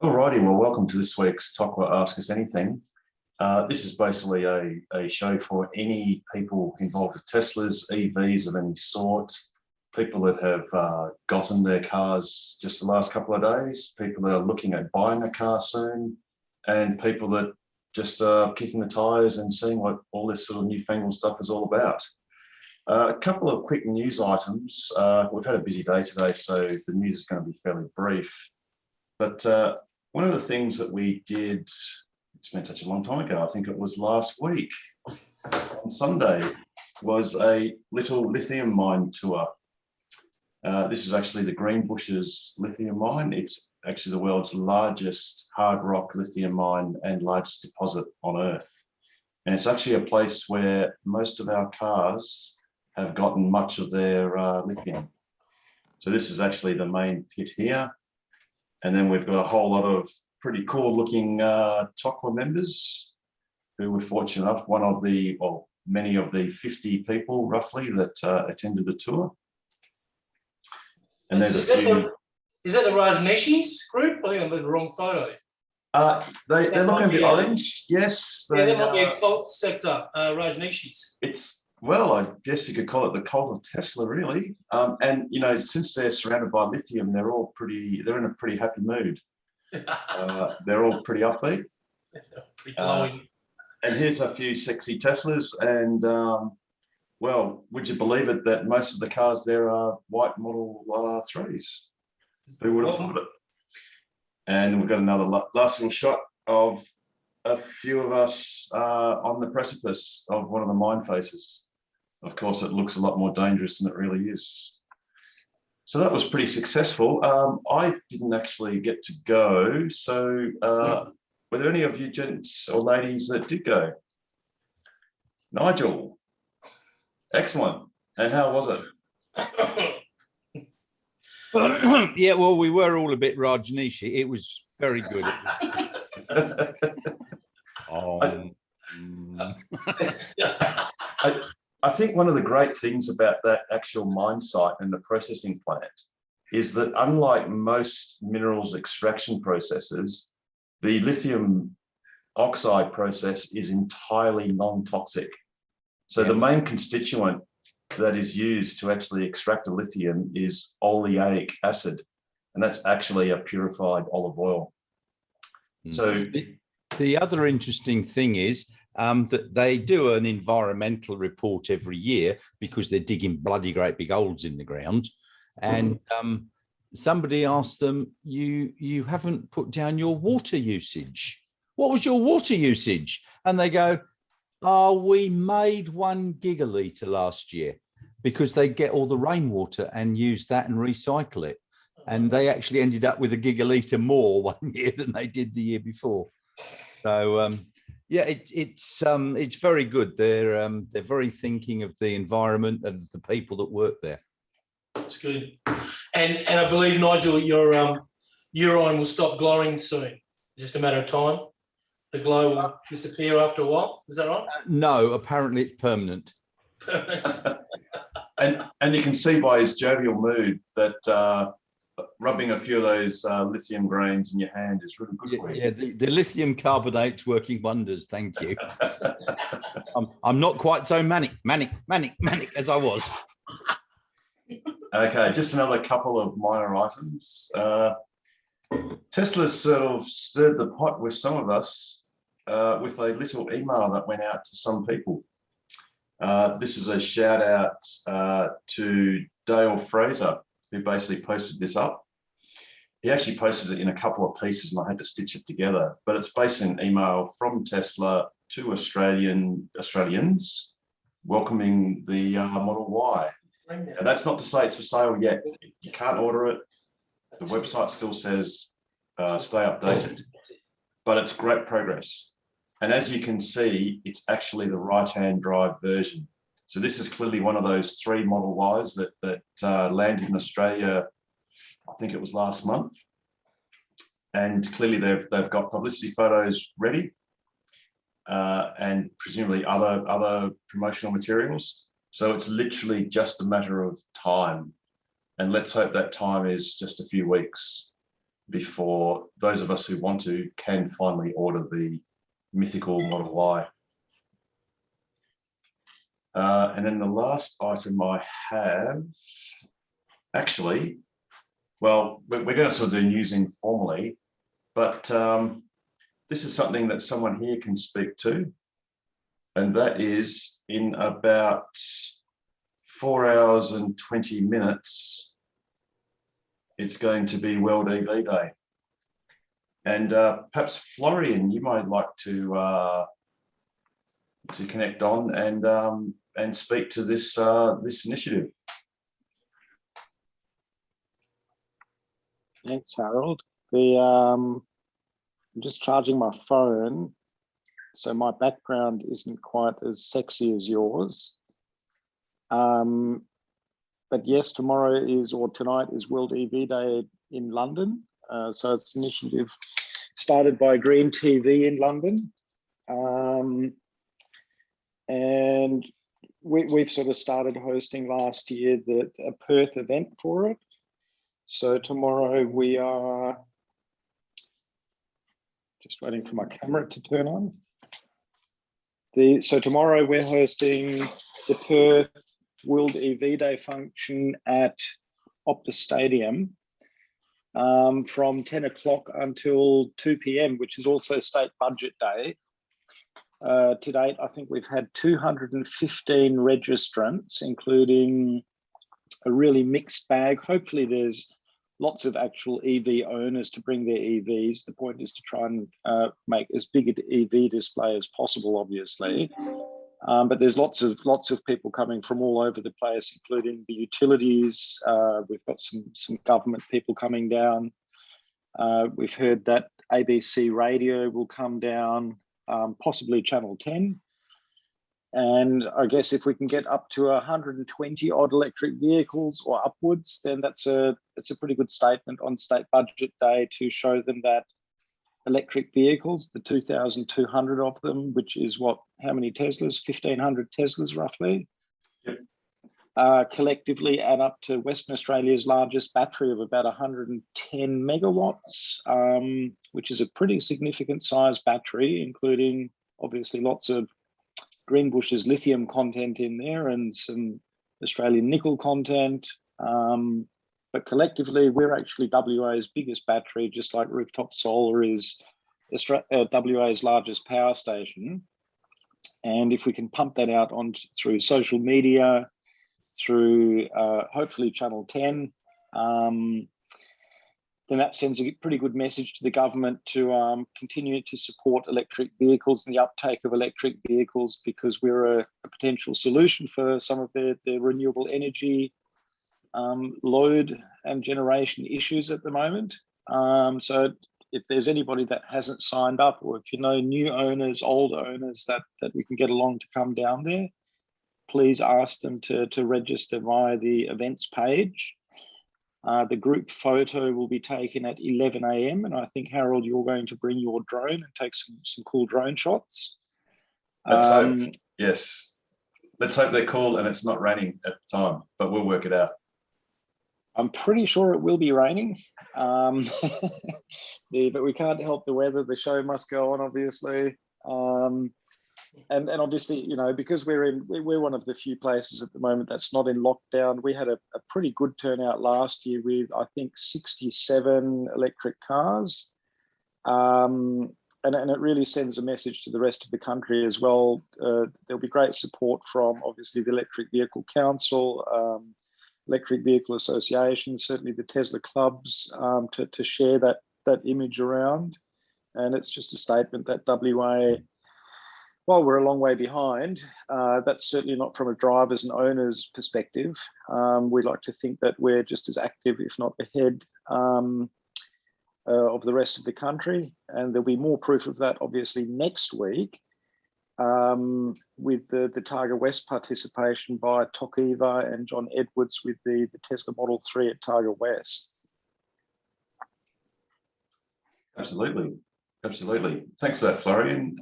Alrighty, well, welcome to this week's Talk or Ask Us Anything. This is basically a show for any people involved with Teslas, EVs of any sort, people that have gotten their cars just the last couple of days, people that are looking at buying a car soon, and people that just are kicking the tyres and seeing what all this sort of newfangled stuff is all about. A couple of quick news items. We've had a busy day today, so the news is going to be fairly brief. But one of the things that we did, it's been such a long time ago, I think it was last week on Sunday, was a little lithium mine tour. This is actually the Greenbushes lithium mine. It's actually the world's largest hard rock lithium mine and largest deposit on Earth. And it's actually a place where most of our cars have gotten much of their lithium. So this is actually the main pit here. And then we've got a whole lot of pretty cool looking TOCWA members who were fortunate enough, many of the 50 people roughly that attended the tour. And there's a few. Is that the Rajneeshis group? I think I'm in the wrong photo. They're looking a bit orange, yes. That might be a cult sector, Rajneeshis. Well, I guess you could call it the cult of Tesla, really. And you know, since they're surrounded by lithium, they're in a pretty happy mood. They're all pretty upbeat. Pretty glowing. And here's a few sexy Teslas. And well, would you believe it that most of the cars there are white Model 3s? Who would have thought it? And we've got another last little shot of a few of us on the precipice of one of the mine faces. Of course, it looks a lot more dangerous than it really is. So that was pretty successful. I didn't actually get to go. So were there any of you gents or ladies that did go? Nigel, excellent. And how was it? Yeah, well, we were all a bit Rajneeshi. It was very good. I think one of the great things about that actual mine site and the processing plant is that unlike most minerals extraction processes, the lithium oxide process is entirely non-toxic. So the main constituent that is used to actually extract the lithium is oleic acid, and that's actually a purified olive oil. So the other interesting thing is that they do an environmental report every year because they're digging bloody great big holes in the ground. And somebody asked them, you haven't put down your water usage. What was your water usage? And they go, oh, we made 1 gigalitre last year, because they get all the rainwater and use that and recycle it. And they actually ended up with 1 gigalitre more one year than they did the year before. So yeah, it's very good. They're very thinking of the environment and the people that work there. That's good. And I believe, Nigel, your urine will stop glowing soon. Just a matter of time. The glow will disappear after a while. Is that right? No, apparently it's permanent. And you can see by his jovial mood that rubbing a few of those lithium grains in your hand is really good for you. Yeah, the lithium carbonate's working wonders. Thank you. I'm not quite so manic as I was. Okay, just another couple of minor items. Tesla sort of stirred the pot with some of us with a little email that went out to some people. This is a shout out to Dale Fraser, who basically posted this up. He actually posted it in a couple of pieces and I had to stitch it together, but it's basically an email from Tesla to Australians welcoming the Model Y. And that's not to say it's for sale yet. You can't order it. The website still says stay updated, but it's great progress. And as you can see, it's actually the right-hand drive version. So this is clearly one of those 3 Model Ys that landed in Australia, I think it was last month. And clearly they've got publicity photos ready and presumably other promotional materials. So it's literally just a matter of time. And let's hope that time is just a few weeks. before those of us who want to can finally order the mythical Model Y. And then the last item I have, actually, well, we're going to sort of do news informally, but this is something that someone here can speak to, and that is in about 4 hours and 20 minutes, it's going to be World EV Day. And perhaps Florian, you might like to connect on and speak to this this initiative. Thanks, Harold. I'm just charging my phone, so my background isn't quite as sexy as yours. But yes, tomorrow is, or tonight is World EV Day in London. So it's an initiative started by Green TV in London. And we've sort of started hosting last year a Perth event for it. So tomorrow we are just waiting for my camera to turn on. So tomorrow we're hosting the Perth World EV Day function at Optus Stadium from 10 o'clock until 2 p.m, which is also state budget day. To date, I think we've had 215 registrants, including a really mixed bag. Hopefully there's lots of actual EV owners to bring their EVs. The point is to try and make as big an EV display as possible, obviously. But there's lots of people coming from all over the place, including the utilities. We've got some government people coming down. We've heard that ABC Radio will come down, possibly Channel 10. And I guess if we can get up to 120 odd electric vehicles or upwards, then that's a pretty good statement on state budget day to show them that electric vehicles, the 2,200 of them, which is how many Teslas? 1,500 Teslas roughly. Yep. Collectively add up to Western Australia's largest battery of about 110 megawatts, which is a pretty significant size battery, including obviously lots of Greenbushes lithium content in there and some Australian nickel content. But collectively, we're actually WA's biggest battery, just like rooftop solar is WA's largest power station. And if we can pump that out through social media, through hopefully Channel 10, then that sends a pretty good message to the government to continue to support electric vehicles and the uptake of electric vehicles, because we're a potential solution for some of the renewable energy load and generation issues at the moment. So if there's anybody that hasn't signed up, or if you know new owners, old owners that we can get along to come down there, please ask them to register via the events page. The group photo will be taken at 11 a.m. and I think, Harold, you're going to bring your drone and take some cool drone shots. Let's hope. Yes. Let's hope they're cool and it's not raining at the time, but we'll work it out. I'm pretty sure it will be raining, but we can't help the weather. The show must go on, obviously. And obviously, you know, because we're one of the few places at the moment that's not in lockdown. We had a pretty good turnout last year with, I think, 67 electric cars. And it really sends a message to the rest of the country as well. There'll be great support from, obviously, the Electric Vehicle Council, Electric Vehicle Association, certainly the Tesla clubs, to share that image around. And it's just a statement that WA, while we're a long way behind, that's certainly not from a driver's and owner's perspective. We like to think that we're just as active, if not ahead, of the rest of the country. And there'll be more proof of that, obviously, next week with the Targa West participation by Tokiva and John Edwards with the Tesla Model 3 at Targa West. Absolutely. Absolutely. Thanks for that, Florian.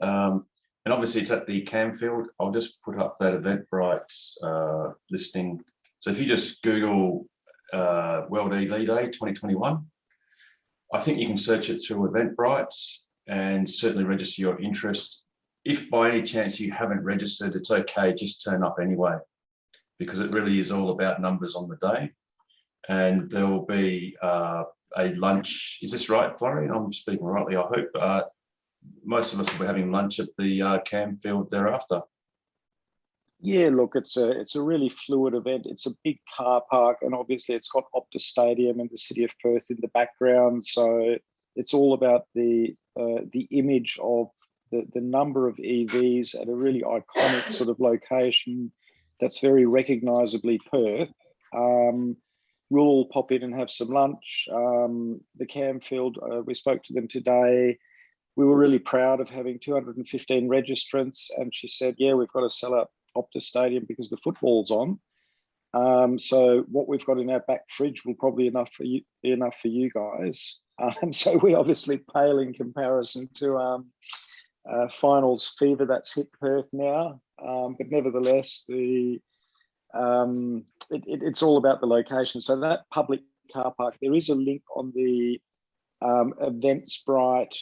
And obviously it's at the Camfield. I'll just put up that Eventbrite listing. So if you just Google World EV Day 2021, I think you can search it through Eventbrite and certainly register your interest. If by any chance you haven't registered, it's okay, just turn up anyway, because it really is all about numbers on the day. And there will be a lunch. Is this right, Florian? I'm speaking rightly, I hope. Most of us will be having lunch at the Camfield thereafter. Yeah, look, it's a really fluid event. It's a big car park, and obviously it's got Optus Stadium and the city of Perth in the background. So it's all about the image of the number of EVs at a really iconic sort of location that's very recognisably Perth. We'll all pop in and have some lunch. The Camfield, we spoke to them today. We were really proud of having 215 registrants, and she said, yeah, we've got to sell out Optus Stadium because the football's on. So what we've got in our back fridge will probably be enough for you guys. So we obviously pale in comparison to finals fever that's hit Perth now. But nevertheless, it's all about the location. So that public car park, there is a link on the Eventbrite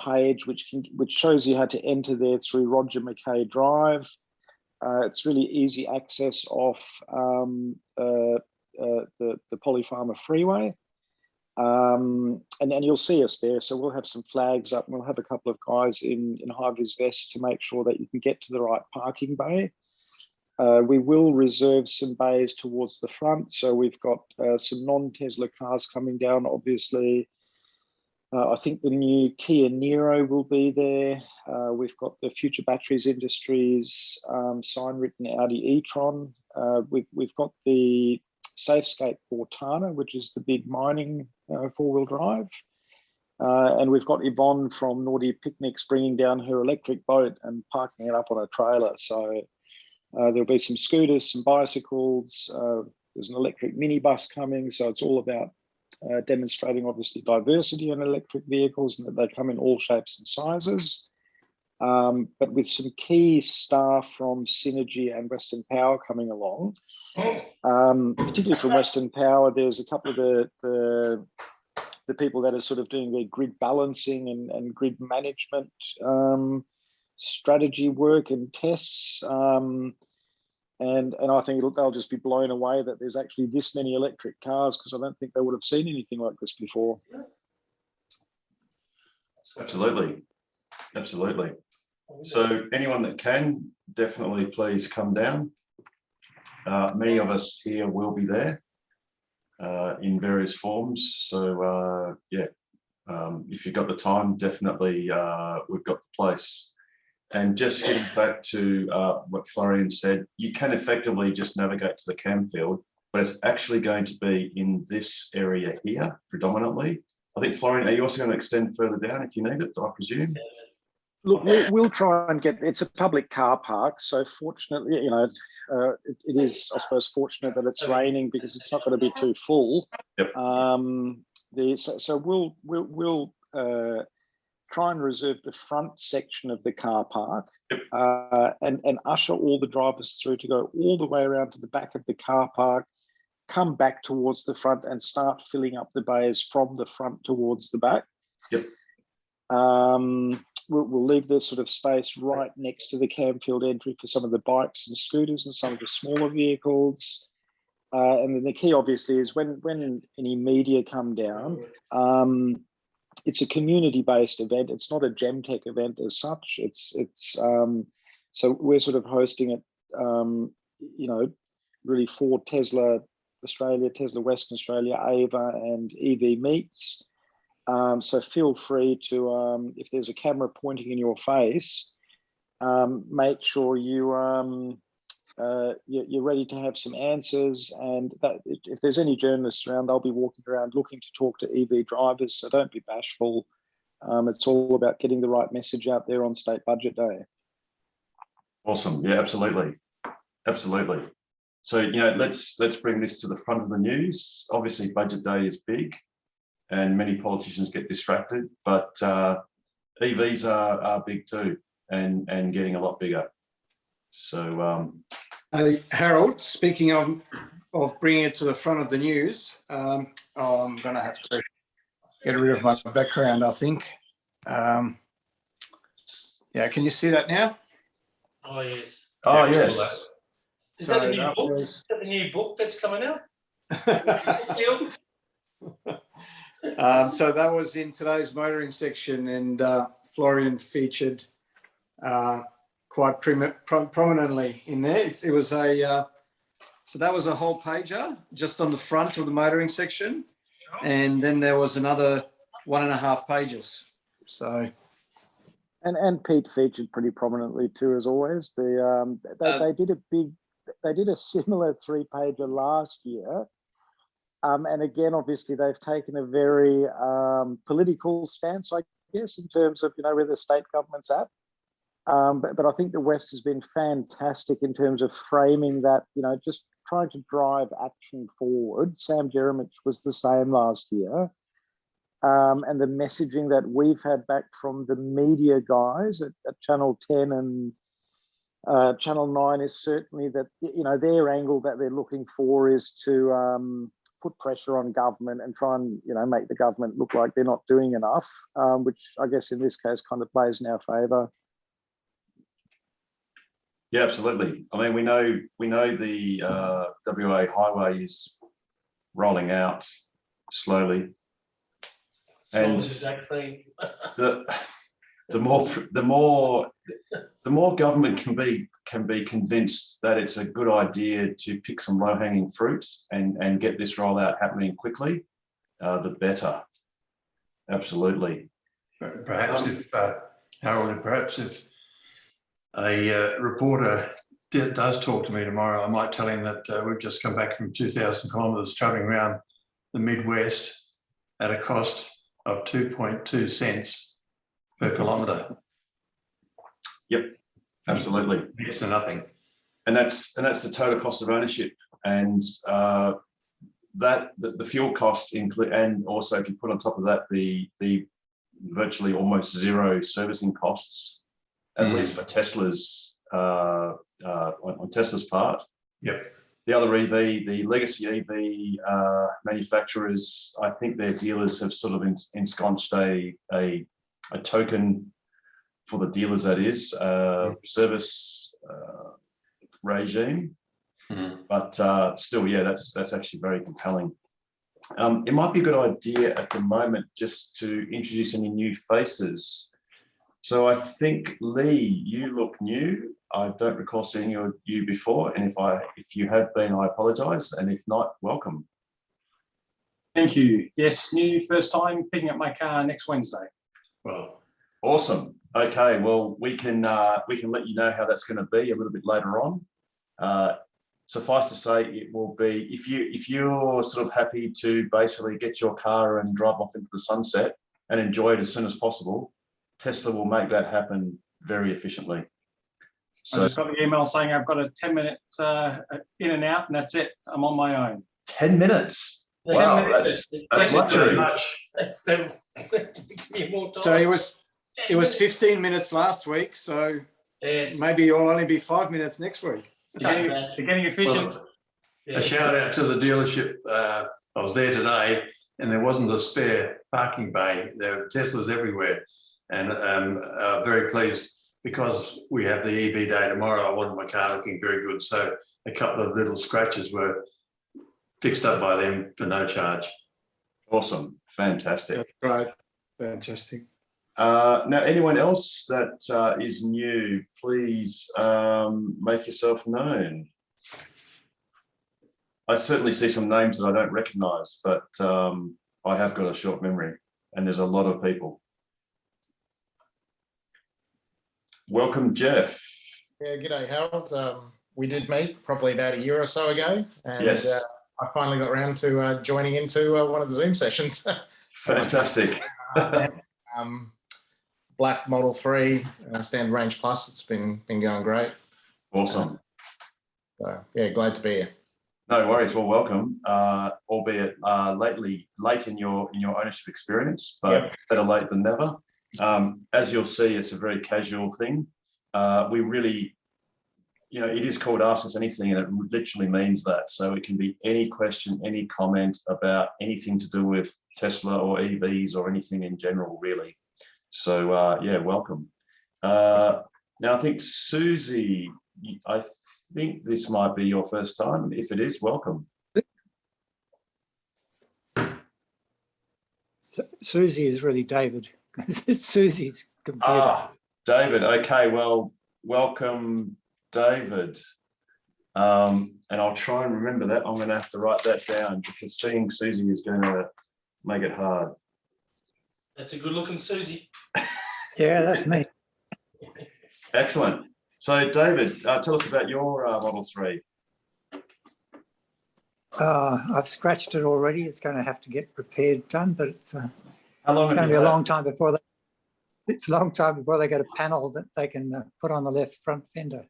page, which shows you how to enter there through Roger Mackay Drive. It's really easy access off the Polypharma Freeway. And you'll see us there. So we'll have some flags up, and we'll have a couple of guys in high-vis vests to make sure that you can get to the right parking bay. We will reserve some bays towards the front. So we've got some non-Tesla cars coming down, obviously. I think the new Kia Niro will be there. We've got the Future Batteries Industries sign written Audi e-tron. We've got the Safescape Cortana, which is the big mining four-wheel drive. And we've got Yvonne from Naughty Picnics bringing down her electric boat and parking it up on a trailer. So there'll be some scooters, some bicycles. There's an electric minibus coming. So it's all about demonstrating obviously diversity in electric vehicles, and that they come in all shapes and sizes. But with some key staff from Synergy and Western Power coming along, particularly from Western Power, there's a couple of the people that are sort of doing their grid balancing and grid management strategy work and tests. And I think they'll just be blown away that there's actually this many electric cars, because I don't think they would have seen anything like this before. Absolutely. Absolutely. So anyone that can, definitely please come down. Many of us here will be there in various forms. So if you've got the time, definitely we've got the place. And just getting back to what Florian said, you can effectively just navigate to the Camfield, but it's actually going to be in this area here predominantly. I think, Florian, are you also going to extend further down if you need it, I presume? Look, we'll try and get, it's a public car park. So fortunately, it is, I suppose, fortunate that it's raining, because it's not going to be too full. Yep. So we'll try and reserve the front section of the car park. Yep. And usher all the drivers through to go all the way around to the back of the car park, come back towards the front and start filling up the bays from the front towards the back. Yep. We'll leave this sort of space right next to the Camfield entry for some of the bikes and scooters and some of the smaller vehicles. And then the key obviously is when any media come down, it's a community-based event. It's not a Gemtech event as such. So we're sort of hosting it, really for Tesla Australia, Tesla Western Australia, Ava, and EV Meets. So feel free to, if there's a camera pointing in your face, make sure you're ready to have some answers. And that if there's any journalists around, they'll be walking around looking to talk to EV drivers. So don't be bashful. It's all about getting the right message out there on State Budget Day. Awesome. Yeah, absolutely. Absolutely. So, let's bring this to the front of the news. Obviously, Budget Day is big and many politicians get distracted, but EVs are big too, and getting a lot bigger. So, Harold, speaking of bringing it to the front of the news, I'm going to have to get rid of my background, I think. Yeah, can you see that now? Oh, yes. Oh, Yeah, yes. Is that the So new that book? was- Is that the new book that's coming out? So that was in today's motoring section, and Florian featured quite prominently in there. It was a so that was a whole pager just on the front of the motoring section, and then there was another 1.5 pages. So And Pete featured pretty prominently too, as always. They did a similar 3-pager last year. And again, obviously, they've taken a very political stance, I guess, in terms of, where the state government's at. But I think the West has been fantastic in terms of framing that, just trying to drive action forward. Sam Jeremich was the same last year. And the messaging that we've had back from the media guys at Channel 10 and Channel 9 is certainly that, their angle that they're looking for is to put pressure on government and try and, make the government look like they're not doing enough, which I guess in this case kind of plays in our favour. Yeah, absolutely. I mean, we know the WA highway is rolling out slowly, and the more government can be convinced that it's a good idea to pick some low-hanging fruit and get this rollout happening quickly, the better. Absolutely. Perhaps if Harold, perhaps if a reporter does talk to me tomorrow, I might tell him that we've just come back from 2,000 kilometres travelling around the Midwest at a cost of 2.2 cents per kilometre. Yep, absolutely. Next to nothing. And that's the total cost of ownership, and that the fuel cost include, and also if you put on top of that the virtually almost zero servicing costs, at least for Tesla's on Tesla's part. Yep. The other EV, the legacy EV manufacturers, I think their dealers have sort of ensconced a token for the dealers, that is, service regime. But still, yeah, that's actually very compelling. It might be a good idea at the moment just to introduce any new faces. So I think, Lee, you look new. I don't recall seeing you before, and if you have been, I apologise, and if not, welcome. Thank you. Yes, new, first time picking up my car next Wednesday. Well, awesome. Okay, well, we can let you know how that's going to be a little bit later on. Suffice to say, it will be, if you're sort of happy to basically get your car and drive off into the sunset and enjoy it as soon as possible, Tesla will make that happen very efficiently. So, I just got the email saying I've got a 10-minute in and out, and that's it. I'm on my own. 10 minutes. Wow, that's luxury. So it was 15 minutes last week, so maybe it'll only be 5 minutes next week. They're getting efficient. well, a shout out to the dealership. I was there today, and there wasn't a spare parking bay. There were Teslas everywhere, and very pleased because we have the EV day tomorrow. I wanted my car looking very good, so a couple of little scratches were fixed up by them for no charge. Awesome, fantastic. That's right, fantastic. Now, anyone else that is new, please make yourself known. I certainly see some names that I don't recognise, but I have got a short memory, and there's a lot of people. Welcome, Jeff. Yeah, g'day, Harold. We did meet probably about a year or so ago, and Yes. I finally got around to joining into one of the Zoom sessions. Fantastic. Black Model 3 Standard Range Plus. It's been going great. Awesome. So yeah, glad to be here. No worries. Well, welcome. Albeit late in your ownership experience, but better late than never. As you'll see, it's a very casual thing. We really you know, it is called Ask Us Anything, and it literally means that. So it can be any question, any comment about anything to do with Tesla or EVs or anything in general, really. So yeah, welcome. Now I think Susie, I think this might be your first time. If it is, welcome. Susie is really David. It's Susie's computer. Ah, David. Okay, well, welcome, David. And I'll try and remember that. I'm going to have to write that down because seeing Susie is going to make it hard. That's a good looking Susie. Yeah, that's me. Excellent. So, David, tell us about your Model 3. I've scratched it already. It's going to have to get repaired done, but it's How long going to have be you a had? long time before they. It's a long time before they get a panel that they can put on the left front fender.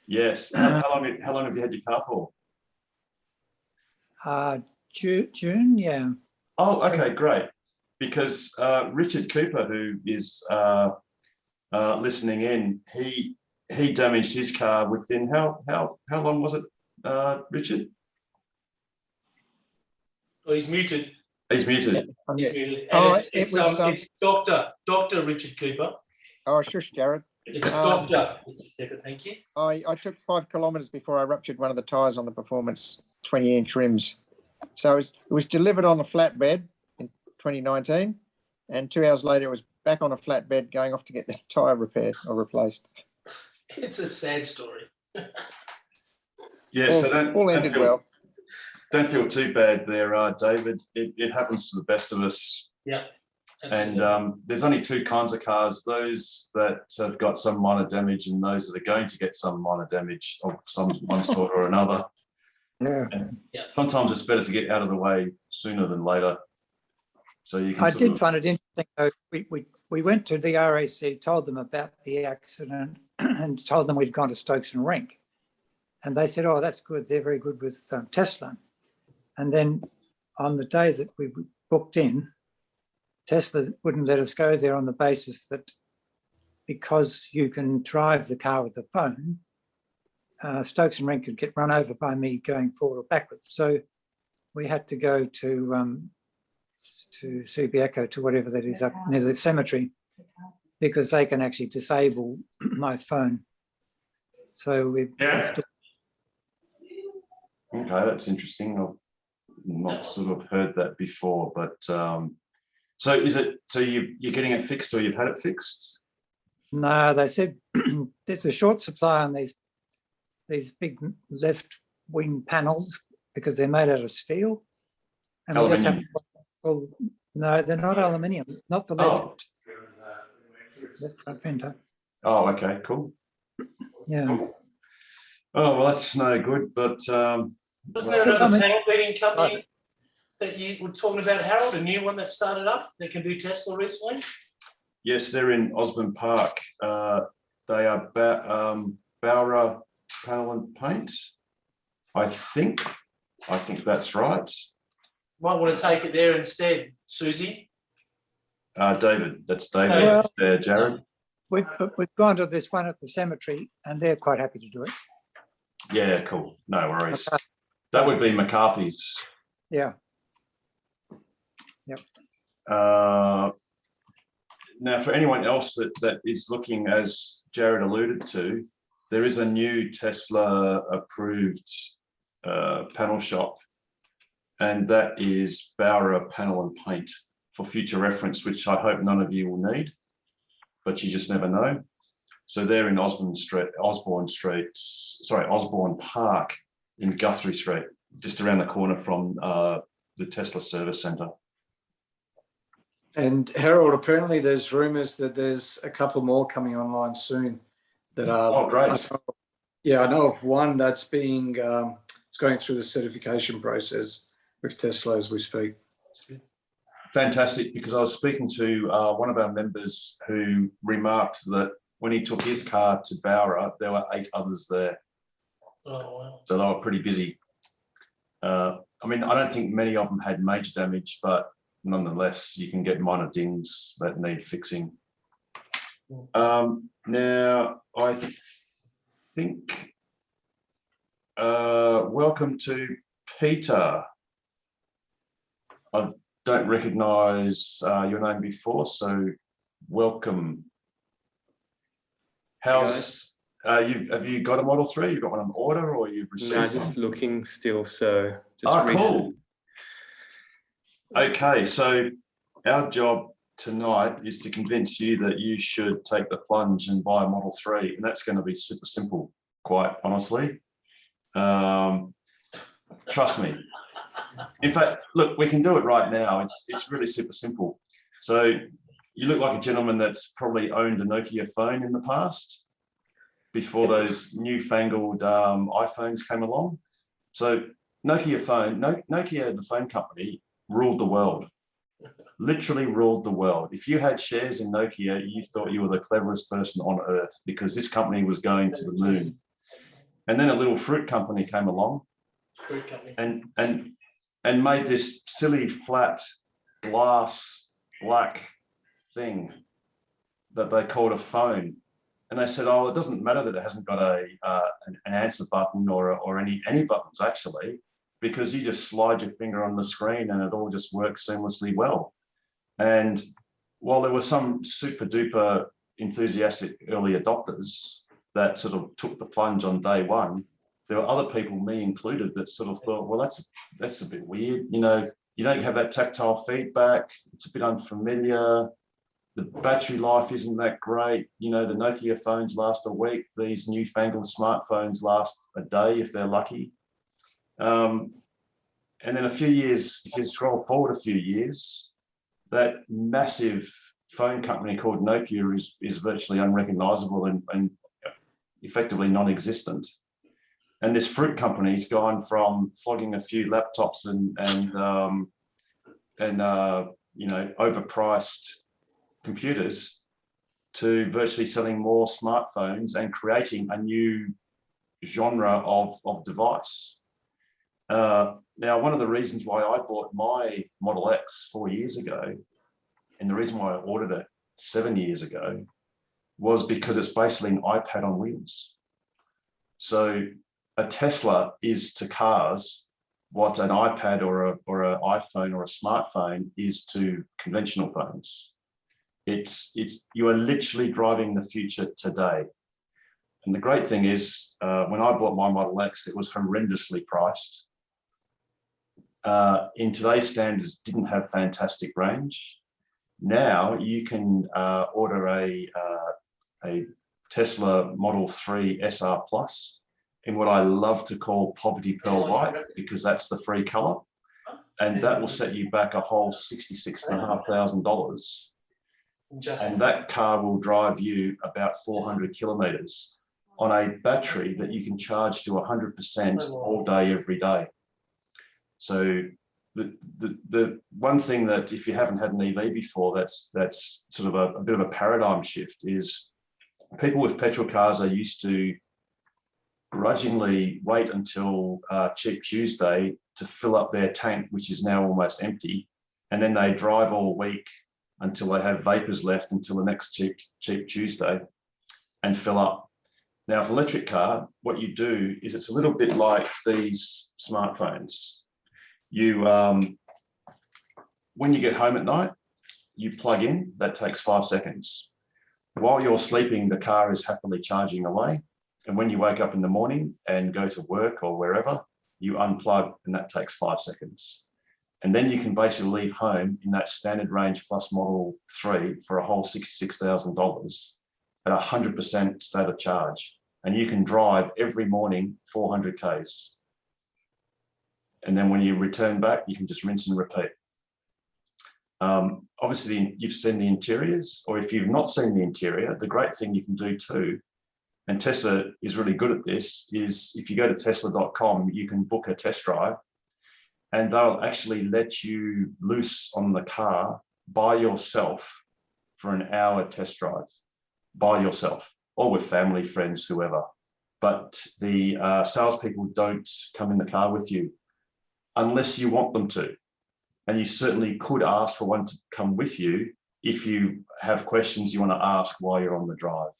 Yes. How long have you had your car for? June, yeah. Oh, okay, great. Because Richard Cooper, who is listening in, he damaged his car within how long was it, Richard? Oh, he's muted. He's muted. He's muted. Oh, And it's Dr. Richard Cooper. Oh, shush, Jared. It's Dr. Cooper, thank you. I took 5 kilometres before I ruptured one of the tyres on the Performance 20-inch rims. So it was delivered on a flatbed in 2019, and 2 hours later it was back on a flatbed going off to get the tyre repaired or replaced. It's a sad story. Yeah, so all ended well. Don't feel too bad there, David. It happens to the best of us. Yeah. And there's only 2 kinds of cars, those that have got some minor damage and those that are going to get some minor damage of one sort or another. Yeah. And sometimes it's better to get out of the way sooner than later. So you can I did find it interesting though. We went to the RAC, told them about the accident and told them we'd gone to Stokes and Rink. And they said, oh, that's good. They're very good with Tesla. And then on the day that we booked in, Tesla wouldn't let us go there on the basis that because you can drive the car with a phone, Stokes and Rink could get run over by me going forward or backwards. So we had to go to Subiaco, to whatever that is up near the cemetery, because they can actually disable my phone. So we Okay, that's interesting. I've not sort of heard that before, but so you're getting it fixed, or you've had it fixed? No, they said there's a short supply on these big left wing panels because they're made out of steel. And we just have to, no, they're not aluminium, not the left front fender. Oh, okay, cool. Yeah. Cool. Oh, well, that's no good, but Wasn't there another panel beating company that you were talking about, Harold, a new one that started up that can do Tesla recently? yes, they're in Osborne Park. They are Bowra Panel and Paint. I think that's right. Might want to take it there instead, Susie. David, that's David. Well, there, Jared. We've gone to this one at the cemetery and they're quite happy to do it. Yeah, cool. No worries. Okay. That would be McCarthy's. Yeah. Yep. Now, for anyone else that is looking, as Jared alluded to, there is a new Tesla approved panel shop, and that is Bowra Panel and Paint, for future reference, which I hope none of you will need, but you just never know. So they're in Osborne Park in Guthrie Street, just around the corner from the Tesla Service Centre. And Harold, apparently there's rumours that there's a couple more coming online soon that are. Oh, great. I know of one that's being, it's going through the certification process with Tesla as we speak. Fantastic, because I was speaking to one of our members who remarked that when he took his car to Bowra, there were 8 others there. Oh, wow. So they were pretty busy. I mean, I don't think many of them had major damage, but nonetheless, you can get minor dings that need fixing. Now, I think Welcome to Peter. I don't recognise your name before, so welcome. How's have you got a Model 3? You got one on order, or you've received No, one? just looking still. So just cool. Okay, so our job tonight is to convince you that you should take the plunge and buy a Model 3, and that's going to be super simple, quite honestly. Trust me. In fact, look, we can do it right now. It's really super simple. So you look like a gentleman that's probably owned a Nokia phone in the past, before those newfangled iPhones came along. So Nokia, the phone company, ruled the world. Literally ruled the world. If you had shares in Nokia, you thought you were the cleverest person on earth, because this company was going to the moon. And then a little fruit company came along and made this silly flat glass black thing that they called a phone. And they said, oh, it doesn't matter that it hasn't got an answer button or any buttons, actually, because you just slide your finger on the screen and it all just works seamlessly well. And while there were some super duper enthusiastic early adopters that sort of took the plunge on day one, there were other people, me included, that sort of thought, well, that's a bit weird. You know, you don't have that tactile feedback. It's a bit unfamiliar. The battery life isn't that great. You know, the Nokia phones last a week. These newfangled smartphones last a day if they're lucky. And then a few years, if you scroll forward a few years, that massive phone company called Nokia is virtually unrecognizable and effectively non-existent. And this fruit company's gone from flogging a few laptops and you know, overpriced computers to virtually selling more smartphones and creating a new genre of device. Now, one of the reasons why I bought my Model X 4 years ago, and the reason why I ordered it 7 years ago, was because it's basically an iPad on wheels. So a Tesla is to cars what an iPad or an iPhone or a smartphone is to conventional phones. You are literally driving the future today. And the great thing is, when I bought my Model X, it was horrendously priced. In today's standards, didn't have fantastic range. Now you can order a Tesla Model 3 SR Plus in what I love to call Poverty Pearl White, because that's the free color. And that will set you back a whole $66,500. And that car will drive you about 400 kilometers on a battery that you can charge to 100% all day, every day. So the one thing that, if you haven't had an EV before, that's sort of a bit of a paradigm shift, is people with petrol cars are used to grudgingly wait until Cheap Tuesday to fill up their tank, which is now almost empty, and then they drive all week until they have vapors left until the next cheap Tuesday and fill up. Now, for electric car, what you do is it's a little bit like these smartphones. You, when you get home at night, you plug in, that takes 5 seconds. While you're sleeping, the car is happily charging away. And when you wake up in the morning and go to work or wherever, you unplug and that takes 5 seconds. And then you can basically leave home in that standard range plus Model 3 for a whole $66,000 at 100% state of charge. And you can drive every morning 400 Ks. And then when you return back, you can just rinse and repeat. Obviously, you've seen the interiors, or if you've not seen the interior, the great thing you can do too, and Tesla is really good at this, is if you go to tesla.com, you can book a test drive and they'll actually let you loose on the car by yourself for an hour test drive, by yourself, or with family, friends, whoever. But the salespeople don't come in the car with you unless you want them to. And you certainly could ask for one to come with you if you have questions you want to ask while you're on the drive.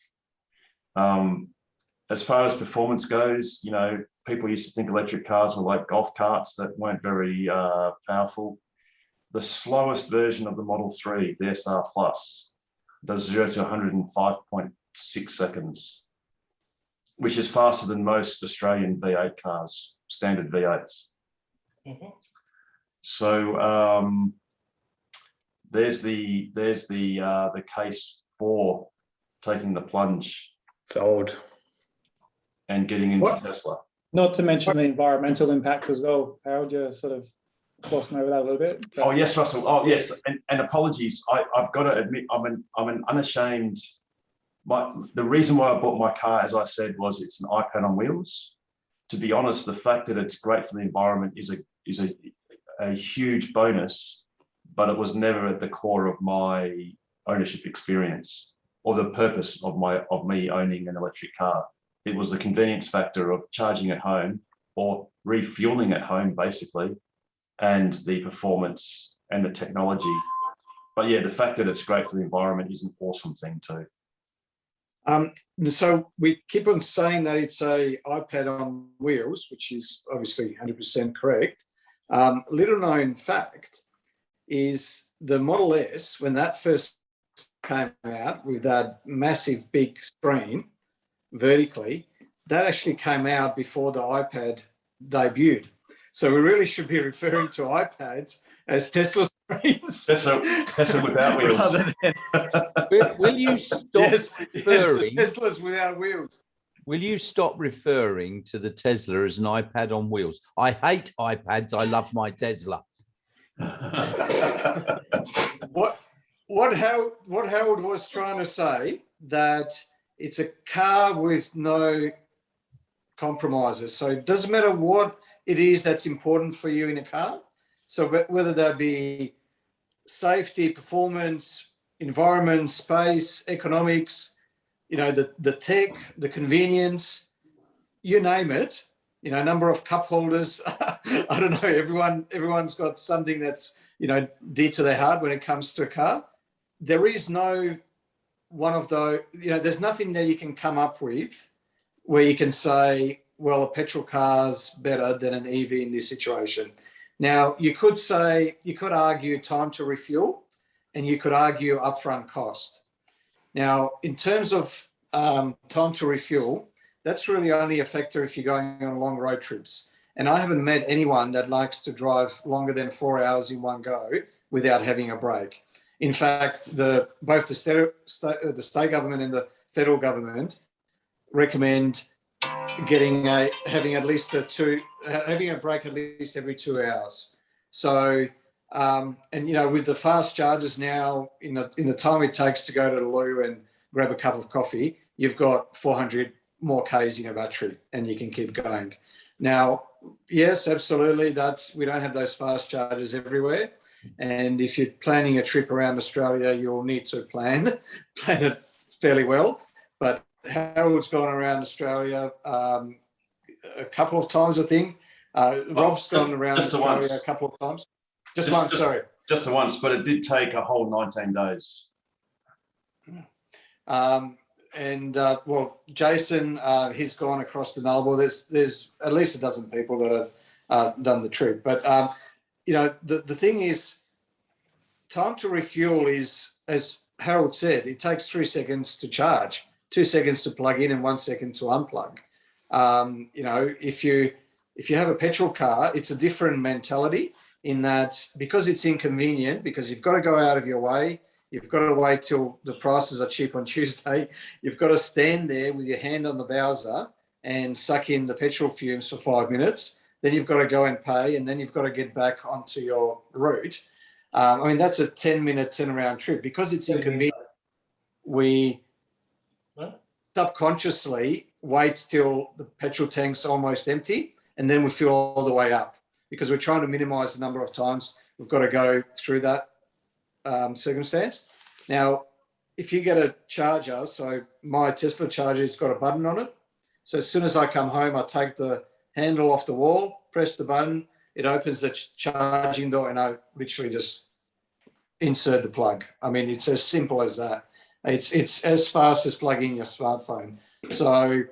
as far as performance goes, you know, people used to think electric cars were like golf carts that weren't very powerful. The slowest version of the Model 3, the SR Plus, does 0 to 105.6 seconds, which is faster than most Australian V8 cars, standard V8s. Mhm. So there's the case for taking the plunge Sold. and getting into What? Tesla. Not to mention the environmental impact as well. Harold, you're sort of glossing over that a little bit. Oh yes, Russell. Oh yes, and apologies. I've got to admit, I'm an unashamed. The reason why I bought my car, as I said, was it's an iPad on wheels. To be honest, the fact that it's great for the environment is a huge bonus, but it was never at the core of my ownership experience or the purpose of me owning an electric car. It was the convenience factor of charging at home or refueling at home, basically, and the performance and the technology. But yeah, the fact that it's great for the environment is an awesome thing too. So we keep on saying that it's a iPad on wheels, which is obviously 100% correct. Little known fact is the Model S, when that first came out with that massive big screen vertically, that actually came out before the iPad debuted. So we really should be referring to iPads as Tesla screens. Tesla without wheels. Rather than, Will you stop referring? Yes, Teslas without wheels. Will you stop referring to the Tesla as an iPad on wheels? I hate iPads. I love my Tesla. What Harold was trying to say, that it's a car with no compromises. So it doesn't matter what it is that's important for you in a car. So whether that be safety, performance, environment, space, economics, you know, the tech, the convenience, you name it, you know, number of cup holders. I don't know, everyone's got something that's, you know, dear to their heart when it comes to a car. There is no one of those, you know, there's nothing that you can come up with where you can say, well, a petrol car's better than an EV in this situation. Now, you could argue time to refuel, and you could argue upfront cost. Now, in terms of time to refuel, that's really only a factor if you're going on long road trips. And I haven't met anyone that likes to drive longer than 4 hours in one go without having a break. In fact, both the state government and the federal government recommend having a break at least every 2 hours. So, and you know, with the fast chargers now, in the time it takes to go to the loo and grab a cup of coffee, you've got 400 more Ks in your battery, and you can keep going. Now, yes, absolutely, we don't have those fast chargers everywhere. And if you're planning a trip around Australia, you'll need to plan it fairly well. But Harold's gone around Australia a couple of times, I think. Rob's gone around Australia a couple of times. Just once, sorry. Just the once, but it did take a whole 19 days. Well, Jason, he's gone across the Nullarbor. There's at least a dozen people that have done the trip. But, you know, the thing is, time to refuel is, as Harold said, it takes 3 seconds to charge, 2 seconds to plug in, and 1 second to unplug. You know, if you have a petrol car, it's a different mentality in that, because it's inconvenient, because you've got to go out of your way, you've got to wait till the prices are cheap on Tuesday, you've got to stand there with your hand on the Bowser and suck in the petrol fumes for 5 minutes, then you've got to go and pay, and then you've got to get back onto your route. I mean, that's a 10-minute turnaround trip. Because it's inconvenient, we subconsciously wait till the petrol tank's almost empty, and then we fill all the way up, because we're trying to minimize the number of times we've got to go through that circumstance. Now, if you get a charger, so my Tesla charger, it's got a button on it. So as soon as I come home, I take the handle off the wall, press the button, it opens the charging door, and I literally just insert the plug. I mean, it's as simple as that. It's as fast as plugging your smartphone. So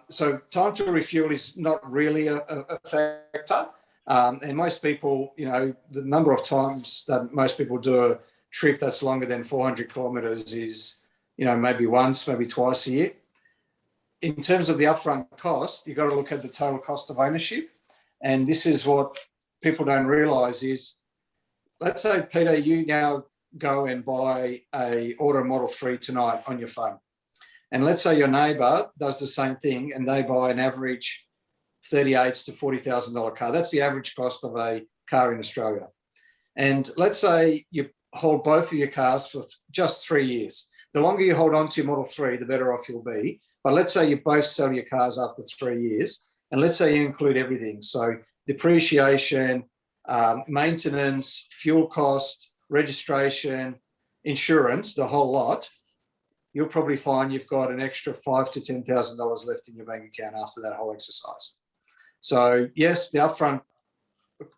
So time to refuel is not really a factor. And most people, you know, the number of times that most people do a trip that's longer than 400 kilometres is, you know, maybe once, maybe twice a year. In terms of the upfront cost, you've got to look at the total cost of ownership. And this is what people don't realise is, let's say, Peter, you now go and buy order a Model 3 tonight on your phone. And let's say your neighbour does the same thing and they buy an average $38,000 to $40,000 car. That's the average cost of a car in Australia. And let's say you hold both of your cars for just 3 years. The longer you hold on to your Model 3, the better off you'll be. But let's say you both sell your cars after 3 years, and let's say you include everything. So depreciation, maintenance, fuel cost, registration, insurance, the whole lot, you'll probably find you've got an extra $5,000 to $10,000 left in your bank account after that whole exercise. So yes, the upfront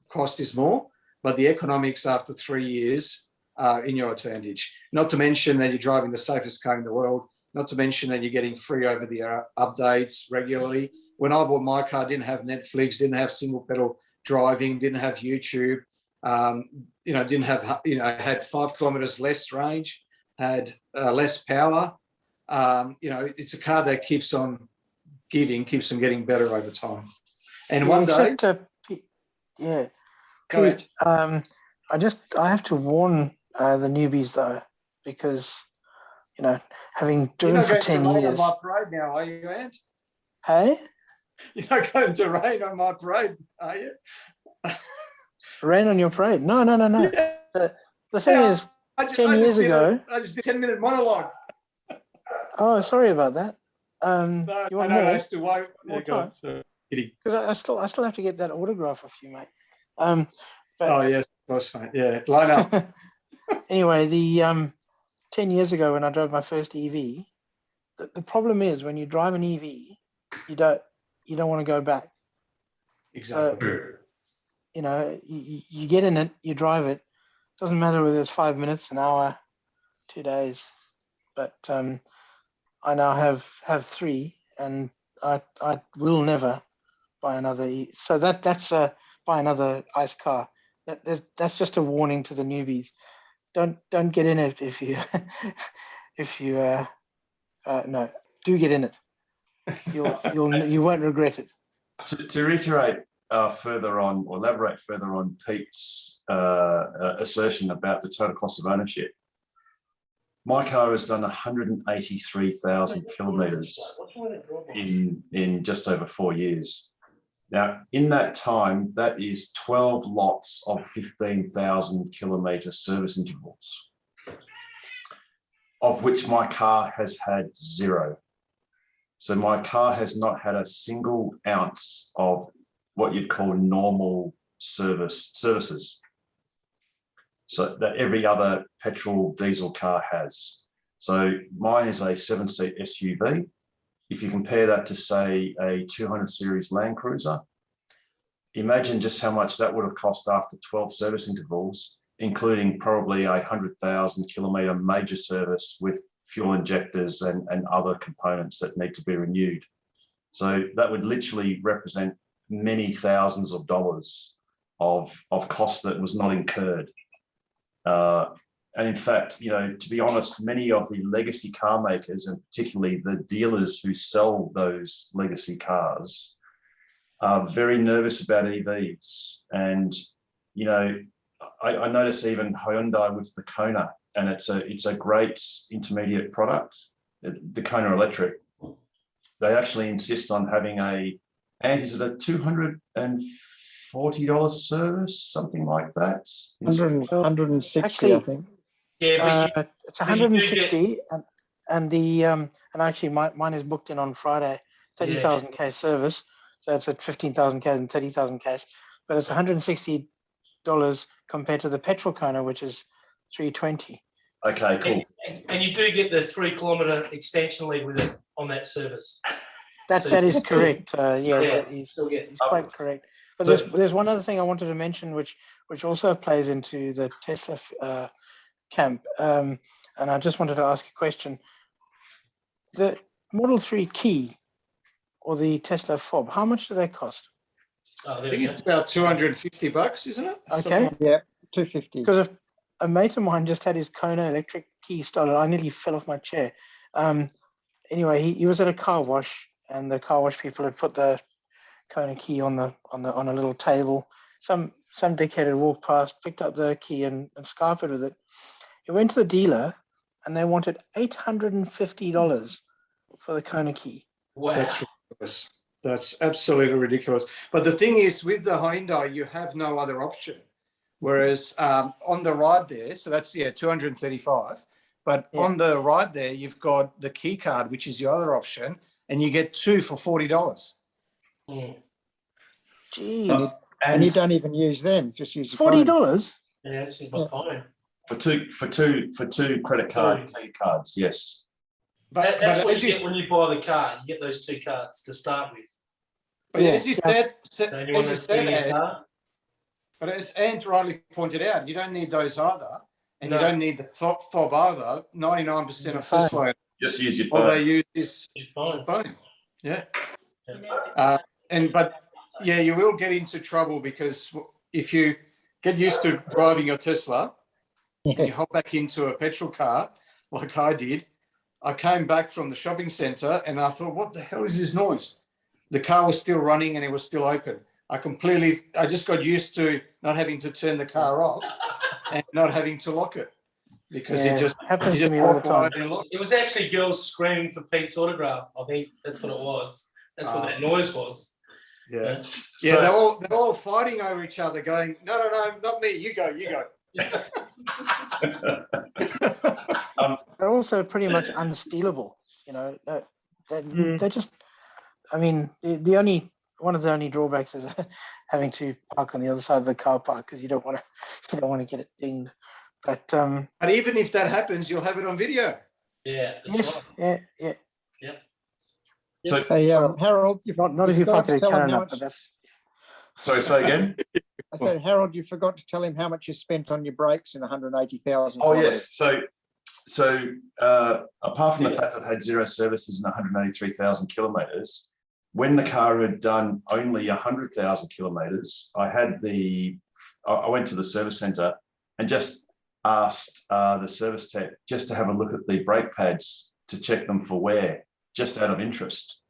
cost is more, but the economics after 3 years are in your advantage. Not to mention that you're driving the safest car in the world. Not to mention that you're getting free over-the-air updates regularly. When I bought my car, didn't have Netflix, didn't have single pedal driving, didn't have YouTube, didn't have, had 5 kilometres less range, had less power. It's a car that keeps on giving, keeps on getting better over time. And one day, yeah, go ahead. I have to warn the newbies though, because having driven for 10 years. You're not going to rain on my parade now, are you, Ant? Hey? You're not going to rain on my parade, are you? Rain on your parade? No. Yeah. The thing is, 10 years ago. I just did a 10-minute monologue. Oh, sorry about that. No, you want no, more? I still won't. More Yeah, time? Because I still have to get that autograph off you, mate. But, oh yes, of course, mate. Yeah, line up. Anyway, the 10 years ago when I drove my first EV, the problem is when you drive an EV, you don't want to go back. Exactly. So, you get in it, you drive it. Doesn't matter whether it's 5 minutes, an hour, 2 days. But I now have 3, and I will never buy another. So that's buy another ICE car. That's just a warning to the newbies. Don't get in it if you no, do get in it. You won't regret it. To reiterate further on, or elaborate further on Pete's assertion about the total cost of ownership, my car has done 183,000 kilometres in just over 4 years. Now, in that time, that is 12 lots of 15,000 kilometre service intervals, of which my car has had 0. So my car has not had a single ounce of what you'd call normal services. So that every other petrol diesel car has. So mine is a 7-seat SUV. If you compare that to, say, a 200 series Land Cruiser, imagine just how much that would have cost after 12 service intervals, including probably a 100,000 kilometre major service with fuel injectors and other components that need to be renewed. So that would literally represent many thousands of dollars of cost that was not incurred. And in fact, to be honest, many of the legacy car makers, and particularly the dealers who sell those legacy cars, are very nervous about EVs. And, I notice even Hyundai with the Kona, and it's a great intermediate product, the Kona Electric. They actually insist on having is it a $240 service, something like that? 160, Actually, I think. Yeah, it's 160, and actually mine is booked in on Friday. 30,000 K service, so it's at 15,000 K and 30,000 K, but it's $160 compared to the petrol Kona, which is $320. Okay, cool. And you do get the 3 kilometre extension lead with it on that service. That is correct. He's quite correct. But there's one other thing I wanted to mention, which also plays into the Tesla camp, and I just wanted to ask a question. The Model 3 key, or the Tesla fob, how much do they cost? Oh, I there think we it's go. about $250, isn't it? Okay. Yeah, 250. Because a mate of mine just had his Kona electric key started. I nearly fell off my chair. Anyway, he was at a car wash, and the car wash people had put the Kona key on a little table. Some dickhead had walked past, picked up the key and scarpered with it. He went to the dealer, and they wanted $850 for the Kona key. Wow. That's ridiculous. That's absolutely ridiculous. But the thing is, with the Hyundai, you have no other option. Whereas on the ride there, so that's 235. But on the ride there, you've got the key card, which is your other option, and you get 2 for $40. Gee, and you don't even use them; just use your $40. phone. Yeah, this is my phone. For two credit card key cards, yes. That's what you get when you buy the car. You get those 2 cards to start with. But as you said, So you want to Ed, car? but as Ant rightly pointed out, you don't need those either, and No. you don't need the fob either. 99% of Tesla, Just use your all phone. they use is Your phone. Yeah. Yeah. But you will get into trouble because if you get used to driving your Tesla and you hop back into a petrol car like I did, I came back from the shopping centre and I thought, what the hell is this noise? The car was still running and it was still open. I just got used to not having to turn the car off and not having to lock it because it just happens to me all the time. It was actually girls screaming for Pete's autograph. I think that's what it was. That's what that noise was. Yeah. They're all fighting over each other, going, no, not me. You go. They're also pretty much unstealable. You know, they're just. I mean, one of the only drawbacks is having to park on the other side of the car park because you don't want to get it dinged. But even if that happens, you'll have it on video. Yeah. Yes. Right. Yeah. So, hey, Harold, not if you park it at Canada, but that's. Sorry, say again. I said, Harold, you forgot to tell him how much you spent on your brakes in 180,000. Oh yes. So apart from the fact I've had 0 services in 183,000 kilometres, when the car had done only 100,000 kilometres, I went to the service centre and just asked the service tech just to have a look at the brake pads to check them for wear, just out of interest.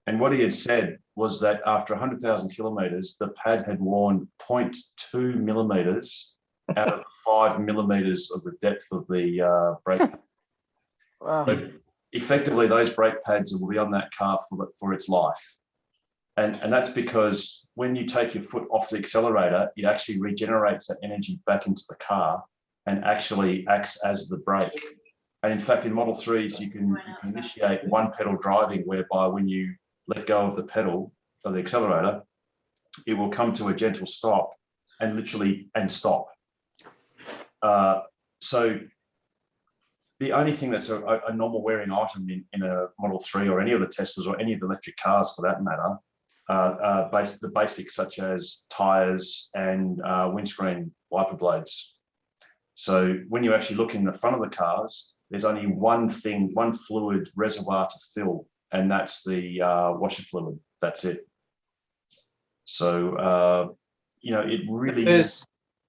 And what he had said was that after 100,000 kilometres, the pad had worn 0.2 millimetres out of 5 millimetres of the depth of the brake pad. Wow. So effectively, those brake pads will be on that car for its life. And that's because when you take your foot off the accelerator, it actually regenerates that energy back into the car and actually acts as the brake. And in fact, in Model 3s, you can initiate one pedal driving, whereby when you let go of the pedal of the accelerator, it will come to a gentle stop and literally stop. So the only thing that's a normal wearing item in a Model 3 or any of the Teslas or any of the electric cars for that matter, the basics such as tyres and windscreen wiper blades. So when you actually look in the front of the cars, there's only one fluid reservoir to fill, and that's the washer fluid. That's it. So, it really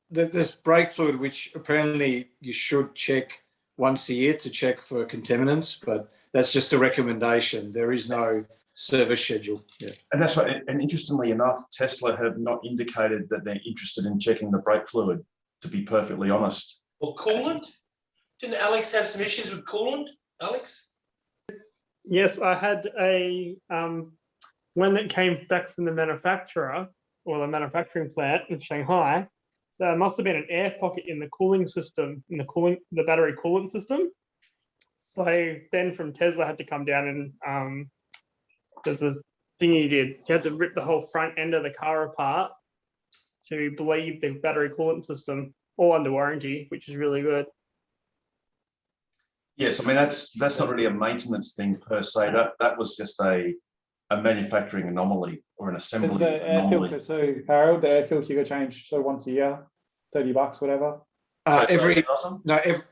There's brake fluid, which apparently you should check once a year to check for contaminants, but that's just a recommendation. There is no service schedule. Yeah. And that's right. And interestingly enough, Tesla have not indicated that they're interested in checking the brake fluid, to be perfectly honest. Or coolant? Didn't Alex have some issues with coolant, Alex? Yes, I had when it came back from the manufacturer or the manufacturing plant in Shanghai, there must have been an air pocket in the cooling system, in the battery coolant system. So Ben from Tesla had to come down and there's this thing he did. He had to rip the whole front end of the car apart to bleed the battery coolant system, all under warranty, which is really good. Yes, I mean that's not really a maintenance thing per se. That was just a manufacturing anomaly or an assembly There's the air anomaly. filter too, Harold. The air filter you got changed so once a year, $30, whatever.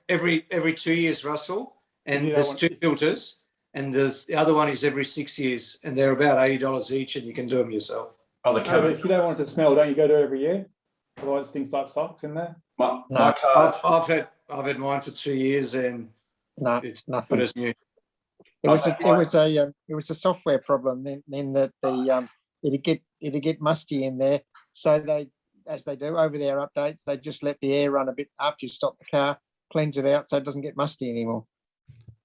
Every 2 years, Russell, and there's 2 filters, and the other one is every 6 years, and they're about $80 each, and you can do them yourself. Oh, the No, but cab. if you don't want it to smell, don't you go to it every year? Otherwise, things like socks in there. My No. car. I've had mine for 2 years, and No, it's nothing. good as new. It was a software problem in that it'd get musty in there. So they, as they do over their updates, they just let the air run a bit after you stop the car, cleans it out so it doesn't get musty anymore.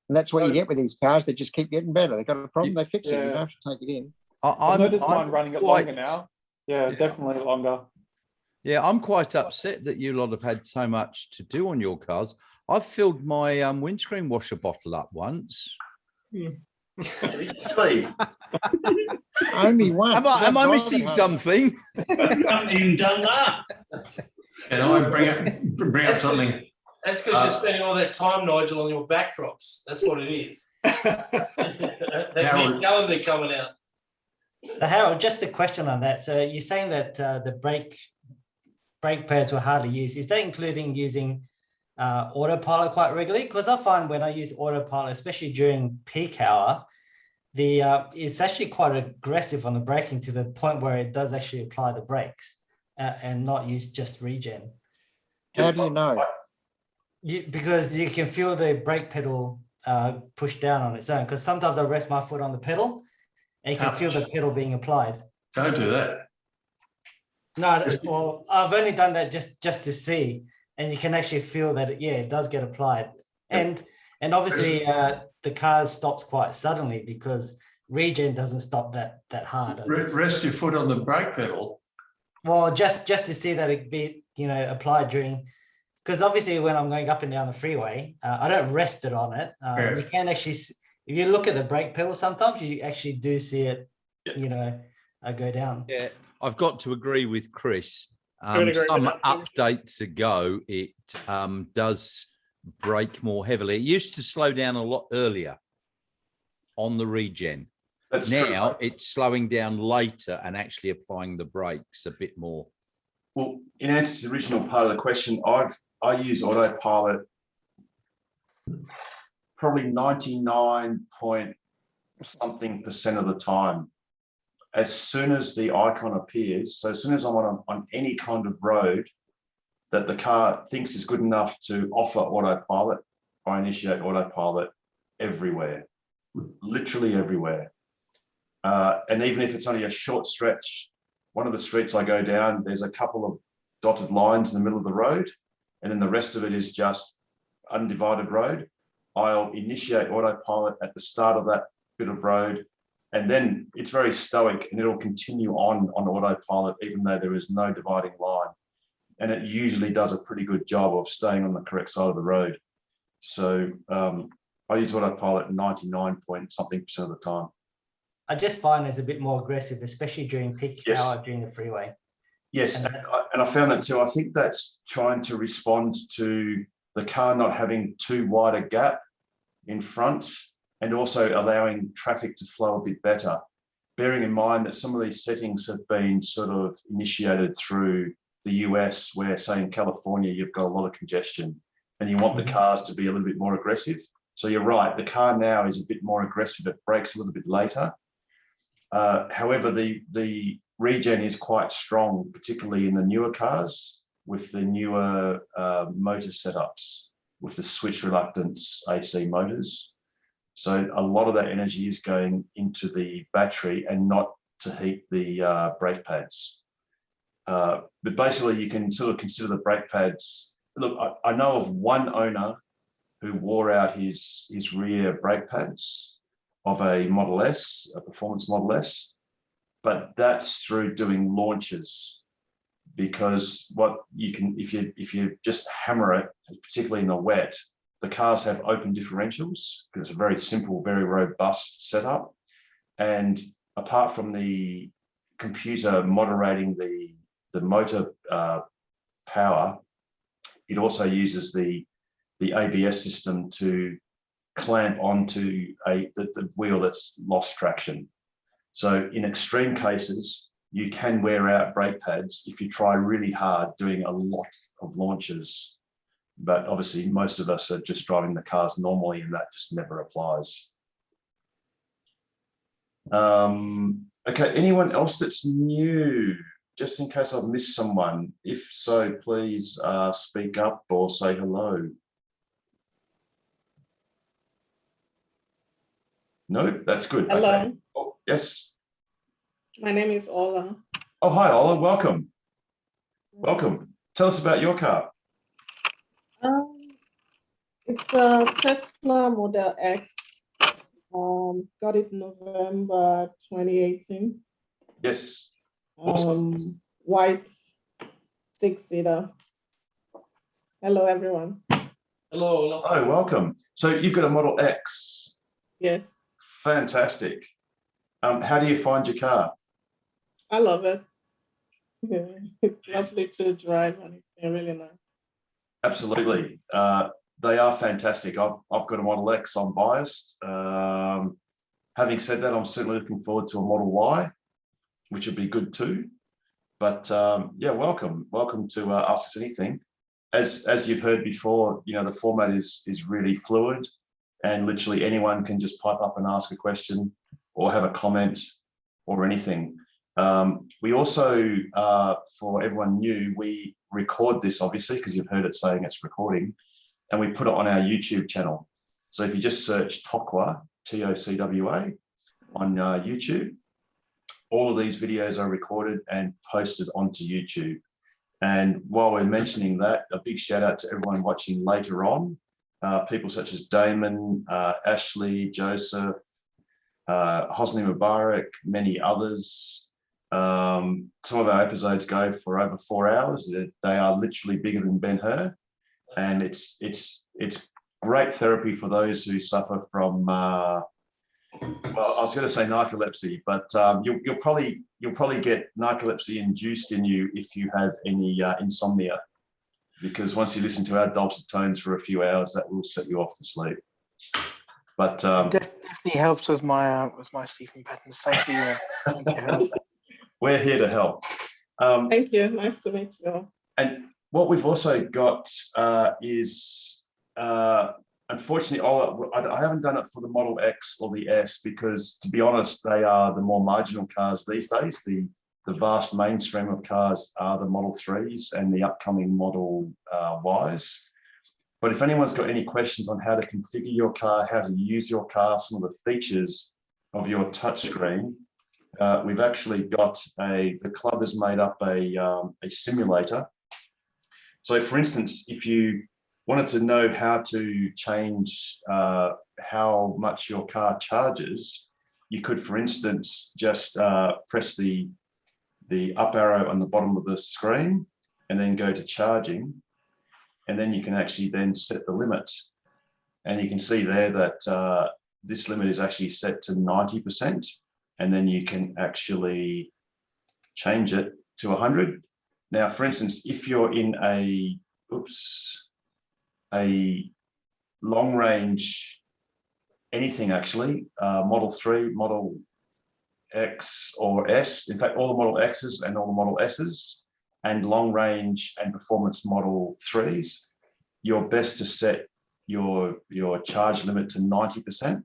And that's what you get with these cars. They just keep getting better. They've got a problem, they fix it. You don't have to take it in. I've noticed mine running it longer now. Yeah, definitely longer. Yeah, I'm quite upset that you lot have had so much to do on your cars. I've filled my windscreen washer bottle up once. Really? Only one. Am I missing something? Haven't even done that. And I bring up something. That's because you're spending all that time, Nigel, on your backdrops. That's what it is. That new calendar coming out. So Harold, just a question on that. So you're saying that the brake pads were hardly used. Is that including using autopilot quite regularly? Because I find when I use autopilot, especially during peak hour, it's actually quite aggressive on the braking to the point where it does actually apply the brakes and not use just regen. How do you know? Because you can feel the brake pedal push down on its own. Because sometimes I rest my foot on the pedal and you can feel the pedal being applied. Don't do that. No, well, I've only done that just to see, and you can actually feel that it does get applied, and obviously the car stops quite suddenly because regen doesn't stop that hard. Rest your foot on the brake pedal. Well, just to see that it be applied during, because obviously when I'm going up and down the freeway, I don't rest it on it. You can actually, if you look at the brake pedal, sometimes you actually do see it, go down. Yeah, I've got to agree with Chris. Agree Some with that. updates ago, it does brake more heavily. It used to slow down a lot earlier on the regen. That's now true. it's slowing down later and actually applying the brakes a bit more. Well, in answer to the original part of the question, I use autopilot probably 99.something% of the time. As soon as the icon appears, so as soon as I'm on any kind of road that the car thinks is good enough to offer autopilot, I initiate autopilot everywhere, literally everywhere. And even if it's only a short stretch, one of the streets I go down, there's a couple of dotted lines in the middle of the road, and then the rest of it is just undivided road. I'll initiate autopilot at the start of that bit of road, and then it's very stoic and it'll continue on autopilot even though there is no dividing line. And it usually does a pretty good job of staying on the correct side of the road. So I use autopilot 99.something% of the time. I just find it's a bit more aggressive, especially during peak hour during the freeway. Yes, and I found that too. I think that's trying to respond to the car not having too wide a gap in front, and also allowing traffic to flow a bit better. Bearing in mind that some of these settings have been sort of initiated through the US, where, say, in California, you've got a lot of congestion and you want the cars to be a little bit more aggressive. So you're right, the car now is a bit more aggressive. It brakes a little bit later. However, the regen is quite strong, particularly in the newer cars with the newer motor setups, with the switch reluctance AC motors. So a lot of that energy is going into the battery and not to heat the brake pads. But basically, you can sort of consider the brake pads. Look, I know of one owner who wore out his rear brake pads of a Model S, a performance Model S, but that's through doing launches. Because what you can, if you just hammer it, particularly in the wet, the cars have open differentials because it's a very simple, very robust setup. And apart from the computer moderating the motor power, it also uses the ABS system to clamp onto the wheel that's lost traction. So in extreme cases, you can wear out brake pads if you try really hard doing a lot of launches. But obviously, most of us are just driving the cars normally, and that just never applies. Okay, anyone else that's new? Just in case I've missed someone. If so, please speak up or say hello. No, that's good. Hello. Okay. Oh, yes. My name is Ola. Oh, hi, Ola. Welcome. Welcome. Tell us about your car. It's a Tesla Model X. Got it November 2018. Yes. Awesome. White 6-seater. Hello, everyone. Hello, Ola. Oh, welcome. So you've got a Model X. Yes, Fantastic. How do you find your car? I love it. Yeah, it's lovely to drive and it's been really nice. Absolutely. They are fantastic. I've got a Model X. I'm biased. Having said that, I'm certainly looking forward to a Model Y, which would be good too. But yeah, welcome to Ask Us Anything. As you've heard before, you know, the format is really fluid, and literally anyone can just pipe up and ask a question or have a comment or anything. We also, for everyone new, we record this obviously because you've heard it saying it's recording, and we put it on our YouTube channel. So if you just search Tokwa, T-O-C-W-A, on YouTube, all of these videos are recorded and posted onto YouTube. And while we're mentioning that, a big shout out to everyone watching later on, people such as Damon, Ashley, Joseph, Hosni Mubarak, many others. Some of our episodes go for over 4 hours. They are literally bigger than Ben-Hur, and it's great therapy for those who suffer from well, I was going to say narcolepsy, but you'll probably get narcolepsy induced in you if you have any insomnia, because once you listen to our dulcet tones for a few hours, that will set you off to sleep. But definitely helps with my sleeping patterns. Thank you. Thank you. We're here to help. Thank you. Nice to meet you. And what we've also got is, unfortunately, I haven't done it for the Model X or the S because, to be honest, they are the more marginal cars these days. The vast mainstream of cars are the Model 3s and the upcoming Model Ys. But if anyone's got any questions on how to configure your car, how to use your car, some of the features of your touchscreen, we've actually got the club has made up a simulator. So for instance, if you wanted to know how to change how much your car charges, you could, for instance, just press the up arrow on the bottom of the screen and then go to charging. And then you can actually then set the limit. And you can see there that this limit is actually set to 90%. And then you can actually change it to 100. Now, for instance, if you're in a long range, anything actually, Model 3, Model X or S, in fact, all the Model X's and all the Model S's, and long range and performance Model 3s, you're best to set your charge limit to 90%.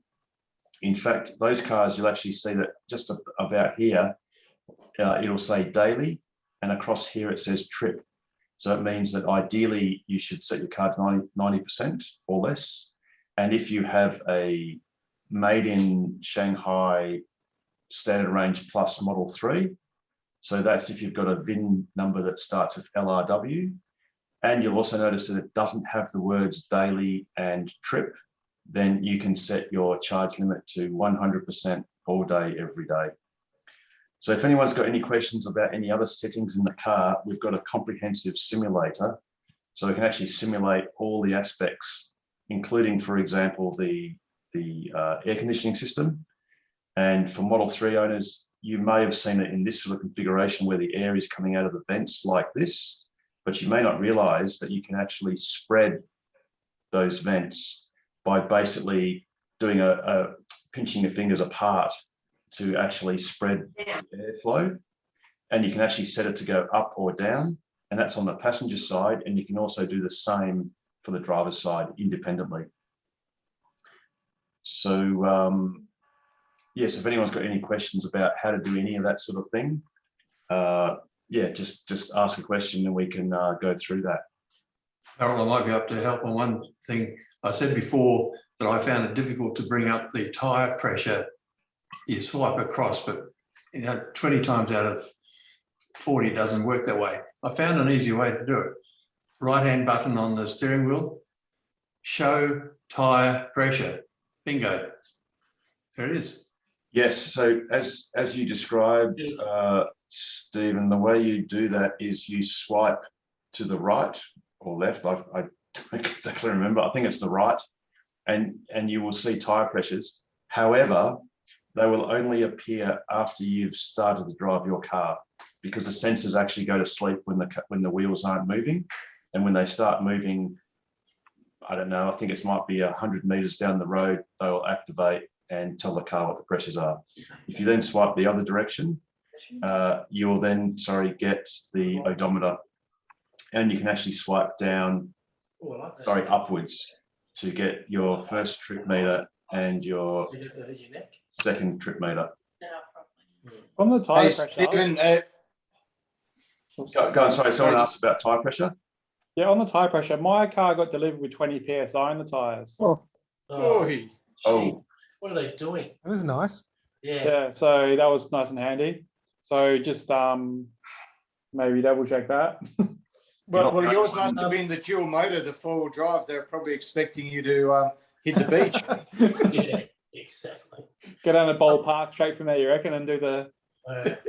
In fact, those cars, you'll actually see that just about here, it'll say daily, and across here it says trip. So it means that ideally you should set your car to 90% or less. And if you have a made in Shanghai standard range plus Model 3, so that's if you've got a VIN number that starts with LRW, and you'll also notice that it doesn't have the words daily and trip, then you can set your charge limit to 100% all day, every day. So if anyone's got any questions about any other settings in the car, we've got a comprehensive simulator. So we can actually simulate all the aspects, including, for example, the air conditioning system. And for Model 3 owners, you may have seen it in this sort of configuration where the air is coming out of the vents like this, but you may not realize that you can actually spread those vents by basically doing pinching your fingers apart to actually spread airflow. And you can actually set it to go up or down, and that's on the passenger side. And you can also do the same for the driver's side independently. So yes, if anyone's got any questions about how to do any of that sort of thing, yeah, just ask a question and we can go through that. Harold, I might be able to help on one thing. I said before that I found it difficult to bring up the tyre pressure. You swipe across, but 20 times out of 40 doesn't work that way. I found an easy way to do it. Right-hand button on the steering wheel, show tyre pressure. Bingo. There it is. Yes, so as you described, Stephen, the way you do that is you swipe to the right or left. I don't exactly remember. I think it's the right, and you will see tyre pressures. However, they will only appear after you've started to drive your car, because the sensors actually go to sleep when the wheels aren't moving, and when they start moving, I don't know, I think it might be 100 meters down the road, they will activate and tell the car what the pressures are. If you then swipe the other direction, you will then, get the odometer, and you can actually swipe down, upwards to get your first trip meter and your second trip meter. On the tyre Hey, pressure. Stephen, Go on, sorry, someone asked about tyre pressure. Yeah, on the tyre pressure, my car got delivered with 20 PSI in the tyres. Oh, what are they doing? It was nice. Yeah. Yeah, so that was nice and handy. So just maybe double check that. well, yours must have been the dual motor, the 4-wheel drive. They're probably expecting you to hit the beach. Yeah, exactly. Get on a bowl park straight from there, you reckon, and do the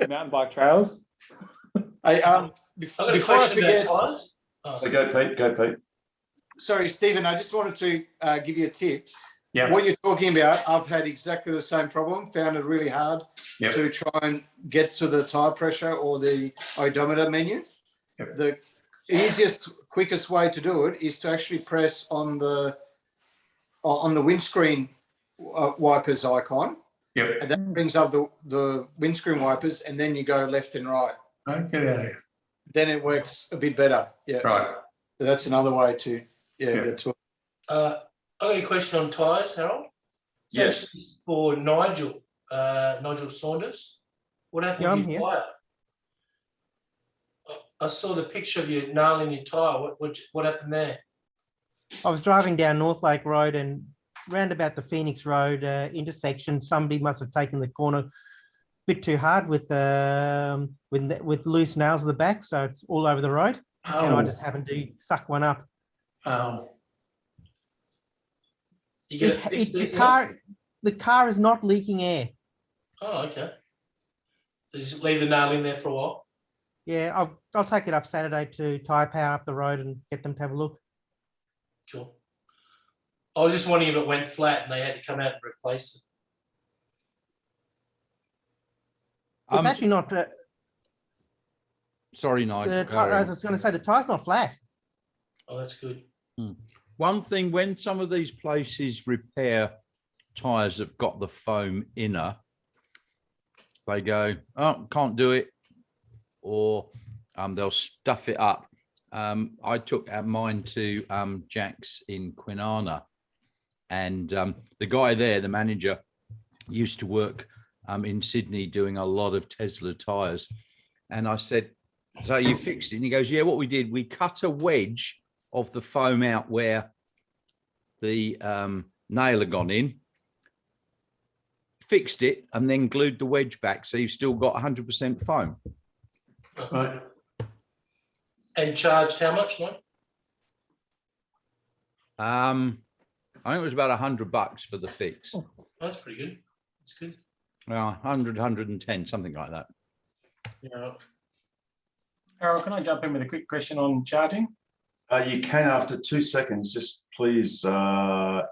mountain bike trails. Hey, before I forget, So go Pete. sorry, Stephen, I just wanted to give you a tip. Yeah. What you're talking about, I've had exactly the same problem. Found it really hard to try and get to the tyre pressure or the odometer menu. Yep. The easiest, quickest way to do it is to actually press on the windscreen wipers icon. Yep. And that brings up the windscreen wipers, and then you go left and right. Right, get out of here. Then it works a bit better. Yeah. Right. So that's another way to get to it. I've got a question on tyres, Harold. So Yes. For Nigel Saunders, what happened I'm to your here. tyre? I saw the picture of you nailing your tyre. What happened there? I was driving down North Lake Road and round about the Phoenix Road intersection. Somebody must have taken the corner a bit too hard with loose nails at the back, so it's all over the road. And I just happened to suck one up. Oh. You get it fixed there, The car is not leaking air. Oh, okay. So just leave the nail in there for a while. Yeah, I'll take it up Saturday to Tyre Power up the road and get them to have a look. Cool. I was just wondering if it went flat and they had to come out and replace it. It's actually not. Sorry, Nigel. I was going to say the tyre's not flat. Oh, that's good. One thing, when some of these places repair tyres that've got the foam inner, they go, oh, can't do it, or they'll stuff it up. I took mine to Jack's in Kwinana, and the guy there, the manager, used to work in Sydney doing a lot of Tesla tyres. And I said, so you fixed it? And he goes, yeah, what we did, we cut a wedge of the foam out where the nail had gone in, fixed it, and then glued the wedge back. So you've still got 100% foam. Right. And charged how much, no? I think it was about $100 for the fix. Oh, that's pretty good. That's good. Well, 100, 110, something like that. Yeah. Harold, can I jump in with a quick question on charging? You can after 2 seconds. Just please hang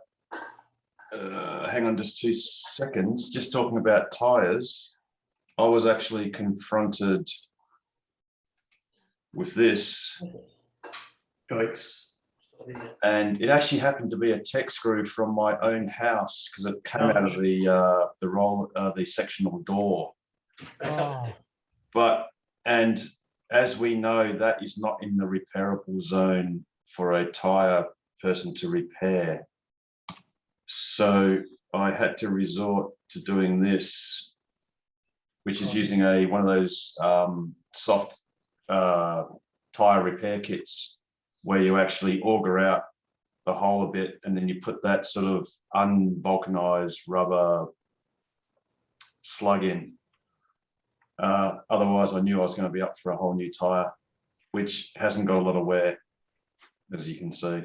on just 2 seconds. Just talking about tyres, I was actually confronted with this. Yikes. And it actually happened to be a tech screw from my own house because it came out of the sectional door. Oh. And as we know, that is not in the repairable zone for a tyre person to repair. So I had to resort to doing this, which is using one of those soft tire repair kits where you actually auger out the hole a bit and then you put that sort of unvulcanized rubber slug in. Otherwise, I knew I was going to be up for a whole new tire, which hasn't got a lot of wear, as you can see.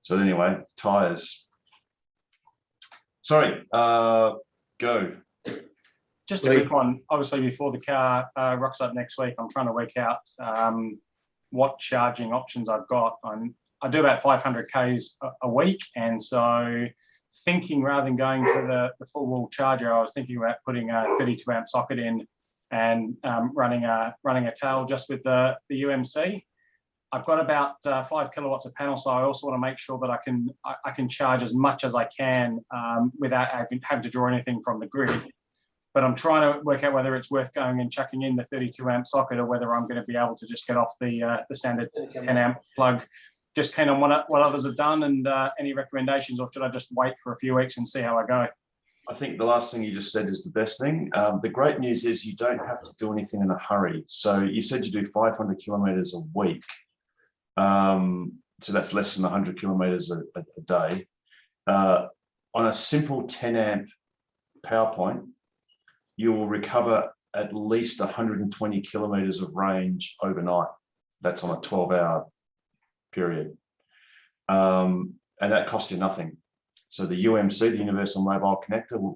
So anyway, tires. Sorry, go. Just a quick one. Obviously, before the car rocks up next week, I'm trying to work out what charging options I've got. I do about 500 Ks a week, and so thinking rather than going for the full wall charger, I was thinking about putting a 32 amp socket in and running a tail just with the UMC. I've got about 5 kilowatts of panel, so I also want to make sure that I can charge as much as I can without having to draw anything from the grid. But I'm trying to work out whether it's worth going and chucking in the 32 amp socket or whether I'm going to be able to just get off the standard 10 amp plug. Just keen on what others have done and any recommendations, or should I just wait for a few weeks and see how I go? I think the last thing you just said is the best thing. The great news is you don't have to do anything in a hurry. So you said you do 500 kilometers a week. So that's less than 100 kilometers a day. On a simple 10 amp power point, you will recover at least 120 kilometers of range overnight. That's on a 12-hour period. And that costs you nothing. So the UMC, the Universal Mobile Connector,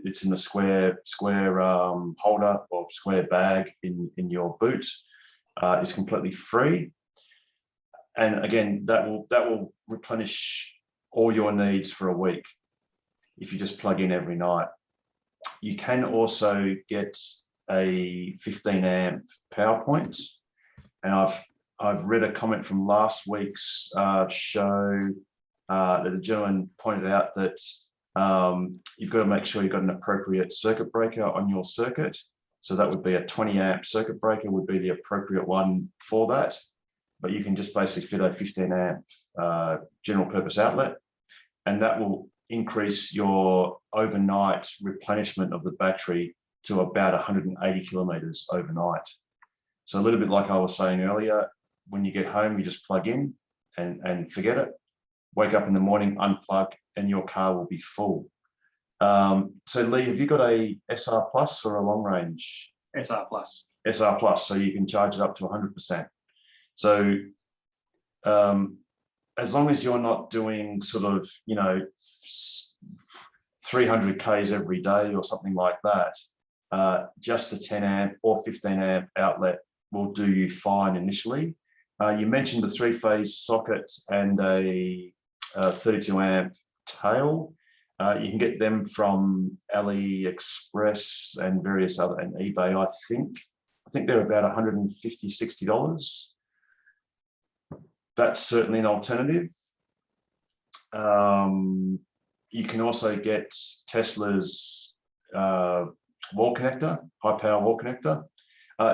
it's in the square holder or square bag in your boot. It's completely free. And again, that will replenish all your needs for a week if you just plug in every night. You can also get a 15 amp power point, and I've read a comment from last week's show that the gentleman pointed out that you've got to make sure you've got an appropriate circuit breaker on your circuit. So that would be a 20 amp circuit breaker would be the appropriate one for that. But you can just basically fit a 15 amp general purpose outlet, and that will increase your overnight replenishment of the battery to about 180 kilometers overnight. So a little bit like I was saying earlier, when you get home, you just plug in and forget it. Wake up in the morning, unplug, and your car will be full. So Lee, have you got a SR Plus or a long range? SR Plus. SR Plus, so you can charge it up to 100%. So as long as you're not doing sort of, 300 Ks every day or something like that, just the 10 amp or 15 amp outlet will do you fine initially. You mentioned the 3-phase socket and a 32 amp tail. You can get them from AliExpress and various other, and eBay, I think they're about $150, $60. That's certainly an alternative. You can also get Tesla's wall connector, high power wall connector.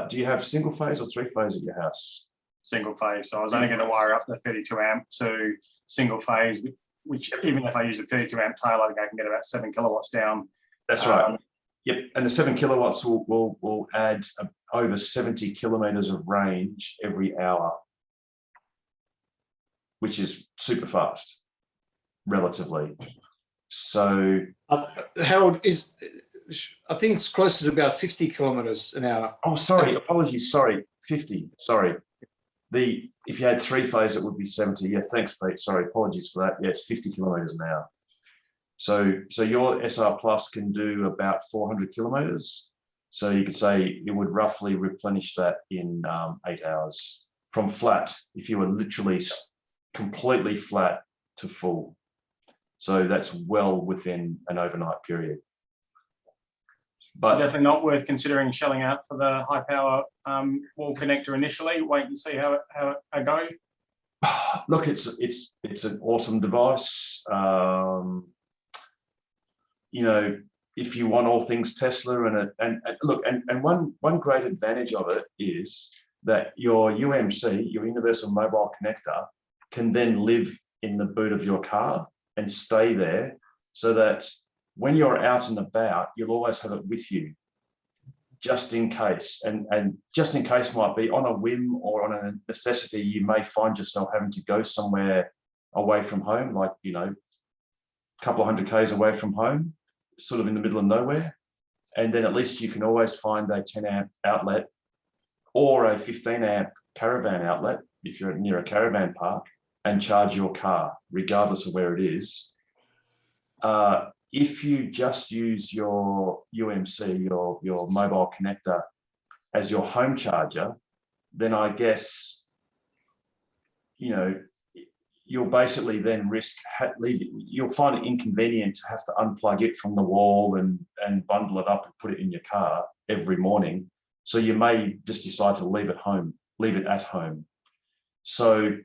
Do you have single phase or 3-phase at your house? Single phase. So I was only going to wire up the 32 amp to single phase, which even if I use a 32 amp tail, I think I can get about 7 kilowatts down. That's right. Yep. And the 7 kilowatts will add over 70 kilometers of range every hour, which is super fast, relatively. So, Harold, I think it's closer to about 50 kilometers an hour. Oh, sorry, apologies. Sorry, 50. Sorry. If you had 3-phase, it would be 70. Yeah, thanks, Pete. Sorry, apologies for that. Yeah, it's 50 kilometers an hour. So your SR Plus can do about 400 kilometers. So you could say it would roughly replenish that in 8 hours from flat, if you were literally completely flat to full. So that's well within an overnight period. But definitely not worth considering shelling out for the high power wall connector initially. Wait and see how it goes. Look, it's an awesome device. If you want all things Tesla and look, and one great advantage of it is that your UMC, your Universal Mobile Connector, can then live in the boot of your car and stay there. so that when you're out and about, you'll always have it with you, just in case. And just in case might be on a whim or on a necessity, you may find yourself having to go somewhere away from home, like, you know, a couple of 100 Ks away from home, sort of in the middle of nowhere. And then at least you can always find a 10 amp outlet or a 15 amp caravan outlet if you're near a caravan park, and charge your car regardless of where it is. If you just use your UMC, your mobile connector, as your home charger, then I guess, you know, you'll basically then risk you'll find it inconvenient to have to unplug it from the wall and bundle it up and put it in your car every morning. So you may just decide to leave it at home. So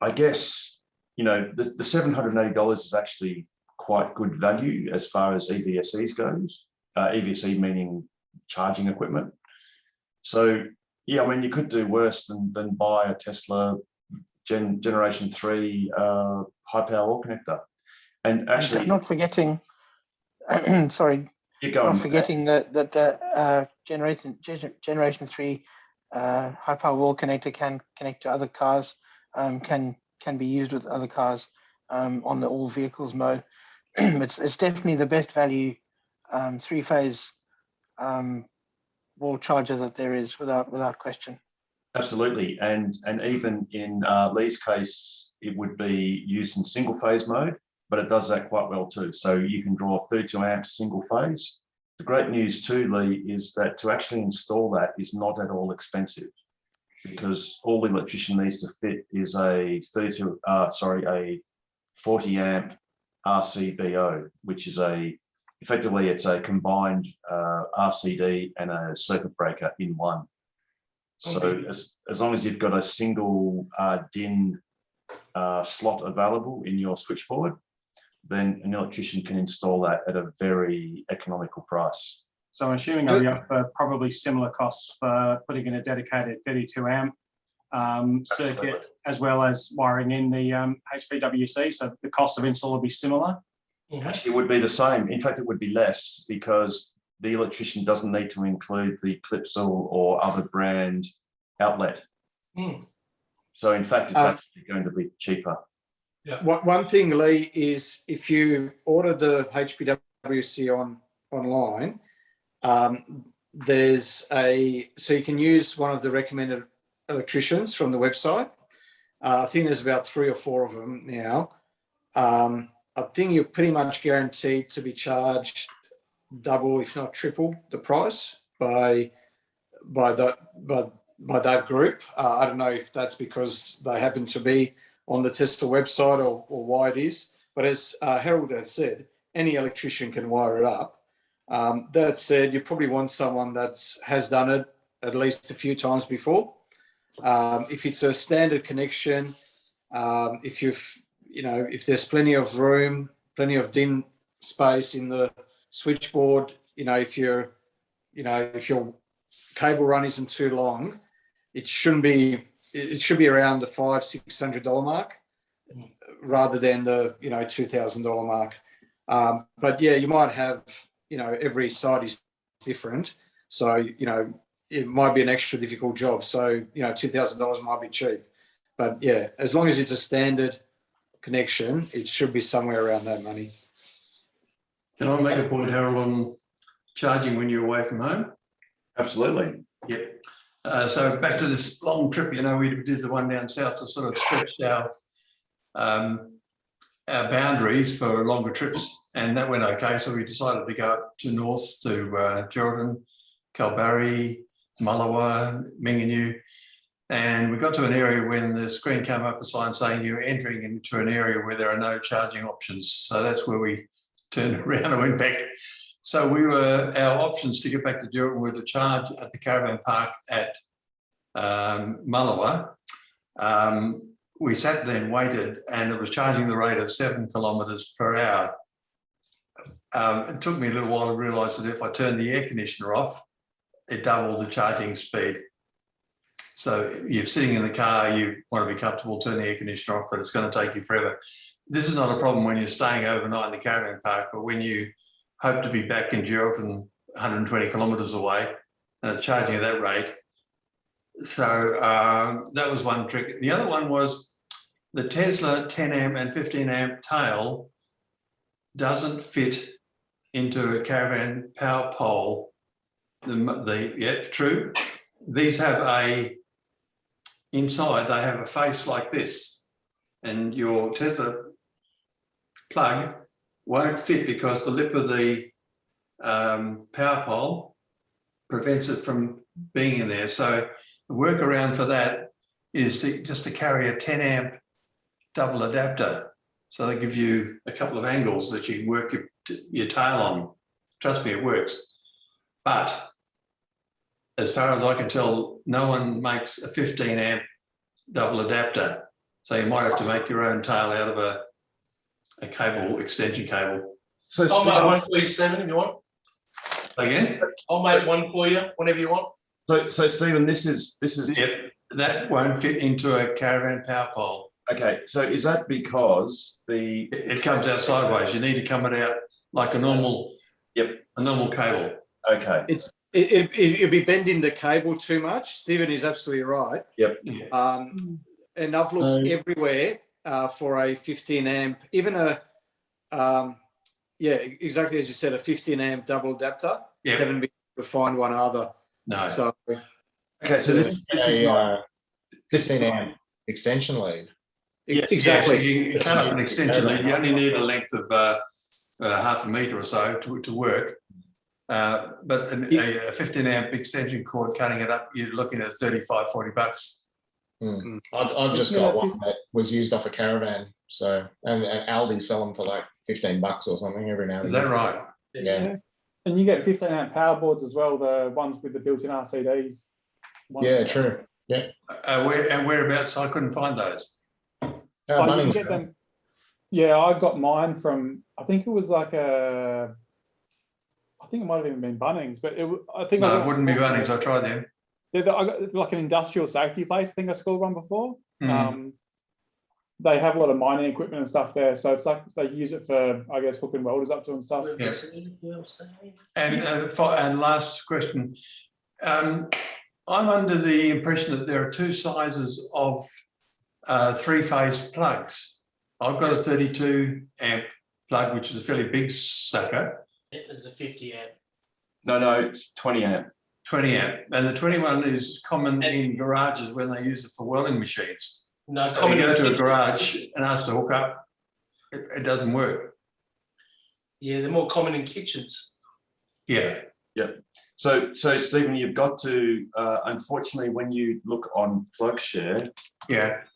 I guess, you know, the $780 is actually quite good value as far as EVSEs goes. EVSE meaning charging equipment. So yeah, I mean, you could do worse than buy a Tesla Generation 3 high power wall connector. And actually, not forgetting, sorry, not forgetting that Generation 3 high power wall connector can connect to other cars, can be used with other cars on the all vehicles mode. It's definitely the best value 3-phase wall charger that there is, without question. Absolutely, and even in Lee's case, it would be used in single phase mode, but it does that quite well too. So you can draw 32 amps single phase. The great news too, Lee, is that to actually install that is not at all expensive, because all the electrician needs to fit is a 40 amp RCBO, which is effectively it's a combined RCD and a circuit breaker in one. So as long as you've got a single DIN slot available in your switchboard, then an electrician can install that at a very economical price. So I'm assuming I'll be up for probably similar costs for putting in a dedicated 32 amp circuit, as well as wiring in the HPWC. So the cost of install will be similar. Actually, it would be the same. In fact, it would be less, because the electrician doesn't need to include the Clipsal or other brand outlet. So in fact, it's actually going to be cheaper. Yeah. One thing, Lee, is if you order the HPWC online, so you can use one of the recommended electricians from the website. I think there's about 3 or 4 of them now. I think you're pretty much guaranteed to be charged double, if not triple, the price by that group. I don't know if that's because they happen to be on the Tesla website or why it is. But as Harold has said, any electrician can wire it up. That said, you probably want someone that has done it at least a few times before. If it's a standard connection, if there's plenty of room, plenty of DIN space in the switchboard, if your cable run isn't too long, it should be around the $500-600 mark, rather than the $2,000 mark. But yeah, you might have every site is different, so it might be an extra difficult job. So $2,000 might be cheap, but yeah, as long as it's a standard connection, it should be somewhere around that money. Can I make a point, Harold, on charging when you're away from home? Absolutely. Yep. So back to this long trip, we did the one down south to sort of stretch our boundaries for longer trips, and that went okay. So we decided to go up to north to Geraldton, Kalbarri, Mullawa, Minganyu, and we got to an area when the screen came up a sign saying you're entering into an area where there are no charging options. So that's where we turned around and went back. So our options to get back to Geraldton were to charge at the caravan park at Mullawa. We sat there and waited, and it was charging the rate of 7 kilometres per hour. It took me a little while to realise that if I turned the air conditioner off, it doubled the charging speed. So you're sitting in the car, you want to be comfortable, turn the air conditioner off, but it's going to take you forever. this is not a problem when you're staying overnight in the caravan park, but when you hope to be back in Geraldton 120 kilometres away and charging at that rate. So that was one trick. The other one was the Tesla 10 amp and 15 amp tail doesn't fit into a caravan power pole. Yeah, true. These have inside they have a face like this, and your Tesla plug won't fit because the lip of the power pole prevents it from being in there. So the workaround for that is just to carry a 10 amp double adapter. So they give you a couple of angles that you can work your tail on. Trust me, it works. But as far as I can tell, no one makes a 15 amp double adapter. So you might have to make your own tail out of a cable, extension cable. So I'll make one for you, Stephen, if you want. Again? I'll make one for you whenever you want. So Stephen, this is Yep, that won't fit into a caravan power pole. okay. So is that because it comes out sideways? You need to come it out like a normal, a normal cable. Okay. It'd be bending the cable too much. Stephen is absolutely right. Yep. And I've looked everywhere for a 15 amp, even exactly as you said, a 15 amp double adapter. Yeah. Haven't been able to find one other. No. So okay, so this is not 15 amp extension lead. Yes, exactly. Yeah, you cut up an extension lead. You only need a length of half a metre or so to work. But a 15 amp extension cord, cutting it up, you're looking at 35, 40 bucks. I've just got one that was used off a caravan. So, and Aldi sell them for like 15 bucks or something every now and Is then. that right? Yeah. And you get 15 amp power boards as well, the ones with the built-in RCDs. Yeah, true. Yeah. Whereabouts? I couldn't find those. You can get them. Yeah, I got mine from, I think it was like I think it might have even been Bunnings, but it wouldn't be Bunnings. I tried them. I got like an industrial safety place. I think I scored one before. They have a lot of mining equipment and stuff there, so it's like they use it for, I guess, hooking welders up to and stuff. Yeah. And last question. I'm under the impression that there are two sizes of three-phase plugs. I've got a 32 amp plug, which is a fairly big sucker. It was a 50 amp. No, it's 20 amp. 20 amp. And the 21 is common in garages when they use it for welding machines. No, it's so common you go in to a kitchens. garage and ask to hook up, it doesn't work. Yeah, they're more common in kitchens. Yeah. So Stephen, you've got to unfortunately when you look on PlugShare,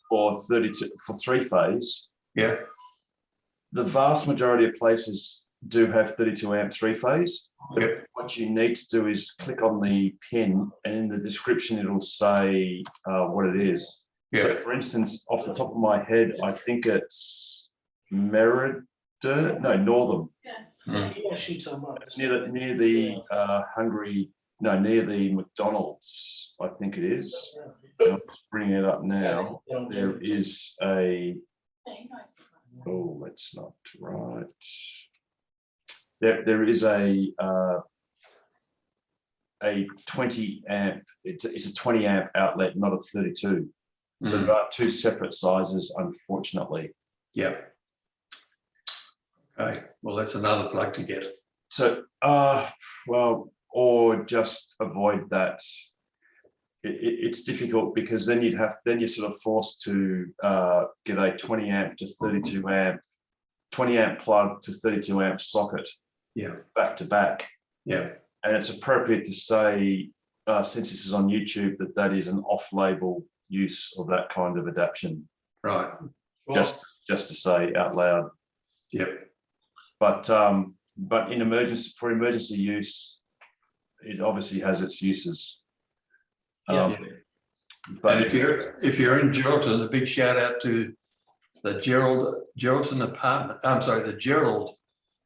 for 32 for three-phase, the vast majority of places do have 32 amp three-phase. But what you need to do is click on the pin, and in the description it'll say what it is. So for instance, off the top of my head, I think it's Northern. Near the Hungry, near the McDonald's, I think it is. And I'm just bringing it up now. There is that's not right. There is a 20 amp. It's a 20 amp outlet, not a 32. So there are two separate sizes, unfortunately. Yeah. Okay. Well, that's another plug to get. So, or just avoid that. It's difficult because then you're sort of forced to get a 20 amp to 32 amp, 20 amp plug to 32 amp socket. Back to back. Yeah. And it's appropriate to say, since this is on YouTube, that is an off-label use of that kind of adaptation. Right. Just to say out loud. Yep. But in emergency use, it obviously has its uses. But if you're in Geraldton, a big shout out to the Geraldton apartment. I'm sorry, the Gerald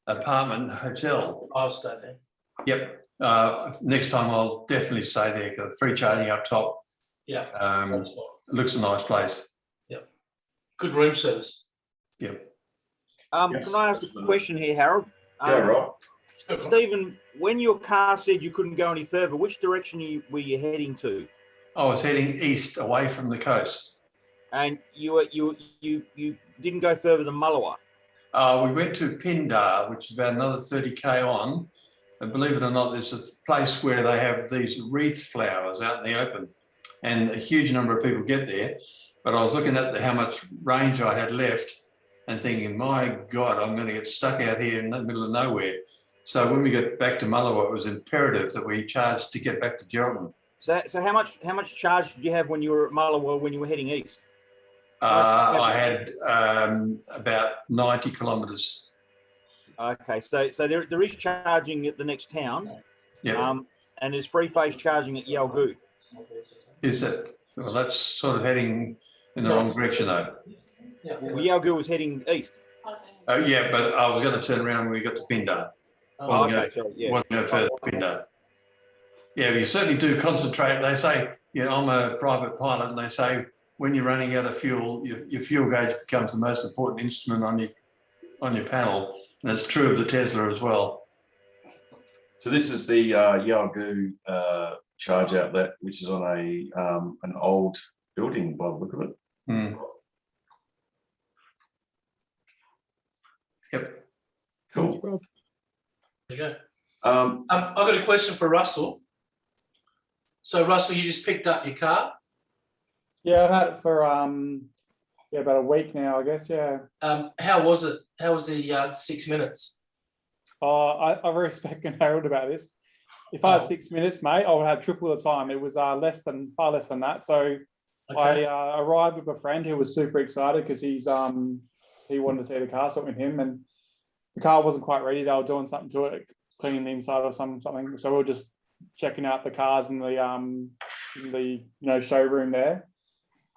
Apartment Hotel. I'll stay there. Yep. Next time I'll definitely stay there. Got free charging up top. Yeah. Looks a nice place. Yep. Good room service. Yep. Yes. Can I ask a question here, Harold? Yeah, Rob. Stephen, when your car said you couldn't go any further, which direction were you heading to? I was heading east away from the coast. And you didn't go further than Mullawa? We went to Pindar, which is about another 30k on. And believe it or not, there's a place where they have these wreath flowers out in the open. And a huge number of people get there. But I was looking at how much range I had left and thinking, my God, I'm going to get stuck out here in the middle of nowhere. So when we got back to Mullawa, it was imperative that we charged to get back to Geraldton. So how much charge did you have when you were at Mullawa when you were heading east? I had about 90 kilometres. Okay, so there is charging at the next town. Yeah. And there's free phase charging at Yalgoo. Is it? Well, that's sort of heading in the wrong direction, though. Well, Yalgoo was heading east. Oh, yeah, but I was going to turn around when we got to Pindar. Oh, okay, sorry, yeah. Want to go further to Pindar. Yeah, you certainly do concentrate. They say, I'm a private pilot, and they say when you're running out of fuel, your fuel gauge becomes the most important instrument on your panel, and it's true of the Tesla as well. So this is the Yalgoo charge outlet, which is on an old building by the look of it. Mm. Yep. Cool. There you go. I've got a question for Russell. So Russell, you just picked up your car? Yeah, I've had it for about a week now, I guess. Yeah. How was it? How was the 6 minutes? I very respect Harold about this. If I had 6 minutes, mate, I would have triple the time. It was far less than that. So Okay. I arrived with a friend who was super excited because he wanted to see the car, so I went with him, and the car wasn't quite ready. They were doing something to it, cleaning the inside or something. So we were just checking out the cars in the showroom there,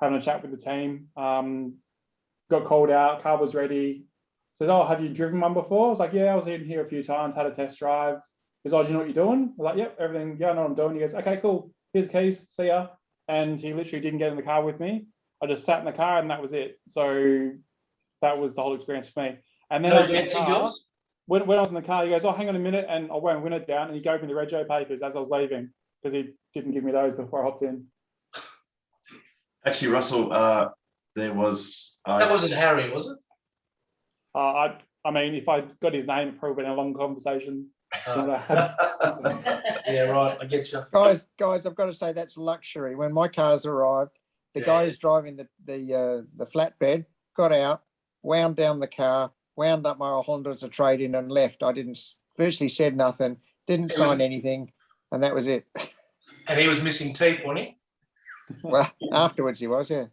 having a chat with the team. Got called out, car was ready. Says, "Oh, have you driven one before?" I was like, "Yeah, I was in here a few times, had a test drive." He goes, "Oh, do you know what you're doing?" I was like, "Yep, everything. Yeah, I know what I'm doing." He goes, "Okay, cool. Here's the keys. See ya." And he literally didn't get in the car with me. I just sat in the car and that was it. So that was the whole experience for me. And then No I was in the fancy car, girls? when I was in the car, he goes, "Oh, hang on a minute," and I went and went it down, and he gave me the rego papers as I was leaving because he didn't give me those before I hopped in. Actually, Russell, there was. That wasn't Harry, was it? I mean, if I got his name, it probably been a long conversation. Yeah, right. I get you. Guys, I've got to say that's luxury. When my cars arrived, the guy who's driving the flatbed got out, wound down the car, wound up my Honda as a trade-in and left. I virtually said nothing, didn't sign anything, and that was it. And he was missing teeth, wasn't he? Well, afterwards he was, yeah.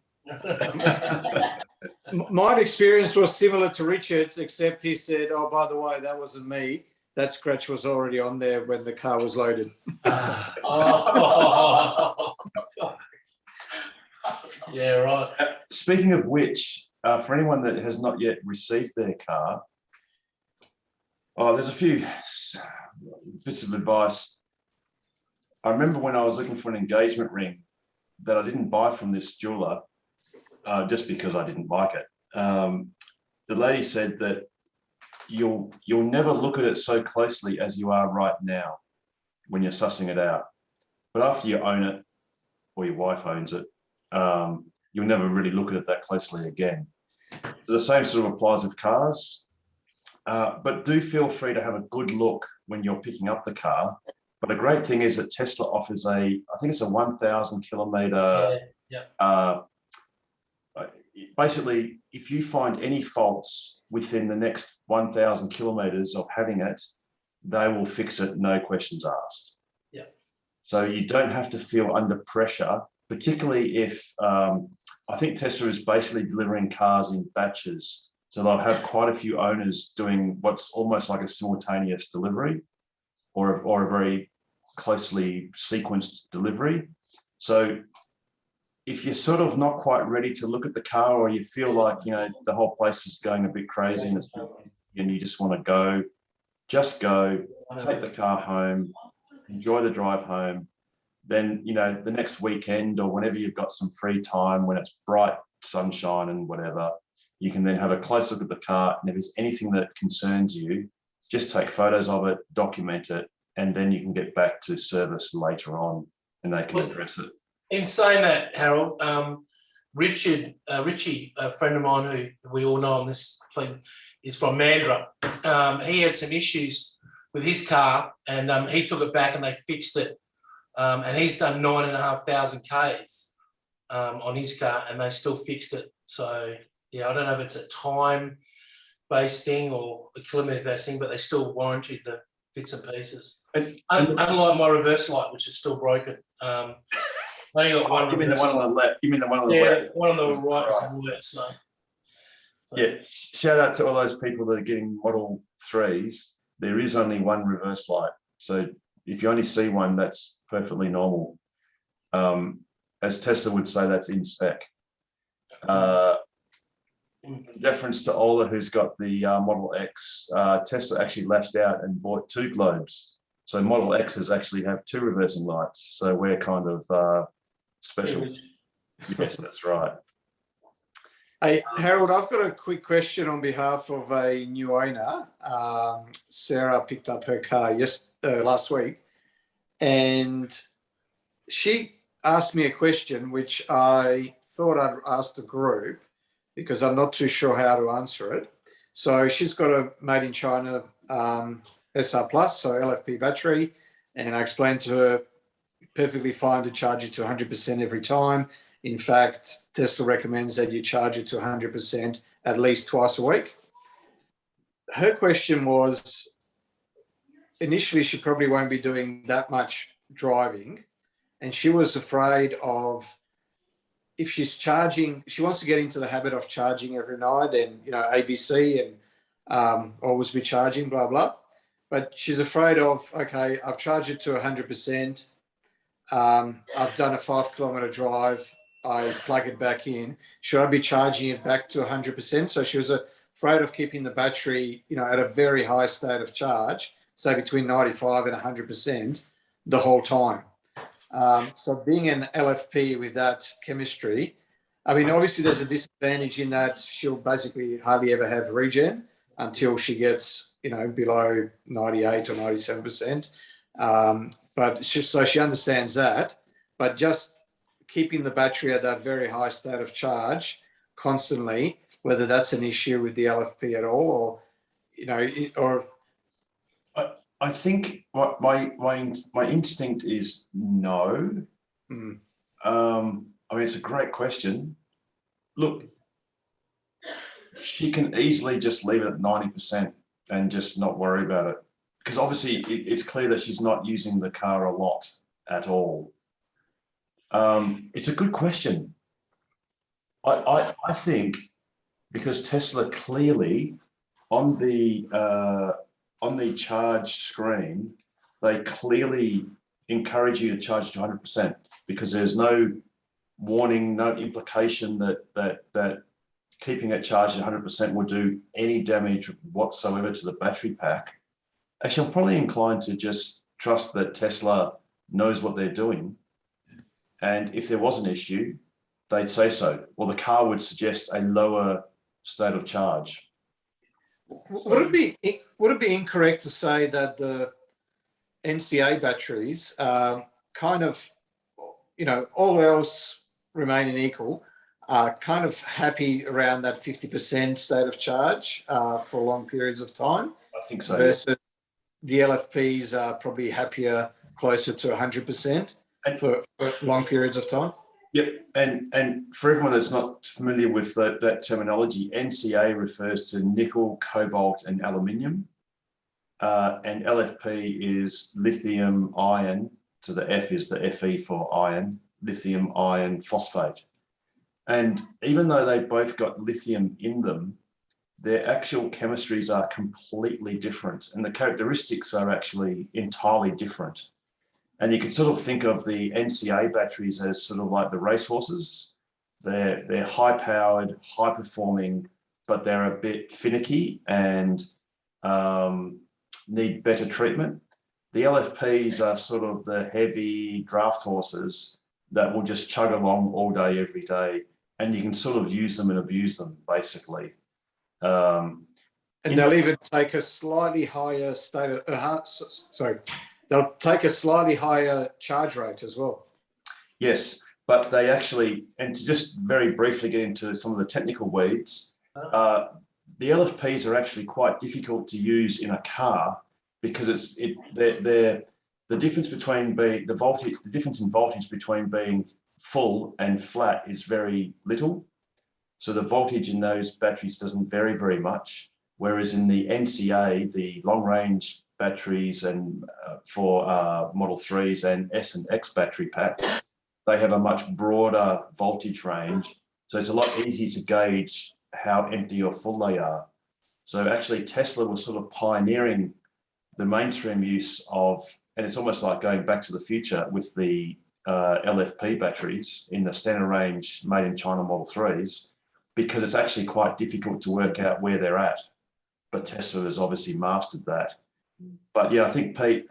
My experience was similar to Richard's, except he said, "Oh, by the way, that wasn't me. That scratch was already on there when the car was loaded." Yeah, right. Speaking of which, for anyone that has not yet received their car, there's a few bits of advice. I remember when I was looking for an engagement ring that I didn't buy from this jeweler just because I didn't like it. The lady said that you'll never look at it so closely as you are right now when you're sussing it out. But after you own it, or your wife owns it, you'll never really look at it that closely again. So the same sort of applies with cars. But do feel free to have a good look when you're picking up the car. But a great thing is that Tesla offers I think it's a 1,000 kilometer. Basically, if you find any faults within the next 1,000 kilometers of having it, they will fix it, no questions asked. Yeah. So you don't have to feel under pressure, particularly if I think Tesla is basically delivering cars in batches. So they'll have quite a few owners doing what's almost like a simultaneous delivery or a very closely sequenced delivery. So if you're sort of not quite ready to look at the car, or you feel like, the whole place is going a bit crazy and you just want to go, just go, take the car home, enjoy the drive home. Then, the next weekend or whenever you've got some free time, when it's bright sunshine and whatever, You can then have a close look at the car, and if there's anything that concerns you, just take photos of it, document it, and then you can get back to service later on, and they can address it. In saying that, Harold, Richie, a friend of mine who we all know on this thing, is from Mandurah. He had some issues with his car, and he took it back and they fixed it. And he's done 9,500 Ks on his car, and they still fixed it. So yeah, I don't know if it's a time-based thing or a kilometre-based thing, but they still warranted the bits and pieces. Unlike my reverse light, which is still broken. I only got one. You mean the one on the left? You mean the one on the left? left? Yeah, one on the right doesn't work. So yeah, shout out to all those people that are getting Model 3s. There is only one reverse light. So if you only see one, that's perfectly normal. As Tesla would say, that's in spec. In deference to Ola, who's got the Model X, Tesla actually lashed out and bought 2 globes. So Model X's actually have 2 reversing lights. So we're kind of special. Yes, that's right. Hey, Harold, I've got a quick question on behalf of a new owner. Sarah picked up her car last week, and she asked me a question which I thought I'd ask the group because I'm not too sure how to answer it. So she's got a made in China SR Plus, so LFP battery, and I explained to her perfectly fine to charge it to 100% every time. In fact, Tesla recommends that you charge it to 100% at least twice a week. Her question was, initially, she probably won't be doing that much driving. And she was afraid of if she's charging, she wants to get into the habit of charging every night and, ABC and always be charging, blah, blah. But she's afraid of, okay, I've charged it to 100%. I've done a 5 kilometre drive. I plug it back in. Should I be charging it back to 100%? So she was afraid of keeping the battery, at a very high state of charge, say between 95 and 100% the whole time. So being an LFP with that chemistry, I mean, obviously there's a disadvantage in that she'll basically hardly ever have regen until she gets, below 98 or 97%. So she understands that, but just keeping the battery at that very high state of charge constantly, whether that's an issue with the LFP at all, or I think my instinct is no. I mean, it's a great question. Look, she can easily just leave it at 90% and just not worry about it, because obviously it's clear that she's not using the car a lot at all. It's a good question. I think because Tesla clearly on the charge screen, they clearly encourage you to charge to 100% because there's no warning, no implication that keeping it charged at 100% will do any damage whatsoever to the battery pack. Actually, I'm probably inclined to just trust that Tesla knows what they're doing. And if there was an issue, they'd say so. Well, the car would suggest a lower state of charge. Would it be incorrect to say that the NCA batteries kind of, all else remaining equal, are kind of happy around that 50% state of charge for long periods of time? I think so. Versus the LFPs are probably happier closer to 100% for long periods of time? Yep, and for everyone that's not familiar with that terminology, NCA refers to nickel, cobalt, and aluminium, and LFP is lithium ion. So the F is the Fe for iron, lithium iron phosphate. And even though they both got lithium in them, their actual chemistries are completely different, and the characteristics are actually entirely different. And you can sort of think of the NCA batteries as sort of like the racehorses. They're high-powered, high-performing, but they're a bit finicky and need better treatment. The LFPs are sort of the heavy draft horses that will just chug along all day, every day, and you can sort of use them and abuse them basically. And they'll even take a slightly higher they'll take a slightly higher charge rate as well. Yes, but they actually, and to just very briefly get into some of the technical weeds, the LFPs are actually quite difficult to use in a car because the difference between the difference in voltage between being full and flat is very little. So the voltage in those batteries doesn't vary very much. Whereas in the NCA, the long range batteries and for Model 3s and S and X battery packs, they have a much broader voltage range. So it's a lot easier to gauge how empty or full they are. So actually Tesla was sort of pioneering the mainstream use of, and it's almost like going back to the future with the LFP batteries in the standard range made in China Model 3s, because it's actually quite difficult to work out where they're at. But Tesla has obviously mastered that. But yeah, I think, Pete,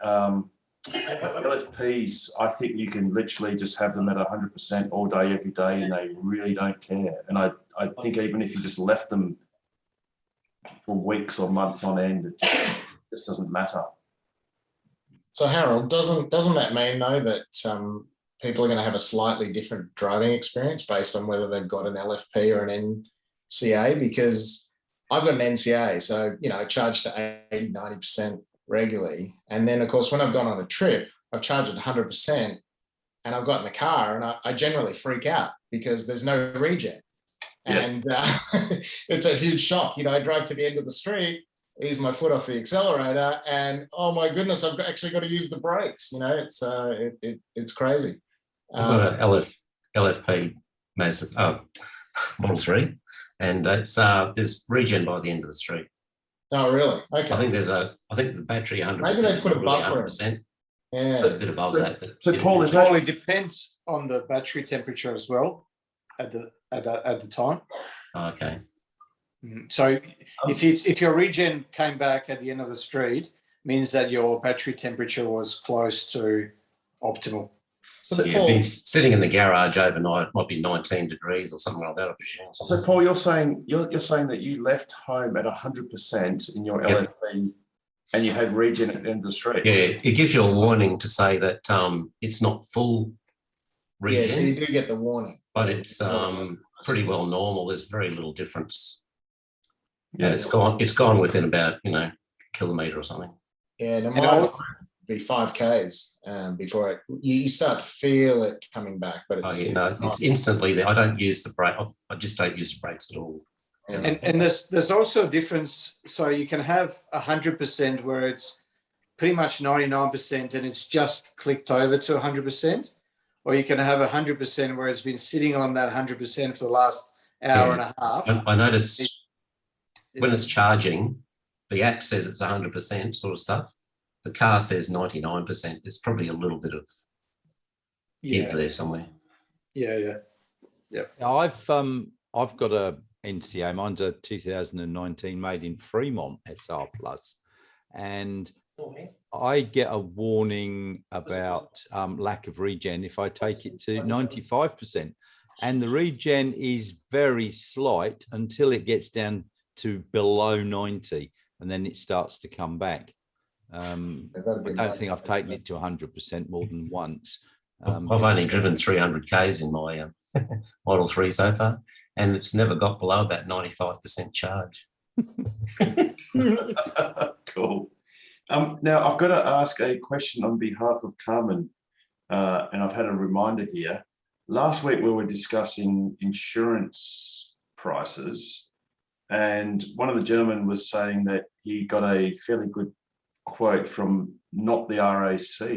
LFPs, I think you can literally just have them at 100% all day, every day, and they really don't care. And I think even if you just left them for weeks or months on end, it just doesn't matter. So Harold, doesn't that mean though that people are going to have a slightly different driving experience based on whether they've got an LFP or an NCA? Because I've got an NCA, so, you know, charged to 80, 90% regularly. And then, of course, when I've gone on a trip, I've charged at 100% and I've got in the car and I generally freak out because there's no regen. Yes. And it's a huge shock. You know, I drive to the end of the street, ease my foot off the accelerator and, oh my goodness, I've actually got to use the brakes. You know, it's crazy. I've got an LFP Mazda, Model 3. And it's there's regen by the end of the street. Oh, really? Okay. I think the battery 100%. Maybe they put a buffer. 100%. Yeah. A bit above that. But so Paul, it only depends on the battery temperature as well at the time. Okay. So if your regen came back at the end of the street, means that your battery temperature was close to optimal. So yeah, been sitting in the garage overnight, might be 19 degrees or something like that, I presume. So Paul, you're saying that you left home at 100% in your LFP and you had regen at the end of the street. Yeah, it gives you a warning to say that it's not full regen. Yeah, so you do get the warning. But it's pretty well normal. There's very little difference. Yeah, and it's gone within about, a kilometre or something. Yeah, no, mine would be 5Ks before you start to feel it coming back. But it's instantly there. I don't use the brake. I just don't use the brakes at all. Yeah. And there's also a difference. So you can have 100% where it's pretty much 99% and it's just clicked over to 100%, or you can have 100% where it's been sitting on that 100% for the last hour and a half. I notice when it's charging, the app says it's 100% sort of stuff. The car says 99%. There's probably a little bit of give there somewhere. Yeah. Now, I've got a NCA. Mine's a 2019 made in Fremont SR Plus, and I get a warning about lack of regen if I take it to 95%, and the regen is very slight until it gets down to below 90, and then it starts to come back. I don't think I've taken it to 100% more than once. I've only driven 300 Ks in my Model 3 so far, and it's never got below about 95% charge. Cool. Now, I've got to ask a question on behalf of Carmen, and I've had a reminder here. Last week, we were discussing insurance prices, and one of the gentlemen was saying that he got a fairly good quote from not the RAC.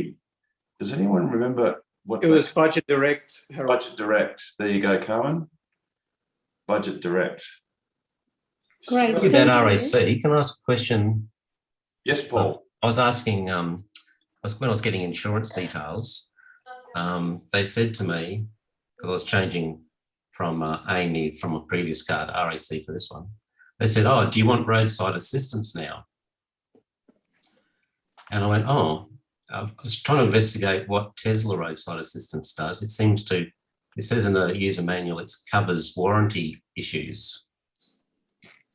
Does anyone remember what it was? Budget Direct. Budget Direct. There you go, Carmen. Budget Direct. Great. About RAC, can I ask a question? Yes, Paul. I was asking, when I was getting insurance details, they said to me, because I was changing from AMI from a previous car to RAC for this one, they said, "Oh, do you want roadside assistance now?" And I went, "Oh," I was trying to investigate what Tesla roadside assistance does. It seems to it says in the user manual it covers warranty issues.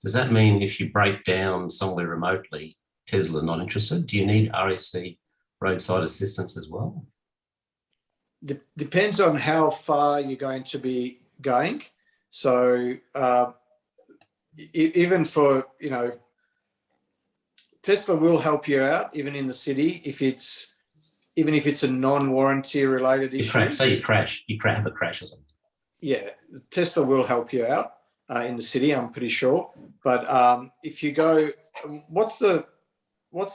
Does that mean if you break down somewhere remotely, Tesla not interested? Do you need RAC roadside assistance as well? Depends on how far you're going to be going. So even for, you know, Tesla will help you out even in the city if it's a non-warranty related issue. Say you crash, have a crash or something. Yeah, Tesla will help you out in the city, I'm pretty sure. But if you go, what's the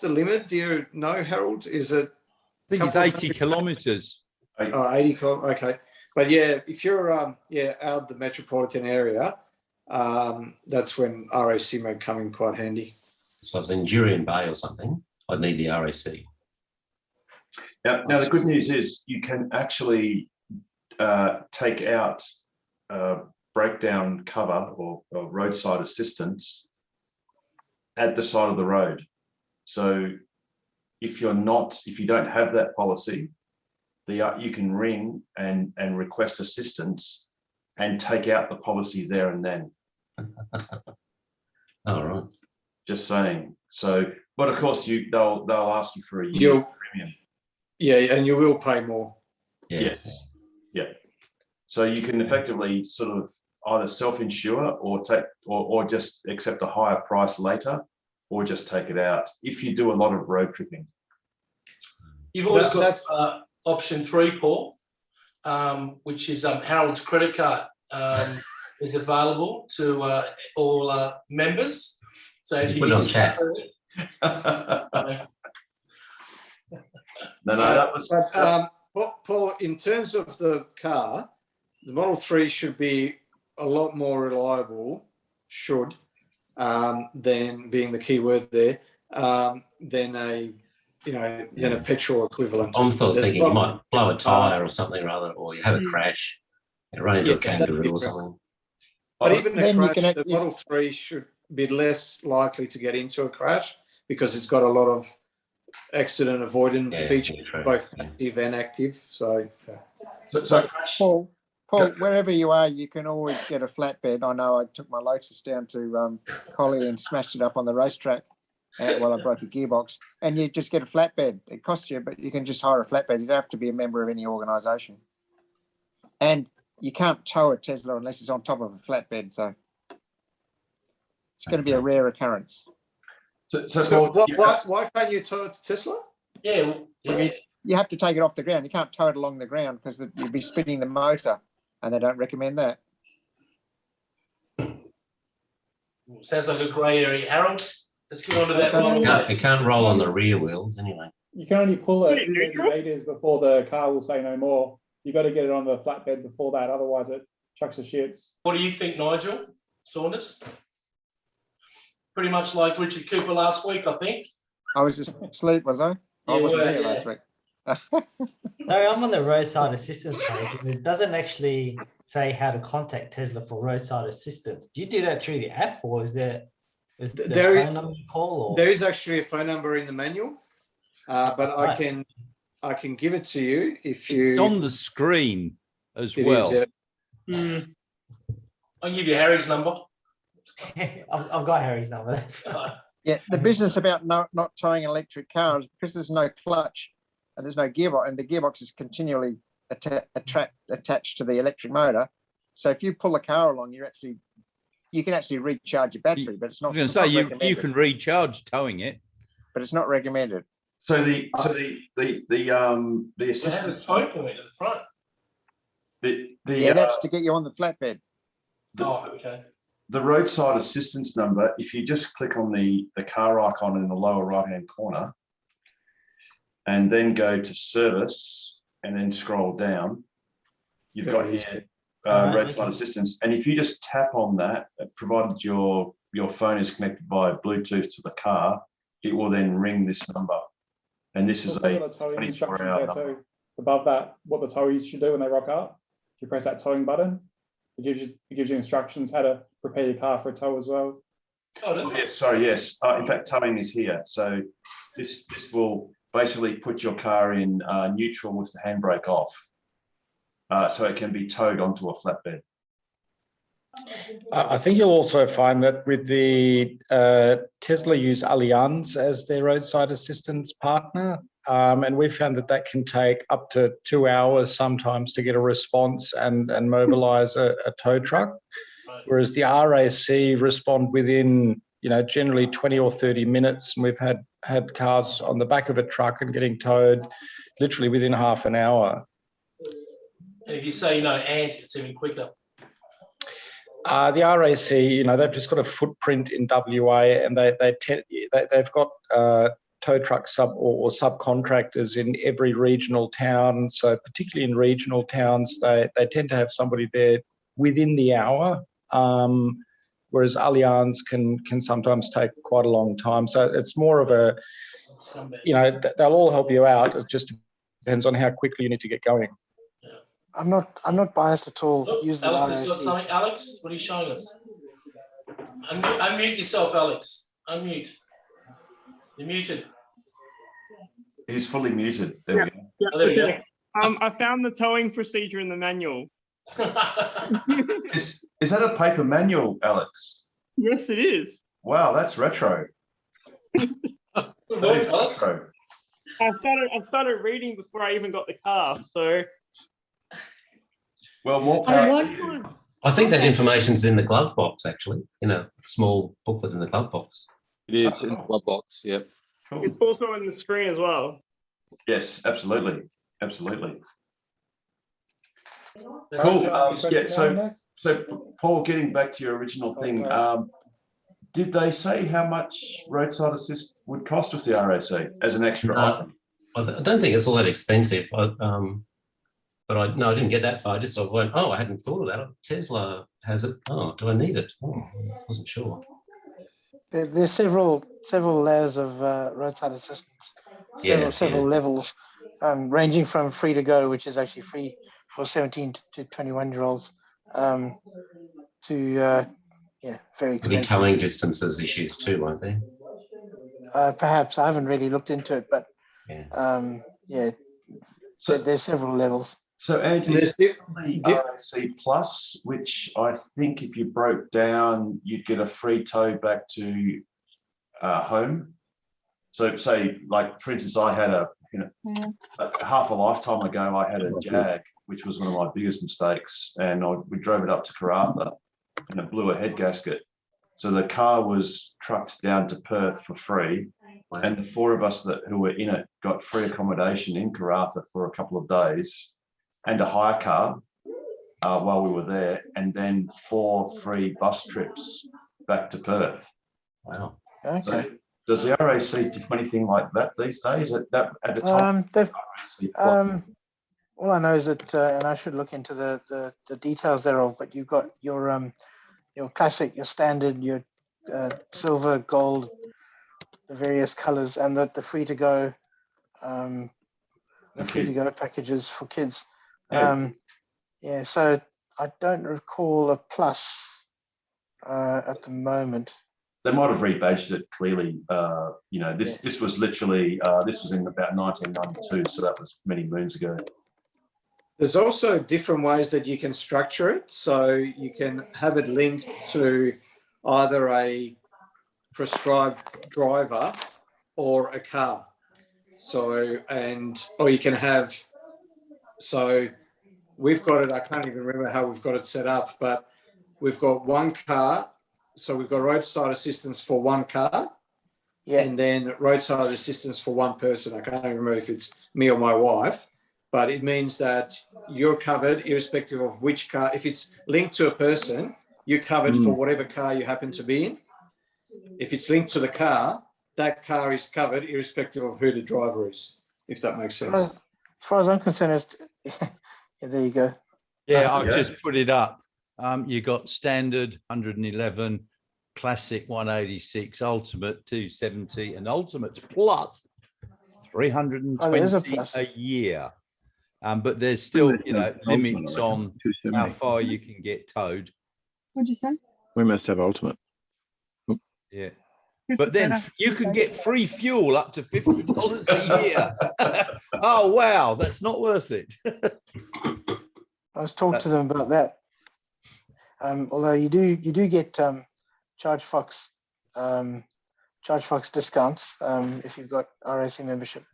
limit? Do you know, Harold? Is it? I think it's 80 kilometres. Oh, 80 kilometres. Okay, but yeah, if you're out of the metropolitan area, that's when RAC may come in quite handy. So if it's in Jurien Bay or something, I'd need the RAC. Now the good news is you can actually take out breakdown cover or roadside assistance at the side of the road. So if you don't have that policy, you can ring and request assistance and take out the policy there and then. All right. Just saying. So, but of course they'll ask you for a year premium. Yeah, and you will pay more. Yeah. Yes. Yeah. So you can effectively sort of either self-insure or just accept a higher price later, or just take it out if you do a lot of road tripping. You've always got option 3, Paul, which is Harold's credit card is available to all members. So if you put it on chat. No, that was. Paul, in terms of the car, the Model 3 should be a lot more reliable, than being the key word there, than a petrol equivalent. I'm thinking you might blow a tyre or something rather, or you have a crash, you run into a kangaroo or something. But even a crash, the Model 3 should be less likely to get into a crash because it's got a lot of accident avoidance features, both active and active. So Paul, wherever you are, you can always get a flatbed. I know I took my Lotus down to Collie and smashed it up on the racetrack while I broke a gearbox. And you just get a flatbed. It costs you, but you can just hire a flatbed. You don't have to be a member of any organisation. And you can't tow a Tesla unless it's on top of a flatbed. So it's going to be a rare occurrence. So why can't you tow a Tesla? Yeah. You have to take it off the ground. You can't tow it along the ground because you'd be spinning the motor, and they don't recommend that. Sounds like a grey area. Harold, let's get on to that. It can't roll on the rear wheels anyway. You can only pull it 30 meters before the car will say no more. You got to get it on the flatbed before that, otherwise it chucks the shits. What do you think, Nigel Saunders? Pretty much like Richard Cooper last week, I think. I was just asleep, was I? I wasn't there last week. No, I'm on the roadside assistance page, and it doesn't actually say how to contact Tesla for roadside assistance. Do you do that through the app, or is there a phone number you call? Or? There is actually a phone number in the manual, but right. I can give it to you if you. It's on the screen as well. I'll give you Harry's number. I've got Harry's number. That's fine. Yeah, the business about not towing an electric car is because there's no clutch and there's no gearbox, and the gearbox is continually attached to the electric motor. So if you pull the car along, you can actually recharge your battery, but it's not. I was going to say you can recharge towing it, but it's not recommended. So the assistance tow point at the front. That's to get you on the flatbed. Okay. The roadside assistance number, if you just click on the car icon in the lower right-hand corner and then go to service and then scroll down, you've got here roadside assistance. And if you just tap on that, provided your phone is connected by Bluetooth to the car, it will then ring this number. And this is a 24-hour number. Above that, what the towies should do when they rock up, if you press that towing button, it gives you instructions how to prepare your car for a tow as well. Yes. In fact, towing is here. So this will basically put your car in neutral with the handbrake off. so it can be towed onto a flatbed. I think you'll also find that with the Tesla use Allianz as their roadside assistance partner, and we've found that that can take up to 2 hours sometimes to get a response and mobilise a tow truck, whereas the RAC respond within, generally 20 or 30 minutes. And we've had cars on the back of a truck and getting towed literally within half an hour. And if you say, Ant, it's even quicker. The RAC, they've just got a footprint in WA, and they've got tow truck subcontractors in every regional town. So particularly in regional towns, they tend to have somebody there within the hour, whereas Allianz can sometimes take quite a long time. So it's more of a, they'll all help you out. It just depends on how quickly you need to get going. I'm not biased at all. Look, Use the Alex has RAC. got something. Alex, what are you showing us? Unmute yourself, Alex. Unmute. You're muted. He's fully muted. There we go. Yeah, Oh, there we go. okay. I found the towing procedure in the manual. Is that a paper manual, Alex? Yes, it is. Wow, that's retro. That is retro. I started reading before I even got the car, so. Well, more power to you. I think that information's in the glove box, actually, in a small booklet in the glove box. It is in the glove box, yep. Cool. It's also on the screen as well. Yes, absolutely. Absolutely. Cool. Yeah, so Paul, getting back to your original thing, did they say how much roadside assist would cost with the RAC as an extra item? I don't think it's all that expensive. But I didn't get that far. I just sort of went, oh, I hadn't thought of that. Tesla has it. Oh, do I need it? Oh, I wasn't sure. There's several layers of roadside assistance. Several levels, ranging from free to go, which is actually free for 17 to 21-year-olds, to very expensive. Any towing distances issues too, won't there? Perhaps I haven't really looked into it, but so there's several levels. So, Andrew, is the RAC Plus, which I think if you broke down, you'd get a free tow back to home. So, say, like, for instance, I had half a lifetime ago, I had a Jag, which was one of my biggest mistakes, and we drove it up to Karratha, and it blew a head gasket. So the car was trucked down to Perth for free, and the four of us who were in it got free accommodation in Karratha for a couple of days, and a hire car while we were there, and then 4 free bus trips back to Perth. Wow. Okay. So does the RAC do anything like that these days? At the time, all I know is that, and I should look into the details thereof, but you've got your classic, your standard, your silver, gold, the various colors, and the free to go, free to go packages for kids. So I don't recall a plus at the moment. They might have rebadged it clearly. This was literally this was in about 1992, so that was many moons ago. There's also different ways that you can structure it. So you can have it linked to either a prescribed driver or a car. Or you can have, so we've got it, I can't even remember how we've got it set up, but we've got one car. So we've got roadside assistance for one car, and then roadside assistance for one person. I can't even remember if it's me or my wife, but it means that you're covered irrespective of which car. If it's linked to a person, you're covered for whatever car you happen to be in. If it's linked to the car, that car is covered irrespective of who the driver is, if that makes sense. As far as I'm concerned, there you go. Yeah, I've just put it up. You got standard 111, classic 186, ultimate 270, and ultimate plus 320 a year. But there's still, limits on how far you can get towed. What'd you say? We must have ultimate. Yeah. But then you can get free fuel up to $50 a year. Oh, wow. That's not worth it. I was talking to them about that. Although you do get ChargeFox discounts if you've got RAC membership.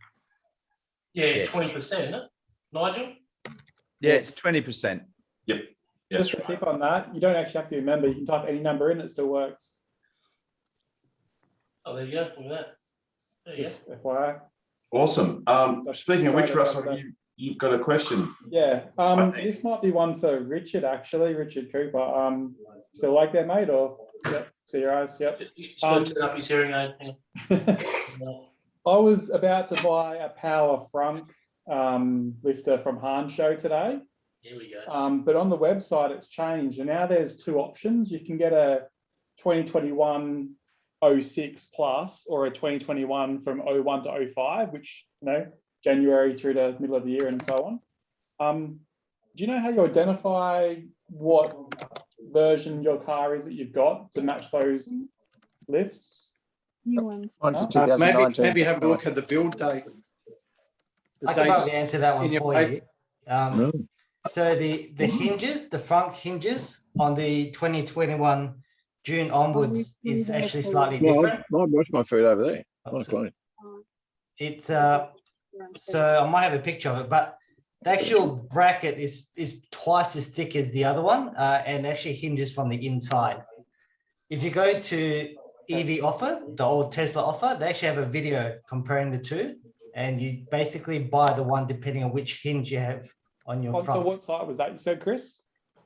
Yeah, 20%, isn't it, Nigel? Yeah, it's 20%. Yep. Just a tip on that, you don't actually have to be a member. You can type any number in, it still works. Oh, there you go. Look at that. There you Just FYI. Awesome. Speaking of which, Russell, you've got a question. Yeah. This might be one for Richard, actually, Richard Cooper. Still like that, mate? Or yep, see your eyes, yep. He's got to turn up his hearing aid. Hang on. I was about to buy a Power Frunk lifter from Han Show today. Here we go. But on the website, it's changed. And now there's two options. You can get a 2021 06 plus or a 2021 from 01 to 05, which, January through to middle of the year and so on. Do you know how you identify what version your car is that you've got to match those lifts? New ones. Maybe have a look at the build date. I can probably answer that one for you. No. So the hinges, the front hinges on the 2021 June onwards is actually slightly different. I watch my food over there. Not clean. It's so I might have a picture of it, but the actual bracket is twice as thick as the other one, and actually hinges from the inside. If you go to EV Offer, the old Tesla offer, they actually have a video comparing the two, and you basically buy the one depending on which hinge you have on your front. So what site was that you said, Chris?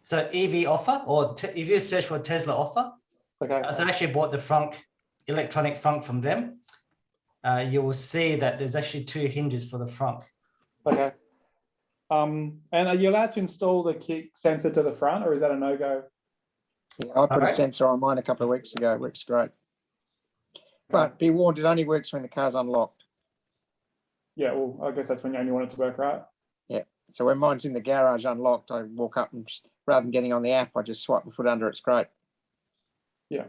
So EV Offer, or if you search for Tesla offer, okay. So I actually bought the front, electronic front from them. You will see that there's actually two hinges for the front. Okay. And are you allowed to install the kick sensor to the front, or is that a no-go? Yeah, I put a sensor on mine a couple of weeks ago. It works great. But be warned, it only works when the car's unlocked. Yeah, well, I guess that's when you only want it to work, right? Yeah. So when mine's in the garage unlocked, I walk up and rather than getting on the app, I just swipe my foot under. It's great. Yeah.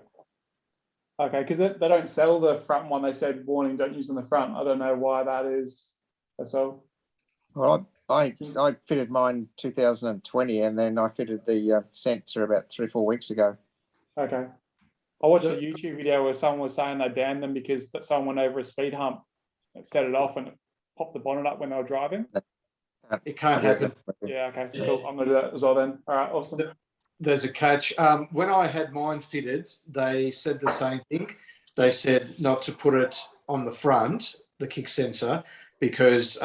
Okay, because they don't sell the front one. They said warning, don't use on the front. I don't know why that is. That's all. Well, I fitted mine 2020, and then I fitted the sensor about 3 or 4 weeks ago. Okay. I watched a YouTube video where someone was saying they banned them because someone went over a speed hump and set it off and it popped the bonnet up when they were driving. It can't happen. Yeah, okay, cool. I'm going to do that as well then. All right, awesome. There's a catch. When I had mine fitted, they said the same thing. They said not to put it on the front, the kick sensor, because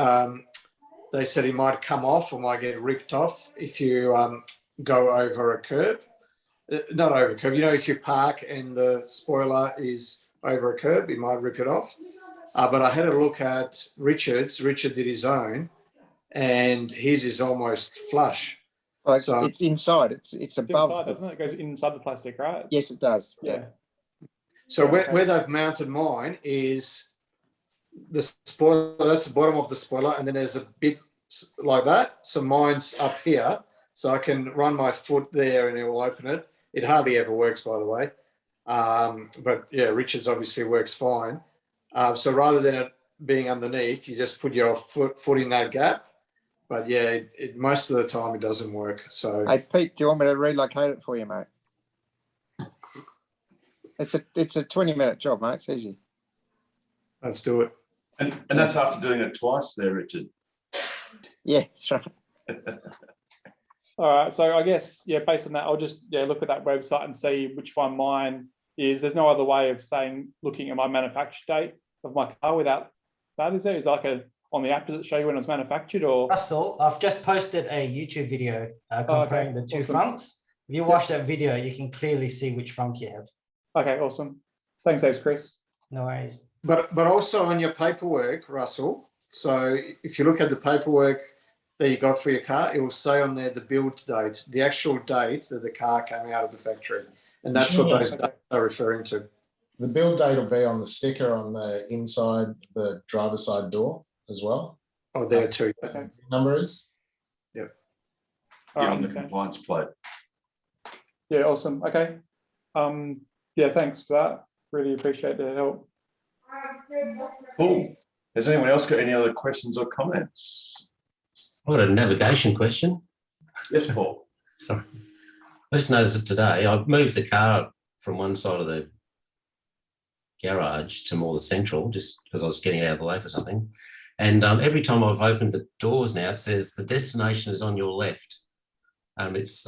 they said it might come off or might get ripped off if you go over a curb. Not over a curb, if you park and the spoiler is over a curb, it might rip it off. But I had a look at Richard's. Richard did his own, and his is almost flush. Well, it's inside. It's above. Inside, doesn't it? It goes inside the plastic, right? Yes, it does. Yeah. So where they've mounted mine is the spoiler. That's the bottom of the spoiler, and then there's a bit like that. So mine's up here, so I can run my foot there, and it will open it. It hardly ever works, by the way. But yeah, Richard's obviously works fine. So rather than it being underneath, you just put your foot in that gap. But yeah, most of the time it doesn't work. So hey Pete, do you want me to relocate it for you, mate? It's a 20-minute job, mate. It's easy. Let's do it. And that's after doing it twice there, Richard. Yeah, that's right. All right, so I guess, based on that, I'll just look at that website and see which one mine is. There's no other way of looking at my manufacture date of my car without that, is there? Is like on the app, does it show you when it was manufactured or? Russell, I've just posted a YouTube video comparing the two awesome. frunks. If you watch that video, you can clearly see which frunk you have. Okay, awesome. Thanks, Chris. No worries. But also on your paperwork, Russell, so if you look at the paperwork that you got for your car, it will say on there the build date, the actual date that the car came out of the factory. And that's what those dates are referring to. The build date will be on the sticker on the inside, the driver's side door as well. Oh, there too. Okay. Number is? Yep. On the compliance plate. Yeah, awesome. Okay. Thanks for that. Really appreciate the help. Cool. Has anyone else got any other questions or comments? I've got a navigation question. Yes, Paul. Sorry. I just noticed that today I moved the car from one side of the garage to more the central, just because I was getting out of the way for something. And every time I've opened the doors now, it says the destination is on your left. It's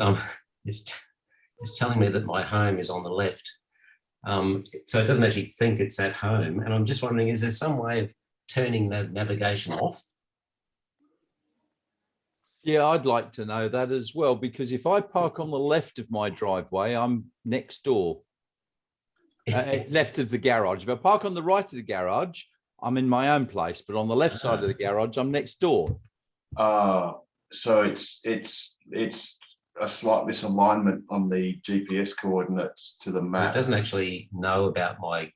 telling me that my home is on the left. So it doesn't actually think it's at home. And I'm just wondering, is there some way of turning the navigation off? Yeah, I'd like to know that as well, because if I park on the left of my driveway, I'm next door. Left of the garage. If I park on the right of the garage, I'm in my own place, but on the left side of the garage, I'm next door. So it's a slight misalignment on the GPS coordinates to the map. It doesn't actually know about my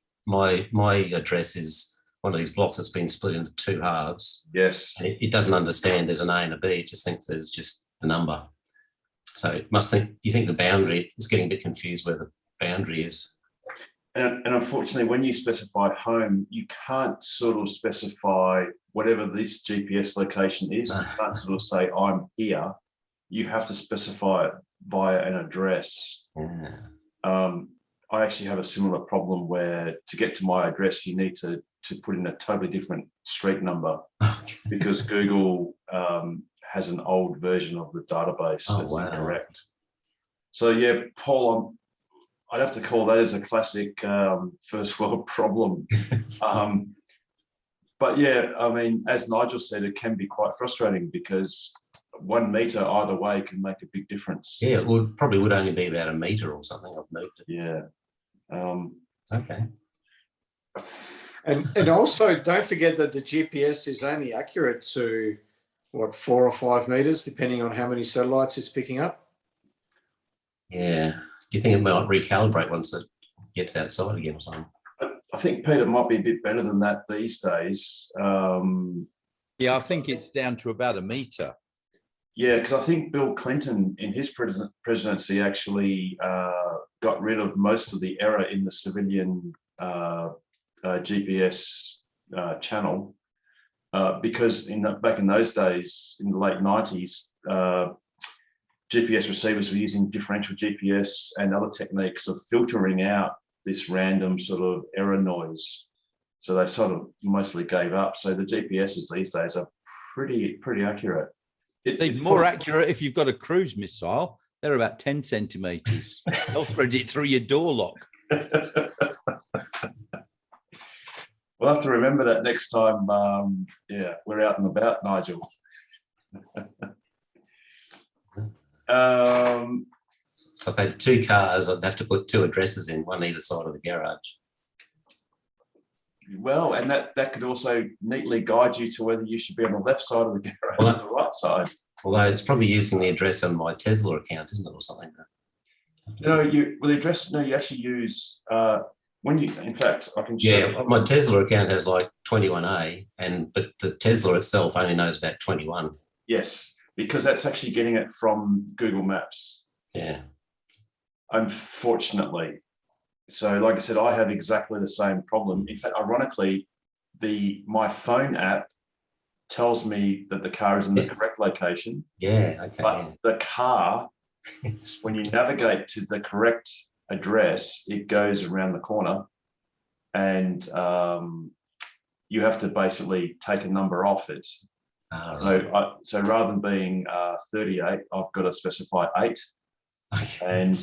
address is one of these blocks that's been split into two halves. Yes. And it doesn't understand there's an A and a B. It just thinks there's just the number. So it must think, you think the boundary is getting a bit confused where the boundary is. And unfortunately, when you specify home, you can't sort of specify whatever this GPS location is. You can't sort of say, I'm here. You have to specify it via an address. Yeah. I actually have a similar problem where to get to my address, you need to put in a totally different street number because Google has an old version of the database that's incorrect. So yeah, Paul, I'd have to call that as a classic first world problem. But yeah, I mean, as Nigel said, it can be quite frustrating because 1 meter either way can make a big difference. Yeah, it probably would only be about a meter or something. I've moved it. Yeah. Okay. And also don't forget that the GPS is only accurate to what, 4 or 5 meters, depending on how many satellites it's picking up. Yeah. Do you think it might recalibrate once it gets outside again or something? I think, Peter, might be a bit better than that these days. Yeah, I think it's down to about a meter. Yeah, because I think Bill Clinton in his presidency actually got rid of most of the error in the civilian GPS channel because back in those days, in the late 90s, GPS receivers were using differential GPS and other techniques of filtering out this random sort of error noise. So they sort of mostly gave up. So the GPSs these days are pretty accurate. It's more accurate if you've got a cruise missile. They're about 10 centimeters. They'll thread it through your door lock. We'll have to remember that next time. Yeah, we're out and about, Nigel. So if I had 2 cars, I'd have to put 2 addresses in, one either side of the garage. Well, and that could also neatly guide you to whether you should be on the left side of the garage or the right side. Although it's probably using the address on my Tesla account, isn't it, or something? No, the address. No, you actually use when you. In fact, I can show. Yeah, my Tesla account has like 21A, but the Tesla itself only knows about 21. Yes, because that's actually getting it from Google Maps. Yeah. Unfortunately. So, like I said, I have exactly the same problem. In fact, ironically, my phone app tells me that the car is in the correct location. Yeah, okay. But the car, when you navigate to the correct address, it goes around the corner, and you have to basically take a number off it. Right. So rather than being 38, I've got to specify 8. And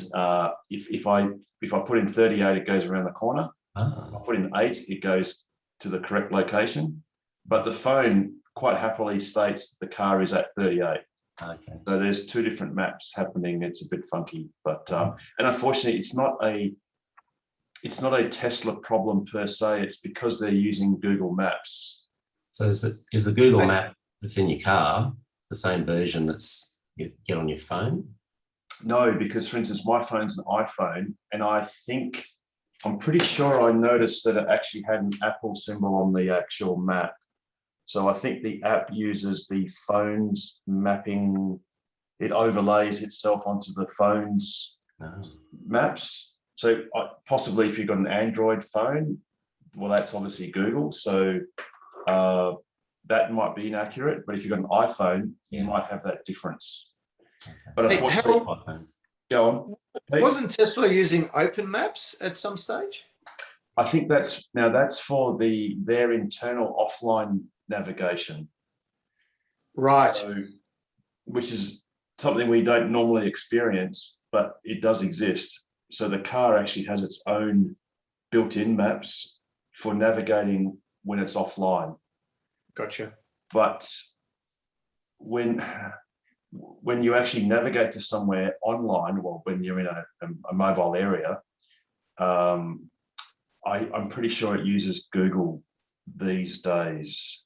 if I put in 38, it goes around the corner. If I put in 8, it goes to the correct location. But the phone quite happily states the car is at 38. Okay. So there's 2 different maps happening. It's a bit funky, but and unfortunately, it's not a Tesla problem per se. It's because they're using Google Maps. So is the Google map that's in your car the same version that's you get on your phone? No, because for instance, my phone's an iPhone, and I'm pretty sure I noticed that it actually had an Apple symbol on the actual map. So I think the app uses the phone's mapping. It overlays itself onto the phone's maps. So possibly if you've got an Android phone, well, that's obviously Google. So that might be inaccurate. But if you've got an iPhone, you might have that difference. But Hey, unfortunately, Harold, go on. Pete? wasn't Tesla using open maps at some stage? I think that's for their internal offline navigation. Right. So, which is something we don't normally experience, but it does exist. So the car actually has its own built-in maps for navigating when it's offline. Gotcha. But when you actually navigate to somewhere online, well, when you're in a mobile area, I'm pretty sure it uses Google these days.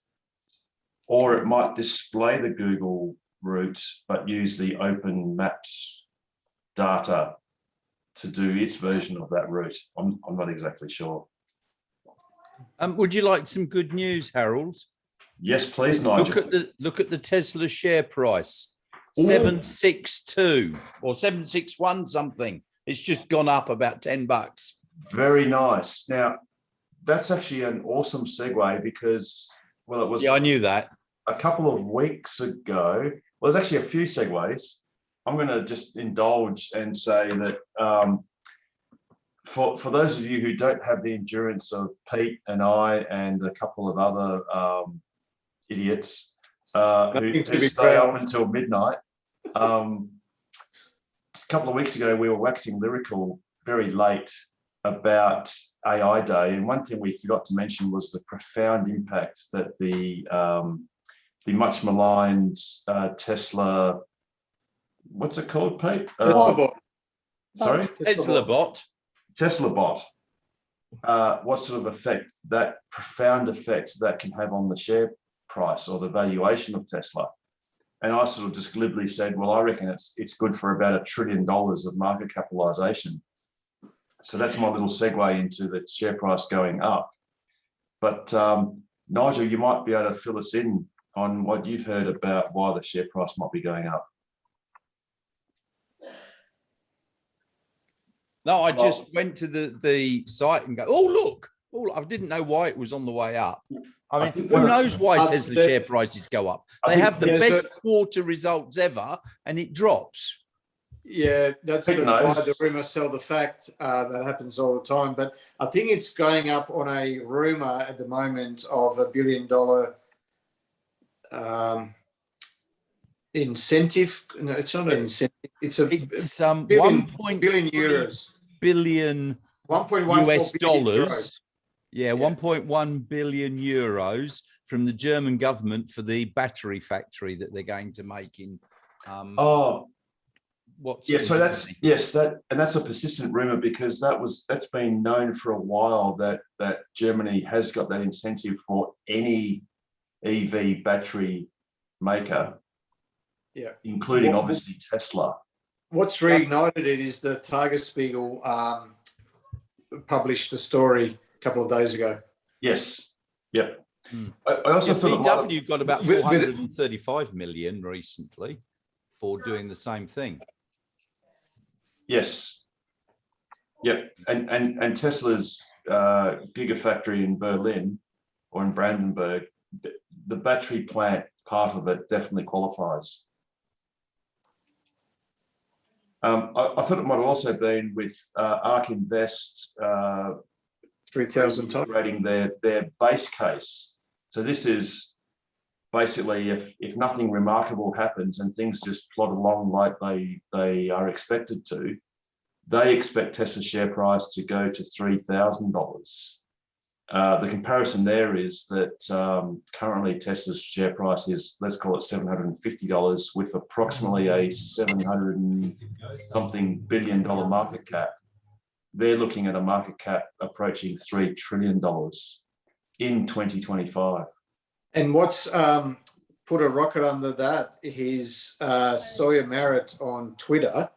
Or it might display the Google route, but use the Open Maps data to do its version of that route. I'm not exactly sure. Would you like some good news, Harold? Yes, please, Nigel. Look at the Tesla share price. Ooh. 762 or 761 something. It's just gone up about $10. Very nice. Now, that's actually an awesome segue because, well, it was. Yeah, I knew that. A couple of weeks ago, well, there's actually a few segues. I'm going to just indulge and say that for those of you who don't have the endurance of Pete and I and a couple of other idiots who stay up until midnight, a couple of weeks ago we were waxing lyrical very late about AI Day, and one thing we forgot to mention was the profound impact that the much maligned Tesla, what's it called, Pete? Tesla bot. Sorry? Tesla bot. Tesla bot. What sort of effect, that profound effect that can have on the share price or the valuation of Tesla. And I sort of just glibly said, well, I reckon it's good for about $1 trillion of market capitalization. So that's my little segue into the share price going up. But Nigel, you might be able to fill us in on what you've heard about why the share price might be going up. No, I just went to the site and go, oh, look. Oh, I didn't know why it was on the way up. I mean, who knows why Tesla share prices go up? They have the best quarter results ever and it drops. Yeah, that's sort of why the rumor sell the fact. That happens all the time. But I think it's going up on a rumor at the moment of $1 billion incentive. No, it's not an incentive. It's billion euros. Billion 1.1 US dollars. Euros. Yeah, 1.1 billion euros from the German government for the battery factory that they're going to make in. So that's a persistent rumor because that's been known for a while that Germany has got that incentive for any EV battery maker, including obviously Tesla. What's reignited it is the Tagesspiegel published a story a couple of days ago. Yes. Yep. I also thought VW got about 435 million recently for doing the same thing. Yes. Yep. And Tesla's gigafactory in Berlin or in Brandenburg, the battery plant part of it definitely qualifies. I thought it might have also been with ARK Invest 3,000 rating their base case. So this is basically if nothing remarkable happens and things just plod along like they are expected to, they expect Tesla share price to go to $3,000. The comparison there is that currently Tesla's share price is, let's call it $750 with approximately a 700-something billion dollar market cap. They're looking at a market cap approaching $3 trillion in 2025. And what's put a rocket under that is Sawyer Merritt on Twitter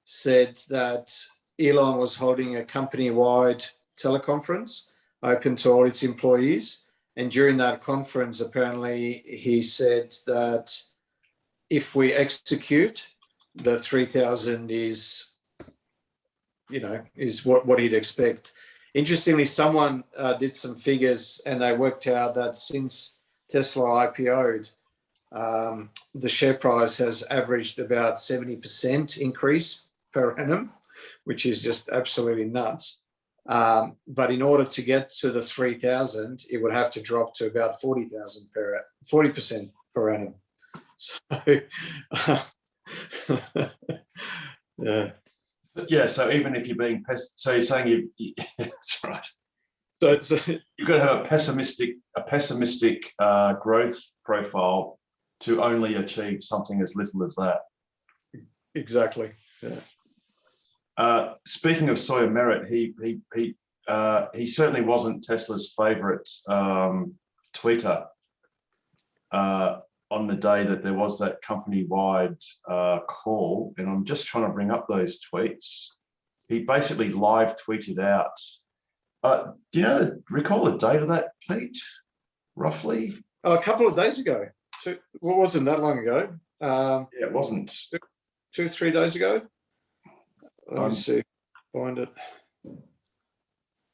said that Elon was holding a company-wide teleconference open to all its employees. And during that conference, apparently he said that if we execute, the 3,000 is what he'd expect. Interestingly, someone did some figures and they worked out that since Tesla IPO'd, the share price has averaged about 70% increase per annum, which is just absolutely nuts. But in order to get to the 3,000, it would have to drop to about 40,000 40% per annum. So, yeah. Yeah. So even if you're being so you're saying that's right. So you've got to have a pessimistic growth profile to only achieve something as little as that. Exactly. Yeah. Speaking of Sawyer Merritt, he certainly wasn't Tesla's favorite tweeter on the day that there was that company-wide call. And I'm just trying to bring up those tweets. He basically live tweeted out. Do you recall the date of that, Pete? Roughly? A couple of days ago. So what wasn't that long ago? Yeah, it wasn't. 2-3 days ago. Let me see. Find it.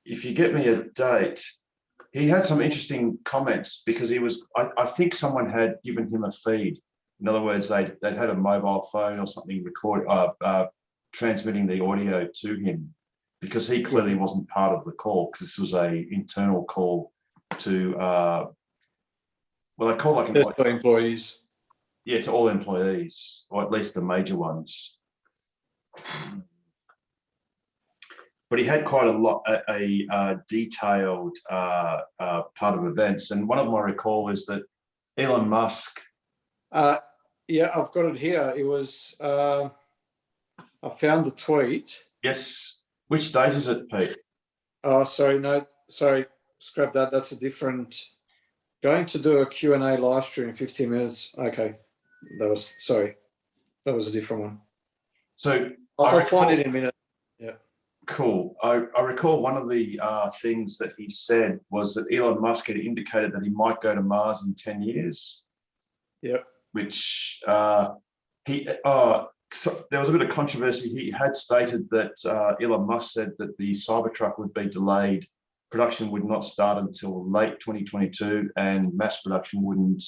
If you get me a date, he had some interesting comments because he was. I think someone had given him a feed. In other words, they'd had a mobile phone or something transmitting the audio to him, because he clearly wasn't part of the call, because this was an internal call to, they call like employees. Yeah, to all employees, or at least the major ones. But he had quite a detailed part of events. And one of them I recall is that Elon Musk. Yeah, I've got it here. It was, I found the tweet. Yes. Which date is it, Pete? Oh, sorry. No, sorry. Scrap that. That's a different. Going to do a Q&A live stream in 15 minutes. Okay. That was a different one. So I'll find it in a minute. Yeah. Cool. I recall one of the things that he said was that Elon Musk had indicated that he might go to Mars in 10 years. Yep. Which so there was a bit of controversy. He had stated that Elon Musk said that the Cybertruck would be delayed. Production would not start until late 2022, and mass production wouldn't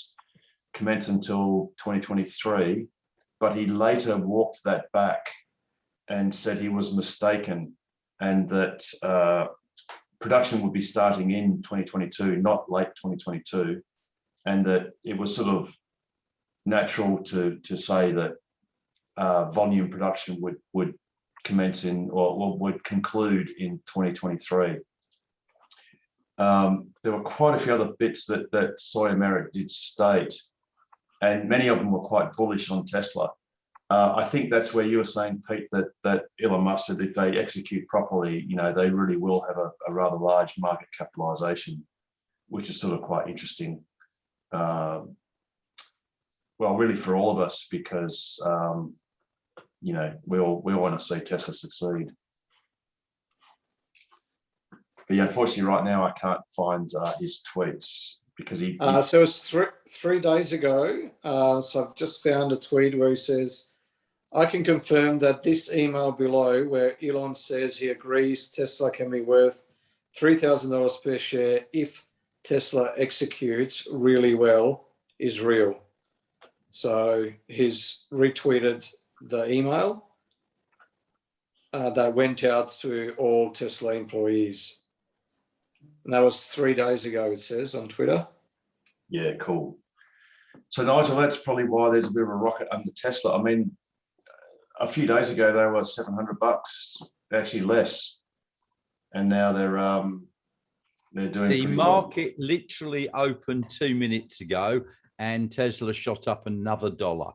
commence until 2023. But he later walked that back and said he was mistaken, and that production would be starting in 2022, not late 2022, and that it was sort of natural to say that volume production would commence in, or would conclude in 2023. There were quite a few other bits that Sawyer Merritt did state, and many of them were quite bullish on Tesla. I think that's where you were saying, Pete, that Elon Musk said if they execute properly, they really will have a rather large market capitalization, which is sort of quite interesting. Well, really for all of us, because we all want to see Tesla succeed. But yeah, unfortunately, right now I can't find his tweets because he. So it was three days ago. So I've just found a tweet where he says, "I can confirm that this email below, where Elon says he agrees Tesla can be worth $3,000 per share if Tesla executes really well, is real." So he's retweeted the email that went out to all Tesla employees. And that was 3 days ago, it says on Twitter. Yeah, cool. So Nigel, that's probably why there's a bit of a rocket under Tesla. I mean, a few days ago they were $700, actually less, and now they're doing. The pretty market well. literally opened 2 minutes ago, and Tesla shot up another $1.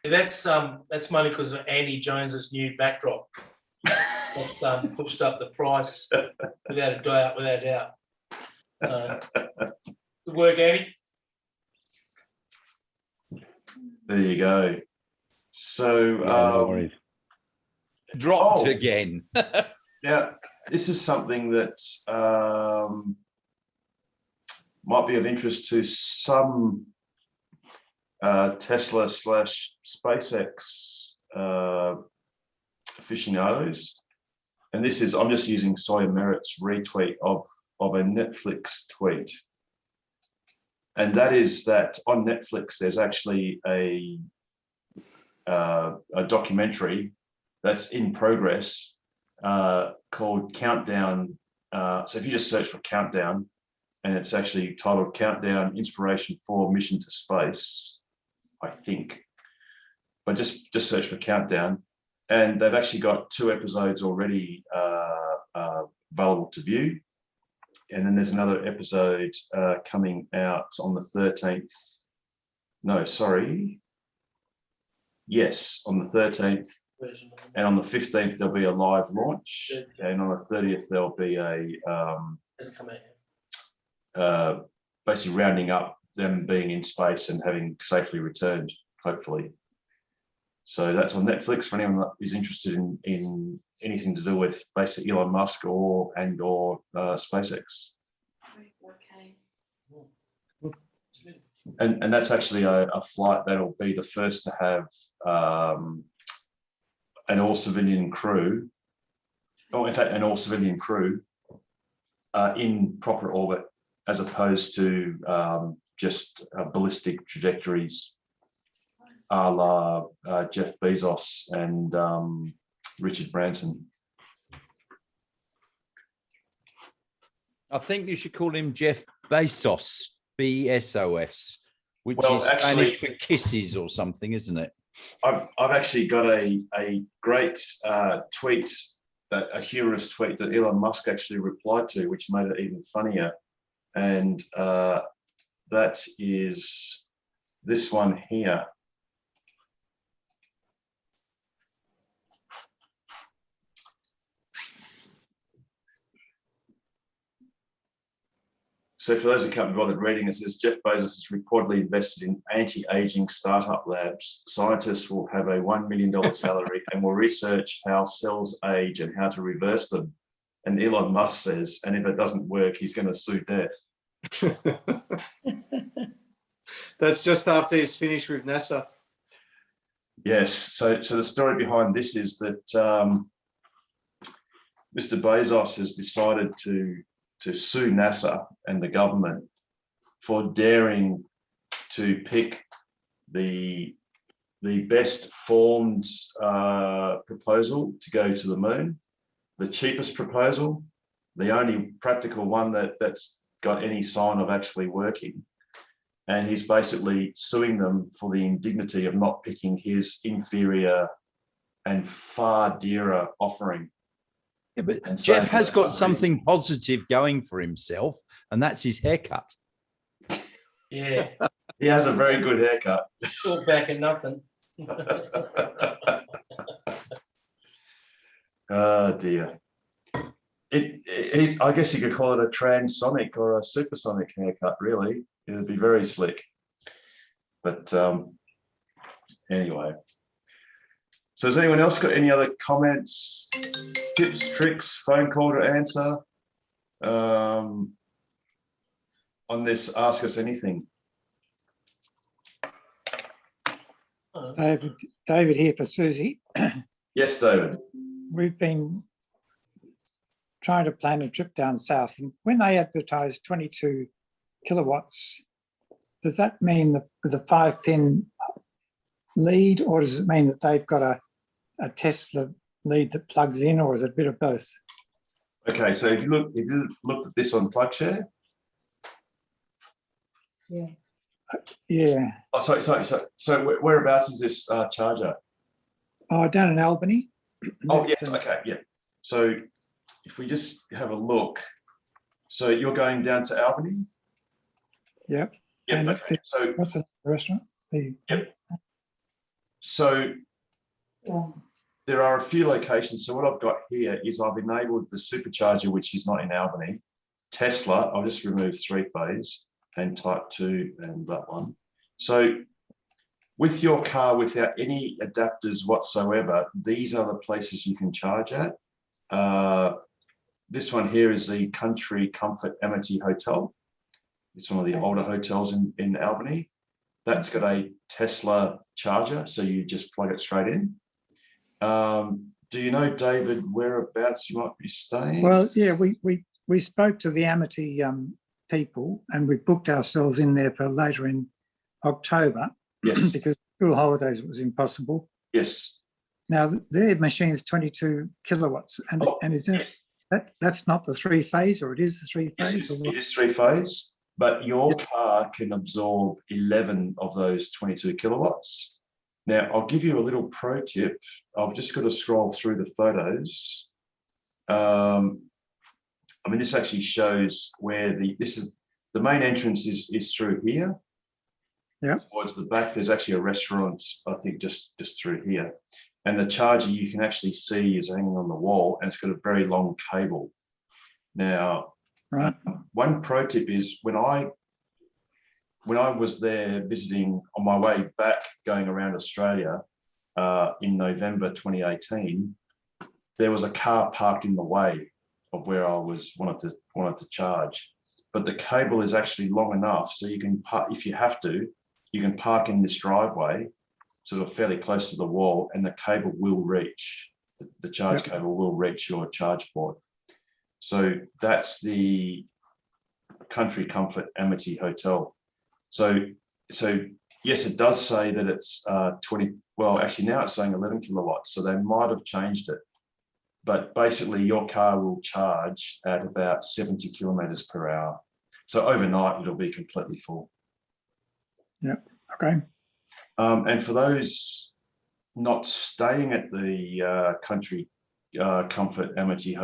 That's mainly because of Andy Jones's new backdrop. That's pushed up the price without a doubt. Good work, Andy. There you go. So no worries. Dropped again. Yeah, this is something that might be of interest to some Tesla / SpaceX aficionados. And this is, I'm just using Sawyer Merritt's retweet of a Netflix tweet. And that is that on Netflix, there's actually a documentary that's in progress called Countdown. So if you just search for Countdown, and it's actually titled Countdown: Inspiration for Mission to Space, I think. But just search for Countdown, and they've actually got 2 episodes already available to view. And then there's another episode coming out on the 13th. No, sorry. Yes, on the 13th. And on the 15th, there'll be a live launch. And on the 30th, there'll be a basically rounding up them being in space and having safely returned, hopefully. So that's on Netflix for anyone that is interested in anything to do with basically Elon Musk or SpaceX. And that's actually a flight that'll be the first to have an all-civilian crew, or in fact, an all-civilian crew in proper orbit, as opposed to just ballistic trajectories a la Jeff Bezos and Richard Branson. I think you should call him Jeff Bezos, B-E-S-O-S, which Well, is actually, Spanish for kisses or something, isn't it? I've actually got a great tweet, a humorous tweet that Elon Musk actually replied to, which made it even funnier. And that is this one here. So for those who can't be bothered reading, it says Jeff Bezos has reportedly invested in anti-aging startup labs. Scientists will have a $1 million salary and will research how cells age and how to reverse them. And Elon Musk says, and if it doesn't work, he's going to sue death. That's just after he's finished with NASA. Yes. So the story behind this is that Mr. Bezos has decided to sue NASA and the government for daring to pick the best formed proposal to go to the moon, the cheapest proposal, the only practical one that's got any sign of actually working. And he's basically suing them for the indignity of not picking his inferior and far dearer offering. Yeah, but Jeff has got something positive going for himself, and that's his haircut. Yeah. He has a very good haircut. Short back and nothing. Oh dear. I guess you could call it a transonic or a supersonic haircut, really. It would be very slick. But anyway. So has anyone else got any other comments, tips, tricks, phone call to answer on this Ask Us Anything? David here for Susie. Yes, David. We've been trying to plan a trip down south, and when they advertise 22 kilowatts, does that mean the 5-pin lead, or does it mean that they've got a Tesla lead that plugs in, or is it a bit of both? Okay, so if you looked at this on PlugShare. Yeah. Yeah. Oh, sorry. So whereabouts is this charger? Oh, down in Albany. Oh, yes. Okay. Yeah. So if we just have a look, so you're going down to Albany? Yep. Yep. Okay. So what's the restaurant? Yep. So there are a few locations. So what I've got here is I've enabled the supercharger, which is not in Albany. Tesla, I'll just remove 3-phase and type 2 and that one. So with your car, without any adapters whatsoever, these are the places you can charge at. This one here is the Country Comfort Amity Hotel. It's one of the older hotels in Albany. That's got a Tesla charger, so you just plug it straight in. Do you know, David, whereabouts you might be staying? Well, yeah, we spoke to the Amity people, and we booked ourselves in there for later in October. Yes. Because school holidays was impossible. Yes. Now their machine is 22 kilowatts, and is that's not the 3-phase, or it is the 3-phase? Yes, it is 3-phase, but your car can absorb 11 of those 22 kilowatts. Now, I'll give you a little pro tip. I've just got to scroll through the photos. I mean, this actually shows where the main entrance is through here. Yeah. Towards the back, there's actually a restaurant, I think, just through here. And the charger you can actually see is hanging on the wall, and it's got a very long cable. Now, right. One pro tip is when I was there visiting on my way back, going around Australia in November 2018, there was a car parked in the way of where I wanted to charge. But the cable is actually long enough so you can park, if you have to, you can park in this driveway, sort of fairly close to the wall, and the cable will reach, the charge cable will reach your charge port. So that's the Country Comfort Amity Hotel. So yes, it does say that it's 20, well, actually now it's saying 11 kilowatts, so they might have changed it. But basically your car will charge at about 70 kilometers per hour. So overnight it'll be completely full. Yeah, okay. And for those not staying at the Country Comfort Amity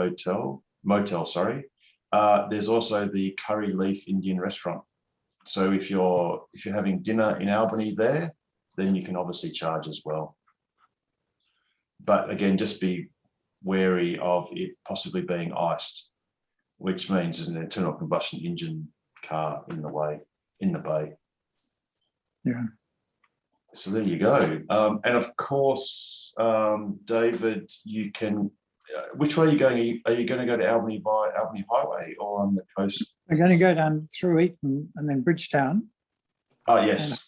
Motel, sorry, there's also the Curry Leaf Indian restaurant. So if you're having dinner in Albany there, then you can obviously charge as well. But again, just be wary of it possibly being iced, which means there's an internal combustion engine car in the bay. Yeah. So there you go. And of course, David, you can, which way are you going? Are you going to go to Albany by Albany Highway or on the coast? We're going to go down through Eton and then Bridgetown. Oh, yes. And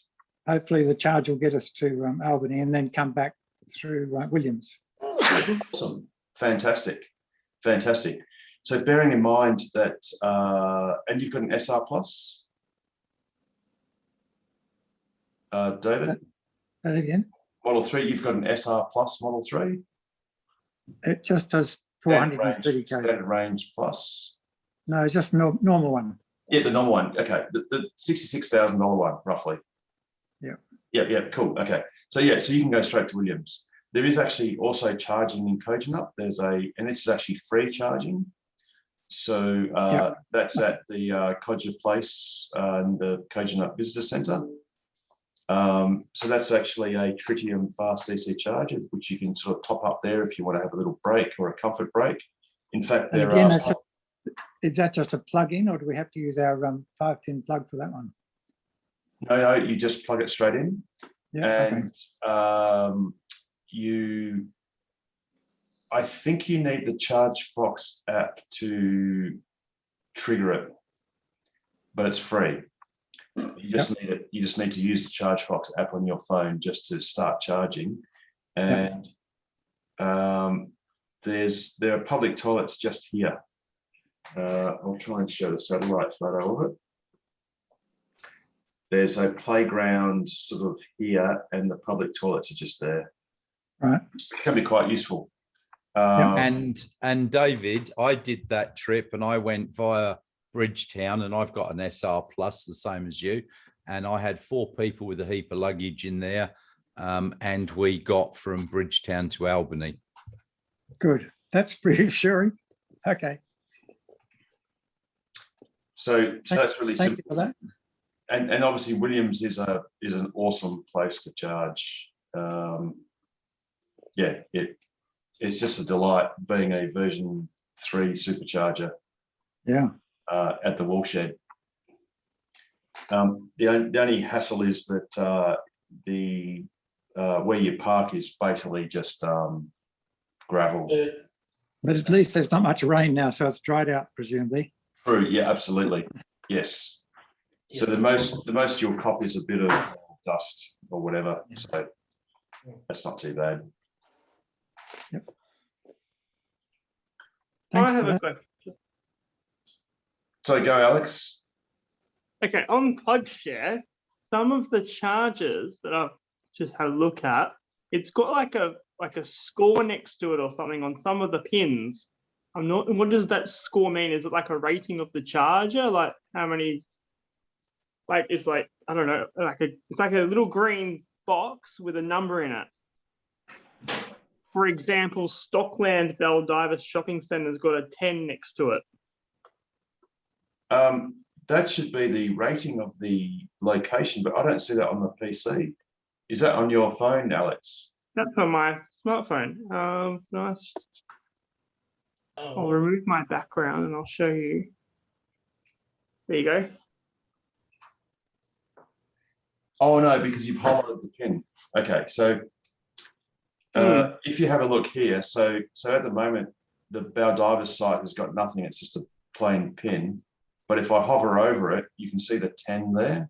hopefully the charge will get us to Albany and then come back through Williams. Awesome. Fantastic. Fantastic. So bearing in mind that, and you've got an SR Plus? David? That again? Model 3, you've got an SR Plus Model 3? It just does 430 k's. Standard range plus? No, just normal one. Yeah, the normal one. Okay, the $66,000 one, roughly. Yeah. Yeah, cool. Okay. So yeah, so you can go straight to Williams. There is actually also charging in Kojonup. And this is actually free charging. So that's at the Codger Place and the Kojonup Visitor Centre. So that's actually a tritium fast DC charger, which you can sort of top up there if you want to have a little break or a comfort break. In fact, there again, are. Is that just a plug-in, or do we have to use our 5-pin plug for that one? No, you just plug it straight in. Yeah. And I think you need the ChargeFox app to trigger it, but it's free. You just need it. You just need to use the ChargeFox app on your phone just to start charging. And there are public toilets just here. I'll try and show the satellite photo of it. There's a playground sort of here, and the public toilets are just there. Right. It can be quite useful. And David, I did that trip, and I went via Bridgetown, and I've got an SR Plus, the same as you, and I had 4 people with a heap of luggage in there, and we got from Bridgetown to Albany. Good. That's reassuring. Okay. So that's really Thank simple. you for that. And obviously Williams is an awesome place to charge. Yeah, it's just a delight being a version 3 supercharger. Yeah. At the Woolshed. The only hassle is that where you park is basically just gravel. But at least there's not much rain now, so it's dried out, presumably. True. Yeah, absolutely. Yes. So the most you'll cop is a bit of dust or whatever. So that's not too bad. Yep. I have a question. So go, Alex. Okay, on PlugShare, some of the chargers that I've just had a look at, it's got like a score next to it or something on some of the pins. I'm not. What does that score mean? Is it like a rating of the charger? Like how many? Like it's like I don't know. It's like a little green box with a number in it. For example, Stockland Baldivis Shopping Centre's got a 10 next to it. That should be the rating of the location, but I don't see that on the PC. Is that on your phone, Alex? That's on my smartphone. Nice. I'll remove my background and I'll show you. There you go. Oh no, because you've highlighted the pin. Okay, so if you have a look here, so at the moment the Baldivis site has got nothing. It's just a plain pin. But if I hover over it, you can see the 10 there.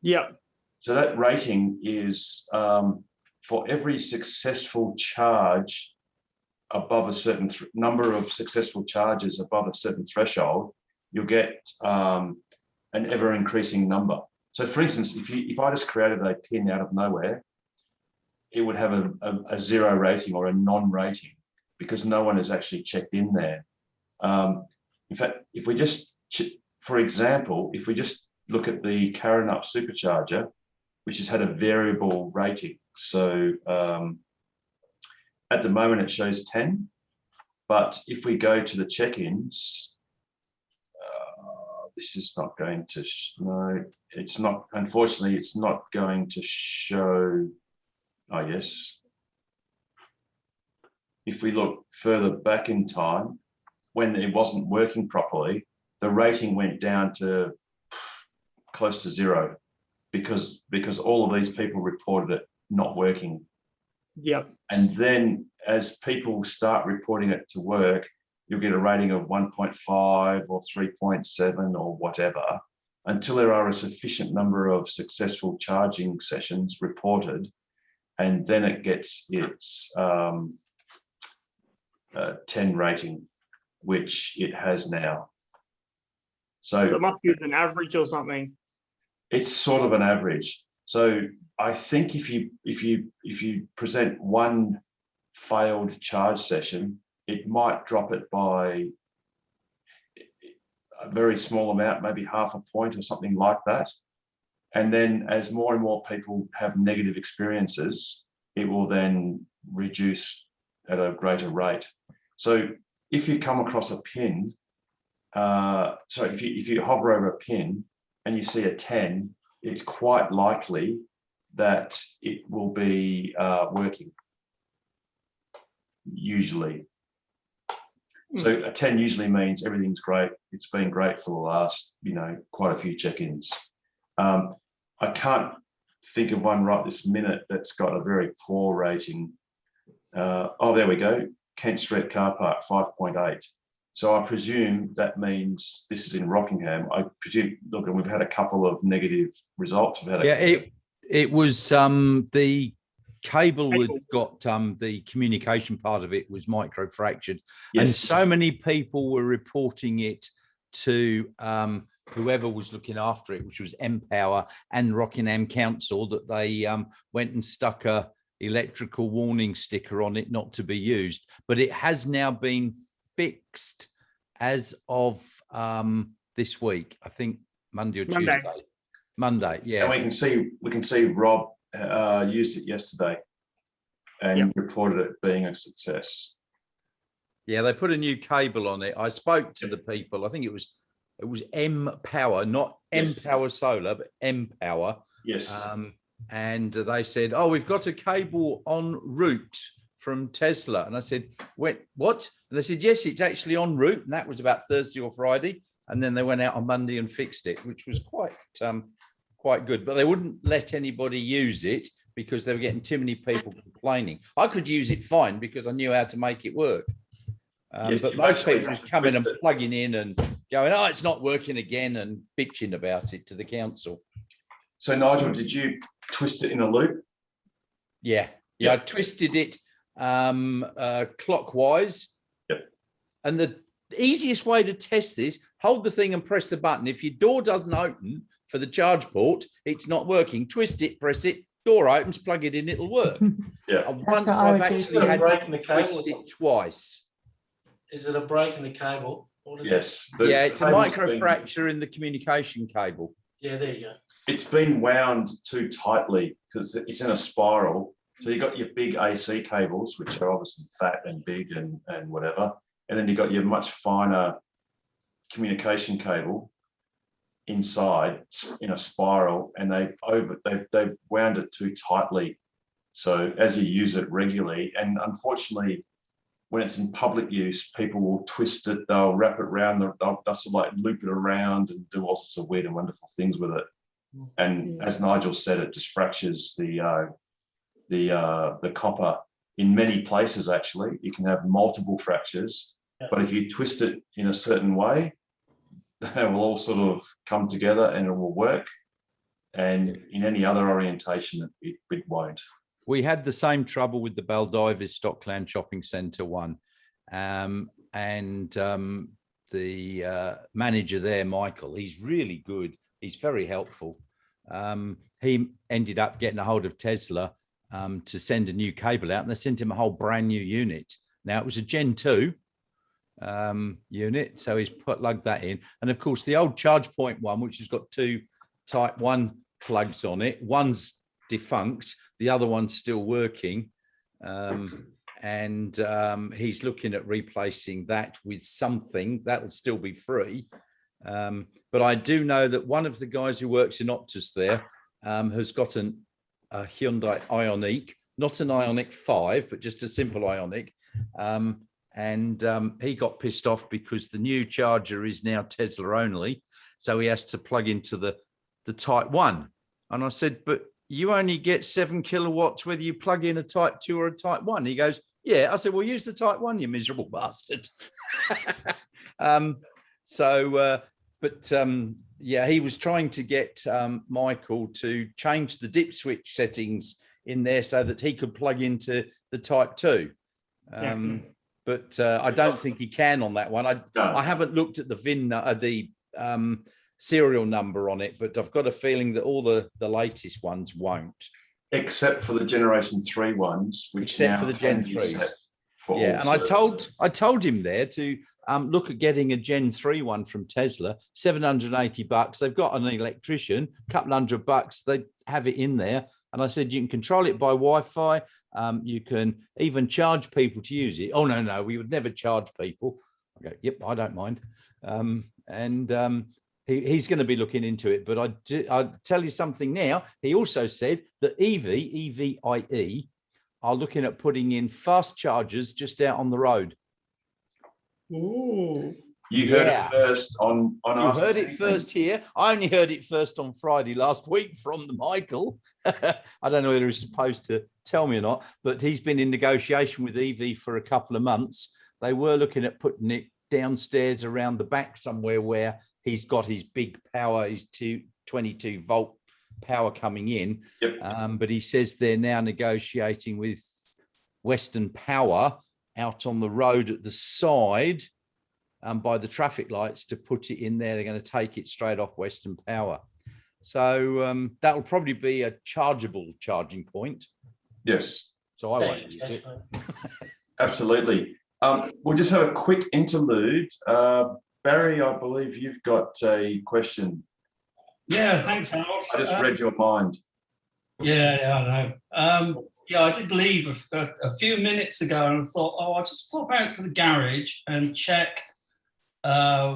Yep. So that rating is for every successful charge above a certain number of successful charges above a certain threshold, you'll get an ever increasing number. So for instance, if I just created a pin out of nowhere, it would have a 0 rating or a non-rating because no one has actually checked in there. In fact, if we just, for example, if we just look at the Caranup supercharger, which has had a variable rating. So at the moment it shows 10, but if we go to the check-ins, this is not going to, no, it's not, unfortunately, it's not going to show, oh yes. If we look further back in time, when it wasn't working properly, the rating went down to close to 0 because all of these people reported it not working. Yep. And then as people start reporting it to work, you'll get a rating of 1.5 or 3.7 or whatever, until there are a sufficient number of successful charging sessions reported, and then it gets its 10 rating, which it has now. So it must be an average or something. It's sort of an average. So I think if you present one failed charge session, it might drop it by a very small amount, maybe half a point or something like that. And then as more and more people have negative experiences, it will then reduce at a greater rate. So if you come across a pin, so if you hover over a pin and you see a 10, it's quite likely that it will be working, usually. So a 10 usually means everything's great. It's been great for the last, quite a few check-ins. I can't think of one right this minute that's got a very poor rating. Oh, there we go. Kent Street Car Park, 5.8. So I presume that means this is in Rockingham. I presume, look, and we've had a couple of negative results. We've had it was the cable had got the communication part of it was micro fractured, and so many people were reporting it to whoever was looking after it, which was Empower and Rockingham Council, that they went and stuck a electrical warning sticker on it not to be used. But it has now been fixed as of this week, I think Monday or Tuesday. Monday, yeah. And we can see Rob used it yesterday and reported it being a success. Yeah, they put a new cable on it. I spoke to the people. I think it was Empower, not Empower Solar, but Empower. Yes. And they said, "Oh, we've got a cable en route from Tesla." And I said, "What?" And they said, "Yes, it's actually en route." And that was about Thursday or Friday. And then they went out on Monday and fixed it, which was quite good. But they wouldn't let anybody use it because they were getting too many people complaining. I could use it fine because I knew how to make it work. But most people just coming and plugging in and going, "Oh, it's not working again," and bitching about it to the council. So Nigel, did you twist it in a loop? Yeah. I twisted it clockwise. Yep. And the easiest way to test this, hold the thing and press the button. If your door doesn't open for the charge port, it's not working. Twist it, press it, door opens, plug it in, it'll work. Yeah. And once I've actually had to twist it twice. Is it a break in the cable? Yes. Yeah, it's a cable's micro been- fracture in the communication cable. Yeah, there you go. It's been wound too tightly because it's in a spiral. So you've got your big AC cables, which are obviously fat and big and whatever. And then you've got your much finer communication cable inside in a spiral, and they've wound it too tightly. So as you use it regularly, and unfortunately, when it's in public use, people will twist it, they'll wrap it around, they'll sort of like loop it around and do all sorts of weird and wonderful things with it. And as Nigel said, it just fractures the copper in many places. Actually, you can have multiple fractures, but if you twist it in a certain way, they will all sort of come together and it will work. And in any other orientation, it won't. We had the same trouble with the Baldivis Stockland Shopping Centre one. The manager there, Michael, he's really good. He's very helpful. He ended up getting a hold of Tesla to send a new cable out, and they sent him a whole brand new unit. Now, it was a Gen 2 unit, so he's plugged that in. And of course, the old charge point one, which has got two Type 1 plugs on it, one's defunct, the other one's still working. He's looking at replacing that with something that'll still be free. But I do know that one of the guys who works in Optus there has got a Hyundai Ioniq, not an Ioniq 5, but just a simple Ioniq. He got pissed off because the new charger is now Tesla only. So he has to plug into the Type 1. And I said, but you only get 7 kilowatts whether you plug in a Type 2 or a Type 1. He goes, yeah. I said, well, use the Type 1, you miserable bastard. Yeah, he was trying to get Michael to change the dip switch settings in there so that he could plug into the Type 2. But I don't think he can on that one. I haven't looked at the VIN, serial number on it, but I've got a feeling that all the latest ones won't. Except for the Generation 3 ones, which except now for the Gen 3. Yeah, and I told him there to look at getting a Gen 3 one from Tesla, $780. They've got an electrician, a couple $100, they have it in there. And I said, you can control it by Wi-Fi. You can even charge people to use it. Oh, no, we would never charge people. I go, yep, I don't mind. He's going to be looking into it. But I'll tell you something now. He also said that EVIE, are looking at putting in fast chargers just out on the road. Ooh. You heard it first on You heard it first here. I only heard it first on Friday last week from the Michael. I don't know whether he's supposed to tell me or not, but he's been in negotiation with EV for a couple of months. They were looking at putting it downstairs around the back somewhere where he's got his big power, his 22 volt power coming in. Yep. But he says they're now negotiating with Western Power out on the road at the side by the traffic lights to put it in there. They're going to take it straight off Western Power. So that will probably be a chargeable charging point. Yes. So I won't use it. Absolutely. We'll just have a quick interlude. Barry, I believe you've got a question. Yeah, thanks, Harold. I just read your mind. Yeah, I know. I did leave a few minutes ago and thought, I'll just pop out to the garage and check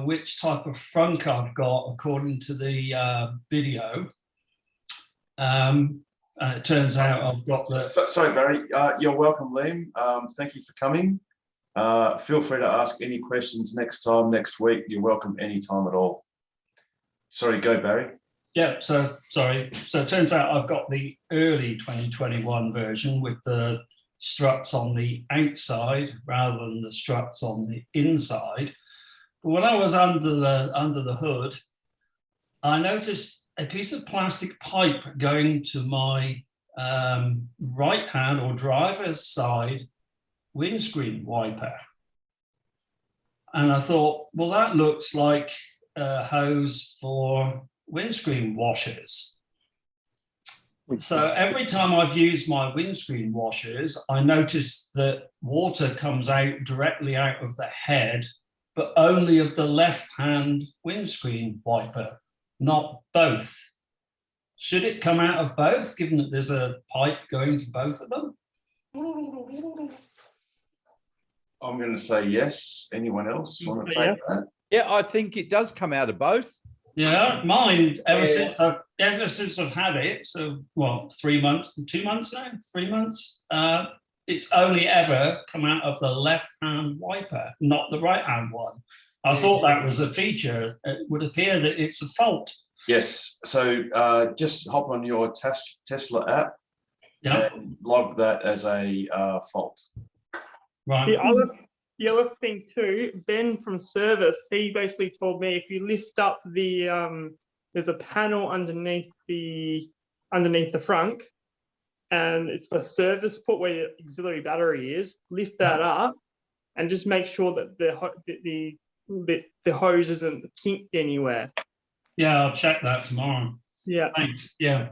which type of frunk I've got according to the video. It turns out I've got the... Sorry, Barry. You're welcome, Liam. Thank you for coming. Feel free to ask any questions next week. You're welcome anytime at all. Sorry, go, Barry. Yeah, so sorry. So it turns out I've got the early 2021 version with the struts on the outside rather than the struts on the inside. But when I was under the hood, I noticed a piece of plastic pipe going to my right hand or driver's side windscreen wiper. And I thought, well, that looks like hose for windscreen washers. So every time I've used my windscreen washers, I notice that water comes out directly out of the head, but only of the left-hand windscreen wiper, not both. Should it come out of both, given that there's a pipe going to both of them? I'm going to say yes. Anyone else want to take that? Yeah, I think it does come out of both. Yeah, mine ever since I've had it. So, well, 3 months, 2 months now, 3 months. It's only ever come out of the left-hand wiper, not the right-hand one. I thought that was a feature. It would appear that it's a fault. Yes. So just hop on your Tesla app and log that as a fault. Right. The other thing too, Ben from service, he basically told me if you lift up the there's a panel underneath the front, and it's the service port where your auxiliary battery is. Lift that up, and just make sure that the hose isn't kinked anywhere. Yeah, I'll check that tomorrow. Yeah. Thanks. Yeah.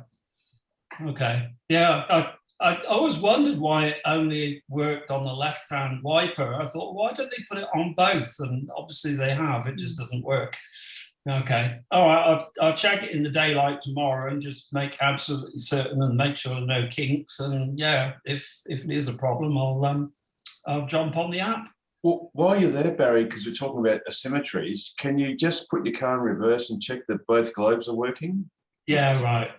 Okay. Yeah, I always wondered why it only worked on the left-hand wiper. I thought, why don't they put it on both? And obviously they have. It just doesn't work. Okay. All right. I'll check it in the daylight tomorrow and just make absolutely certain and make sure there are no kinks. And yeah, if it is a problem, I'll jump on the app. Well, while you're there, Barry, because we're talking about asymmetries, can you just put your car in reverse and check that both globes are working? Yeah, right.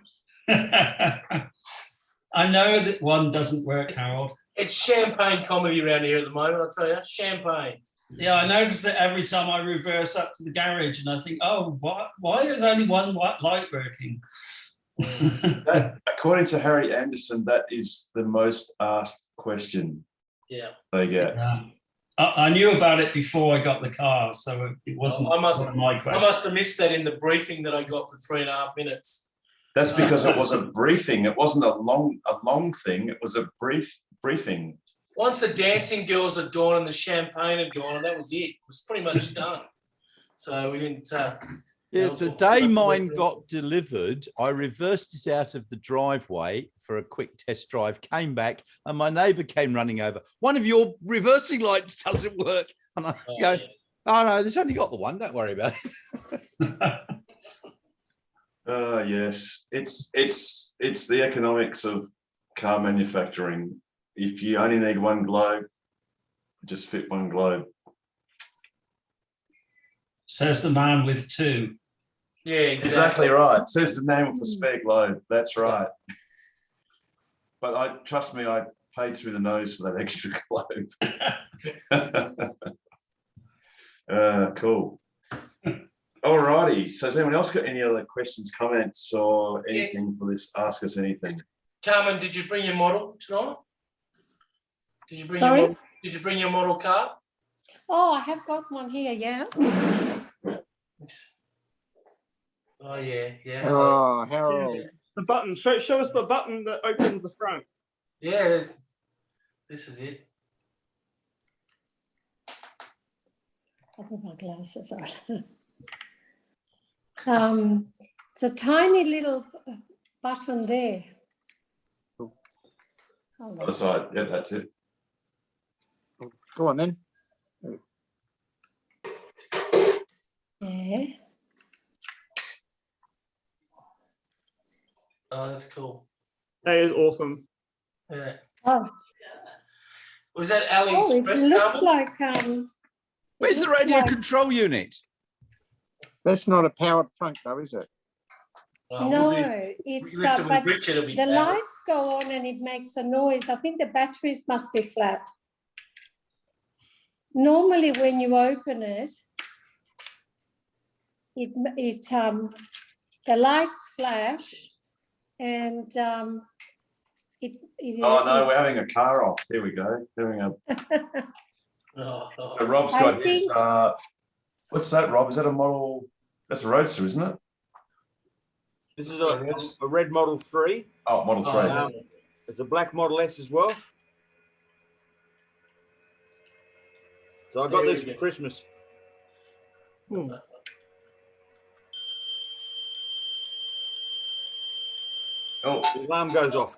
I know that one doesn't work, Harold. It's champagne comedy around here at the moment, I'll tell you. Champagne. Yeah, I noticed that every time I reverse up to the garage and I think, oh, why is only one light working? According to Harry Anderson, that is the most asked question they get. Yeah. I knew about it before I got the car, so it wasn't one of my questions. I must have missed that in the briefing that I got for 3.5 minutes. That's because it was a briefing. It wasn't a long thing. It was a briefing. Once the dancing girls had gone and the champagne had gone, and that was it. It was pretty much done. So we didn't. Yeah, the day mine got delivered, I reversed it out of the driveway for a quick test drive, came back, and my neighbour came running over. One of your reversing lights doesn't work. And I go, oh no, this only got the one. Don't worry about it. Yes, it's the economics of car manufacturing. If you only need one globe, just fit one globe. Says the man with two. Yeah, exactly right. Says the man with a spare globe. That's right. But trust me, I paid through the nose for that extra globe. Cool. All righty. So has anyone else got any other questions, comments, or anything for this? Ask us anything. Carmen, did you bring your model tonight? Did you bring Sorry? your model? Did you bring your model car? Oh, I have got one here, yeah. Oh yeah. Oh, Harold. The button. Show us the button that opens the front. Yeah, this is it. I'll put my glasses on. It's a tiny little button there. Other side. Yeah, that's it. Go on then. Yeah. Oh, that's cool. That is awesome. Yeah. Oh. Was that Oh, it AliExpress? looks Carmen? like Where's the looks radio like- control unit? That's not a powered front though, is it? No, it's but the lights go on and it makes a noise. I think the batteries must be flat. Normally, when you open it, the lights flash, and it. Oh no, we're having a car off. Here we go. Doing a. So Rob's got his. What's that, Rob? Is that a model? That's a Roadster, isn't it? This is a red Model 3. Oh, Model 3. There's a black Model S as well. So I got this for Christmas. Oh, the alarm goes off.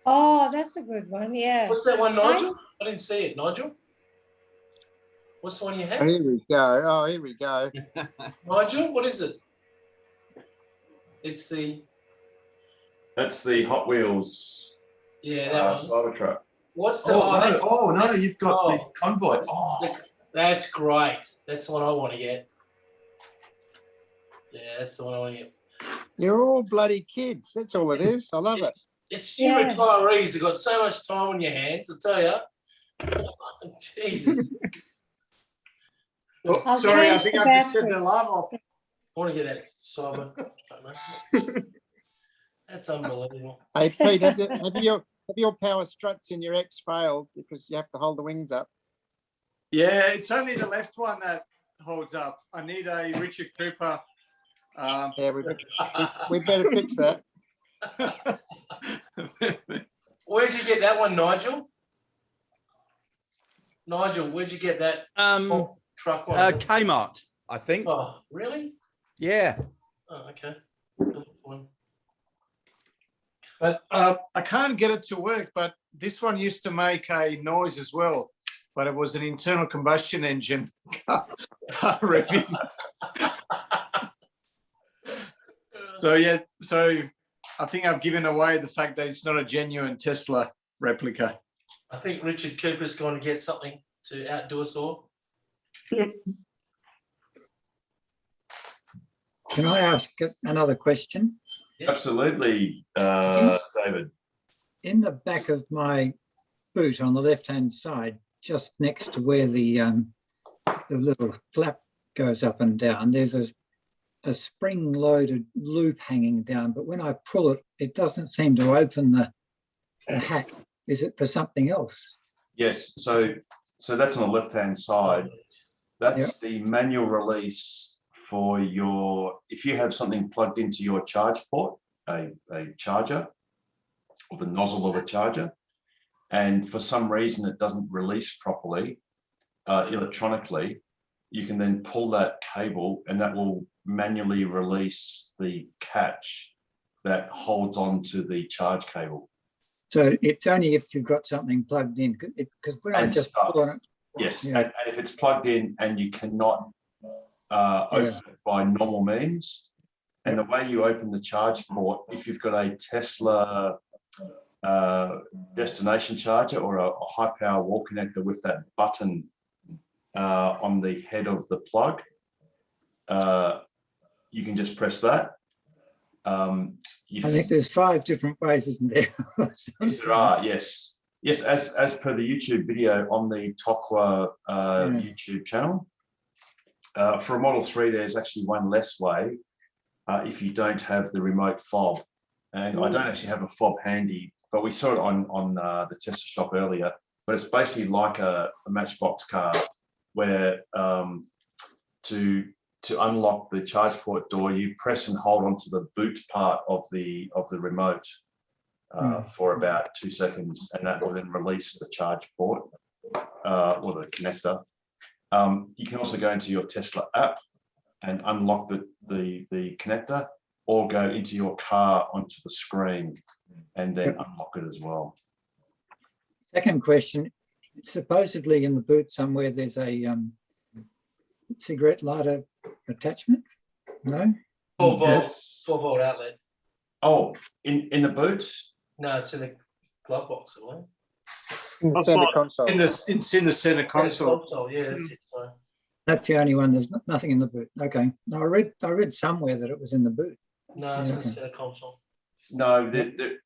Oh, that's a good one. Yeah. What's that one, Nigel? I didn't see it, Nigel. What's the one you Oh, had? here we go. Oh, here we go. Nigel, what is it? It's that's the Hot Wheels yeah, that one. Cybertruck. What's the No, you've got the Convoy. That's great. That's the one I want to get. Yeah, that's the one I want to get. You're all bloody kids. That's all it is. I love it. It's you retirees have got so much time on your hands, I'll tell you. Jesus. Oh, sorry, I think I've just said the alarm off. I want to get that Simon. That's unbelievable. Hey, Pete, have your power struts in your X failed because you have to hold the wings up? Yeah, it's only the left one that holds up. I need a Richard Cooper. Yeah, we better fix that. Where'd you get that one, Nigel? Nigel, where'd you get that truck one? Kmart, I think. Oh, really? Yeah. Oh, okay. But I can't get it to work, but this one used to make a noise as well, but it was an internal combustion engine revving. So yeah, so I think I've given away the fact that it's not a genuine Tesla replica. I think Richard Cooper's going to get something to outdo us all. Can I ask another question? Absolutely, David. In the back of my boot on the left-hand side, just next to where the little flap goes up and down, there's a spring-loaded loop hanging down, but when I pull it, it doesn't seem to open the hat. Is it for something else? Yes, so that's on the left-hand side. That's the manual release for if you have something plugged into your charge port, a charger, or the nozzle of a charger, and for some reason it doesn't release properly electronically, you can then pull that cable and that will manually release the catch that holds on to the charge cable. So it's only if you've got something plugged in, because when I just pull on it. Yes, and if it's plugged in and you cannot open it by normal means, and the way you open the charge port, if you've got a Tesla destination charger or a high power wall connector with that button on the head of the plug, you can just press that. I think there's 5 different ways, isn't there? Yes, there are. Yes, as per the YouTube video on the Tokwa YouTube channel. For a Model 3, there's actually one less way if you don't have the remote fob. And I don't actually have a fob handy, but we saw it on the Tesla shop earlier. But it's basically like a Matchbox car, where to unlock the charge port door, you press and hold onto the boot part of the remote for about 2 seconds, and that will then release the charge port or the connector. You can also go into your Tesla app and unlock the connector, or go into your car onto the screen and then unlock it as well. Second question, supposedly in the boot somewhere there's a cigarette lighter attachment? No? 4-volt outlet. Oh, in the boot? No, it's in the glove box, isn't it? In the center console. It's in the center console. Yeah, that's it. Sorry. That's the only one. There's nothing in the boot. Okay. No, I read somewhere that it was in the boot. No, it's in the center console. No, the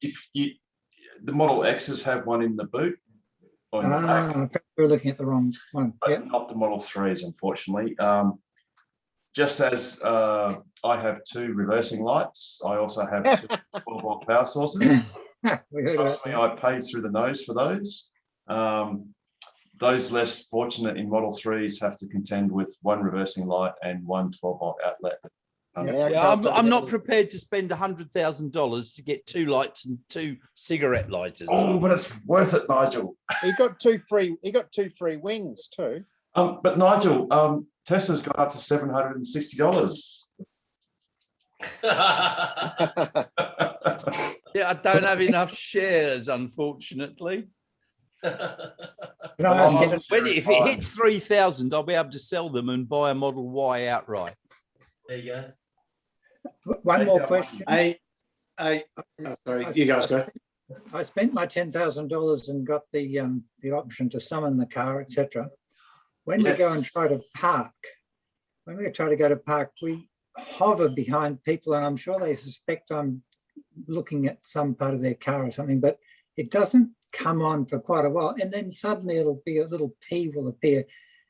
Model X's have one in the boot. We're looking at the wrong one. But not the Model 3s, unfortunately. Just as I have 2 reversing lights, I also have 2 12-volt power sources. Trust me, I paid through the nose for those. Those less fortunate in Model 3s have to contend with 1 reversing light and 1 12-volt outlet. I'm not prepared to spend $100,000 to get 2 lights and 2 cigarette lighters. Oh, but it's worth it, Nigel. He got two free wings too. But Nigel, Tesla's gone up to $760. Yeah, I don't have enough shares, unfortunately. Can I ask you- If it hits 3,000, I'll be able to sell them and buy a Model Y outright. There you go. One more question. Sorry, you guys go. I spent my $10,000 and got the option to summon the car, etc. When we go and try to park, when we try to go to park, we hover behind people, and I'm sure they suspect I'm looking at some part of their car or something, but it doesn't come on for quite a while, and then suddenly it'll be a little P will appear.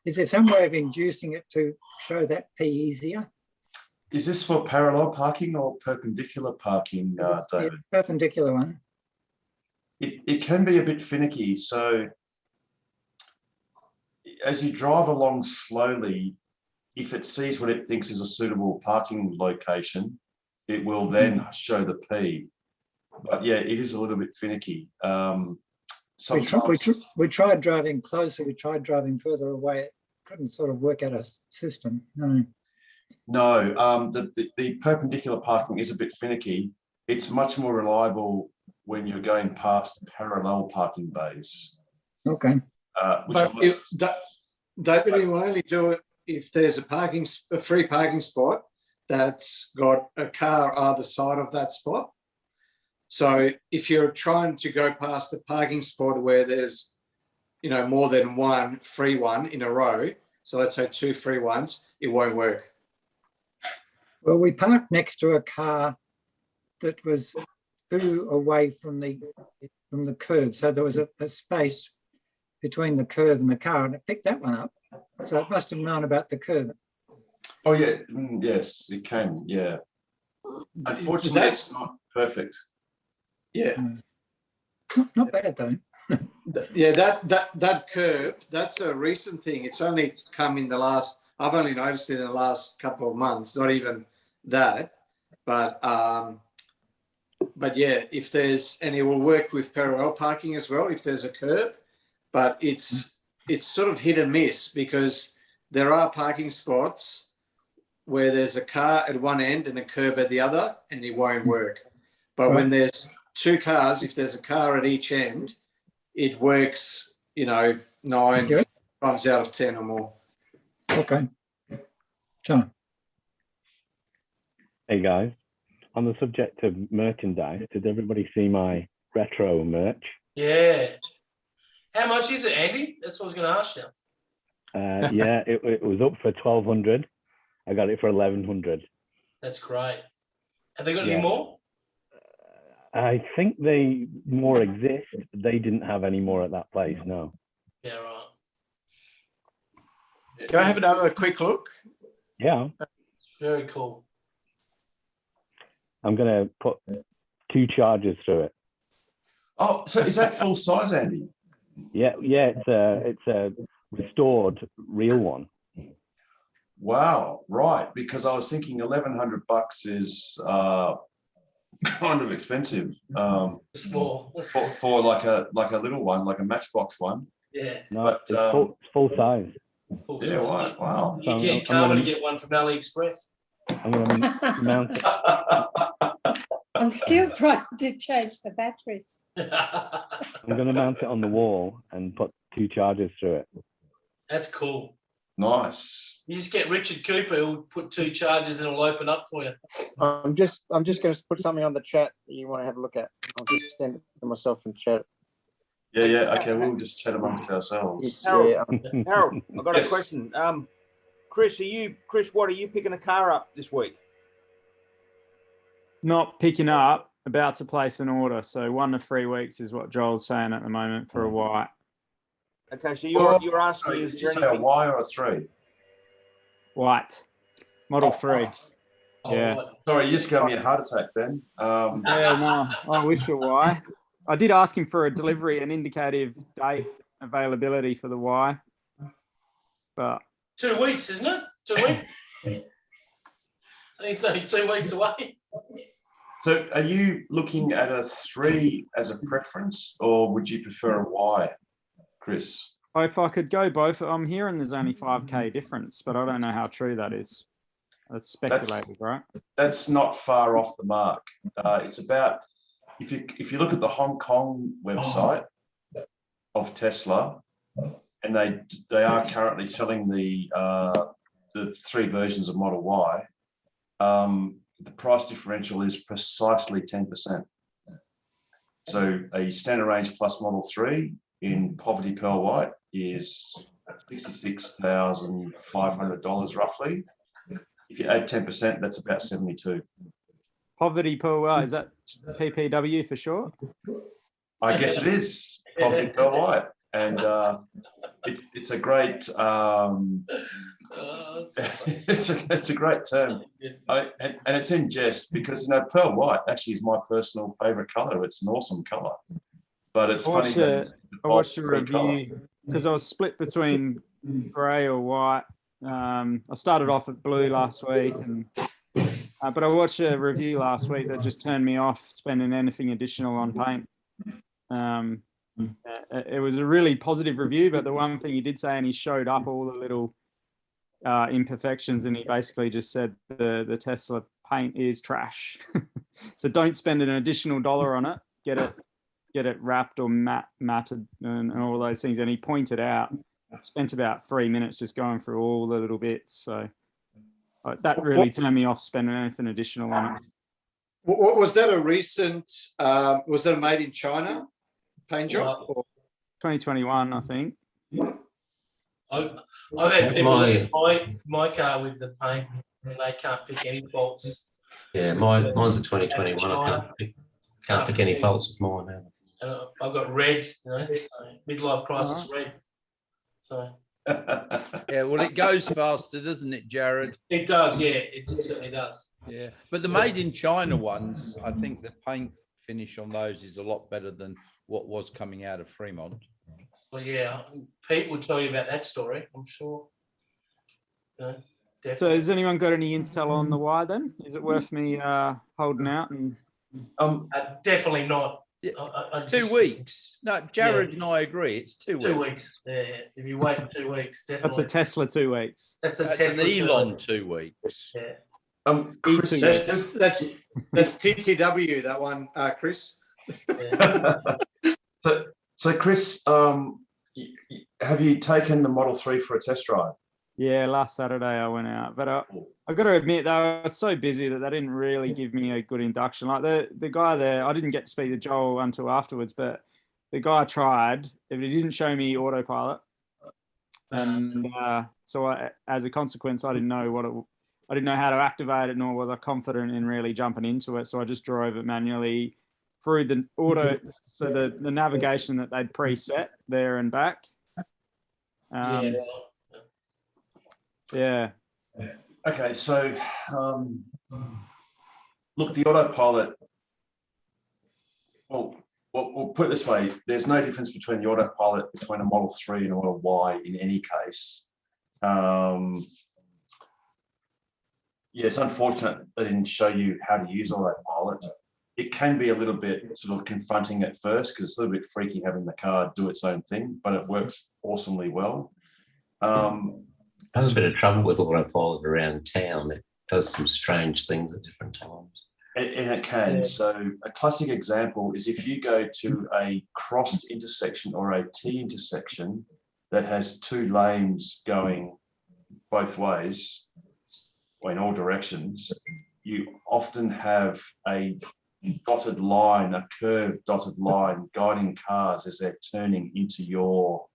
Is there some way of inducing it to show that P easier? Is this for parallel parking or perpendicular parking, David? Yeah, perpendicular one. It can be a bit finicky. So as you drive along slowly, if it sees what it thinks is a suitable parking location, it will then show the P. But yeah, it is a little bit finicky. We tried driving closer, we tried driving further away. It couldn't sort of work out a system. No, the perpendicular parking is a bit finicky. It's much more reliable when you're going past parallel parking bays. Okay. But David, he will only do it if there's a free parking spot that's got a car either side of that spot. So if you're trying to go past the parking spot where there's, more than one free one in a row, so let's say 2 free ones, it won't work. Well, we parked next to a car that was 2 away from the curb, so there was a space between the curb and the car, and it picked that one up. So it must have known about the curb. Oh yeah, yes, it can. Yeah, unfortunately, it's not perfect. Yeah, not bad though. Yeah, that curb, that's a recent thing. It's only come in the last. I've only noticed it in the last couple of months. Not even that, but yeah, if there's, and it will work with parallel parking as well if there's a curb, but it's sort of hit and miss because there are parking spots where there's a car at one end and a curb at the other, and it won't work. But when there's 2 cars, if there's a car at each end, it works, 9 times out of 10 or more. Okay. John. Hey guys, on the subject of merchandise, did everybody see my retro merch? Yeah. How much is it, Andy? That's what I was going to ask you. Yeah, it was up for 1,200. I got it for 1,100. That's great. Have they got any more? I think they more exist. They didn't have any more at that place, no. Yeah, right. Can I have another quick look? Yeah. Very cool. I'm going to put 2 chargers through it. Oh, so is that full size, Andy? Yeah, it's a restored real one. Wow, right. Because I was thinking $1,100 is kind of expensive. Small. For like a little one, like a Matchbox one. Yeah. No, but it's full size. Yeah, right. Wow. You get Carmen to get one from AliExpress. I'm going to mount it. I'm still trying to change the batteries. I'm going to mount it on the wall and put 2 chargers through it. That's cool. Nice. You just get Richard Cooper, who'll put 2 chargers and it'll open up for you. I'm just going to put something on the chat that you want to have a look at. I'll just send it to myself and chat. Yeah. Okay, we'll just chat amongst ourselves. Harold, Yeah. Harold, I've got Yes. a question. Chris, what are you picking a car up this week? Not picking up, about to place an order. So 1 to 3 weeks is what Joel's saying at the moment for a white. Okay, so you're asking me, is Did you there say a anything? Y or a 3? White. Model 3. Right. Yeah. Sorry, you just gave me a heart attack then. Yeah, no, I wish a Y. I did ask him for a delivery, an indicative date availability for the Y. But 2 weeks, isn't it? 2 weeks? I think it's only 2 weeks away. So are you looking at a 3 as a preference, or would you prefer a Y, Chris? if I could go both, I'm hearing there's only 5K difference, but I don't know how true that is. That's speculative, right? That's not far off the mark. It's about, if you look at the Hong Kong website of Tesla, and they are currently selling the 3 versions of Model Y. The price differential is precisely 10%. So a standard range plus Model 3 in Poverty Pearl White is $66,500 roughly. If you add 10%, that's about 72. Poverty Pearl White, is that PPW for sure? I guess it is Poverty Pearl White, and it's a great it's a great term, and it's in jest because pearl white actually is my personal favorite color. It's an awesome color, but it's funny that I watched a review because I was split between grey or white. I started off at blue last week, and but I watched a review last week that just turned me off spending anything additional on paint. It was a really positive review, but the one thing he did say, and he showed up all the little imperfections, and he basically just said the Tesla paint is trash. So don't spend an additional $1 on it. Get it wrapped or matted and all those things. And he pointed out, spent about 3 minutes just going through all the little bits. So that really turned me off spending anything additional on it. What was that a recent? Was that a made in China paint job? 2021, I think. I've had people look at my car with the paint and they can't pick any faults. Yeah, mine's a 2021. I can't pick any faults with mine now. And I've got red, so midlife crisis red. So yeah, well, it goes faster, doesn't it, Jared? It does, yeah, it certainly does. Yeah, but the made in China ones, I think the paint finish on those is a lot better than what was coming out of Fremont. Well, yeah, Pete will tell you about that story, I'm sure. So has anyone got any intel on the Y then? Is it worth me holding out? And definitely not. Yeah. 2 weeks. No, Jared and I agree. It's 2 weeks. 2 weeks. Yeah, if you wait 2 weeks, definitely. That's a Tesla 2 weeks. That's an Elon 2 weeks. Yeah. That's TTW, that one, Chris. So Chris, have you taken the Model 3 for a test drive? Yeah, last Saturday I went out, but I got to admit they were so busy that they didn't really give me a good induction. Like the guy there, I didn't get to speak to Joel until afterwards, but the guy tried, but he didn't show me autopilot, and so as a consequence, I didn't know I didn't know how to activate it, nor was I confident in really jumping into it. So I just drove it manually through the auto, so the navigation that they'd preset there and back. Yeah. Okay, so look, the autopilot. Well, we'll put it this way: there's no difference between the autopilot between a Model 3 and a Model Y in any case. Yeah, it's unfortunate they didn't show you how to use autopilot. It can be a little bit sort of confronting at first because it's a little bit freaky having the car do its own thing, but it works awesomely well. I have a bit of trouble with autopilot around town. It does some strange things at different times. And it can. Yeah. So a classic example is if you go to a crossed intersection or a T intersection that has 2 lanes going both ways or in all directions, you often have a dotted line, a curved dotted line guiding cars as they're turning into your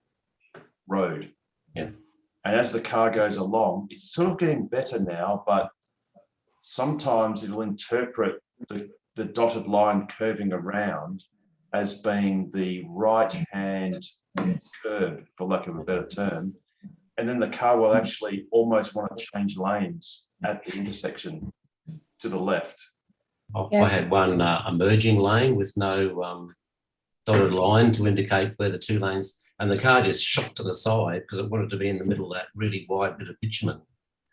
road. Yeah. And as the car goes along, it's sort of getting better now, but sometimes it'll interpret the dotted line curving around as being the right-hand curb, for lack of a better term. And then the car will actually almost want to change lanes at the intersection to the left. I had one emerging lane with no dotted line to indicate where the 2 lanes, and the car just shot to the side because it wanted to be in the middle of that really wide bit of bitumen.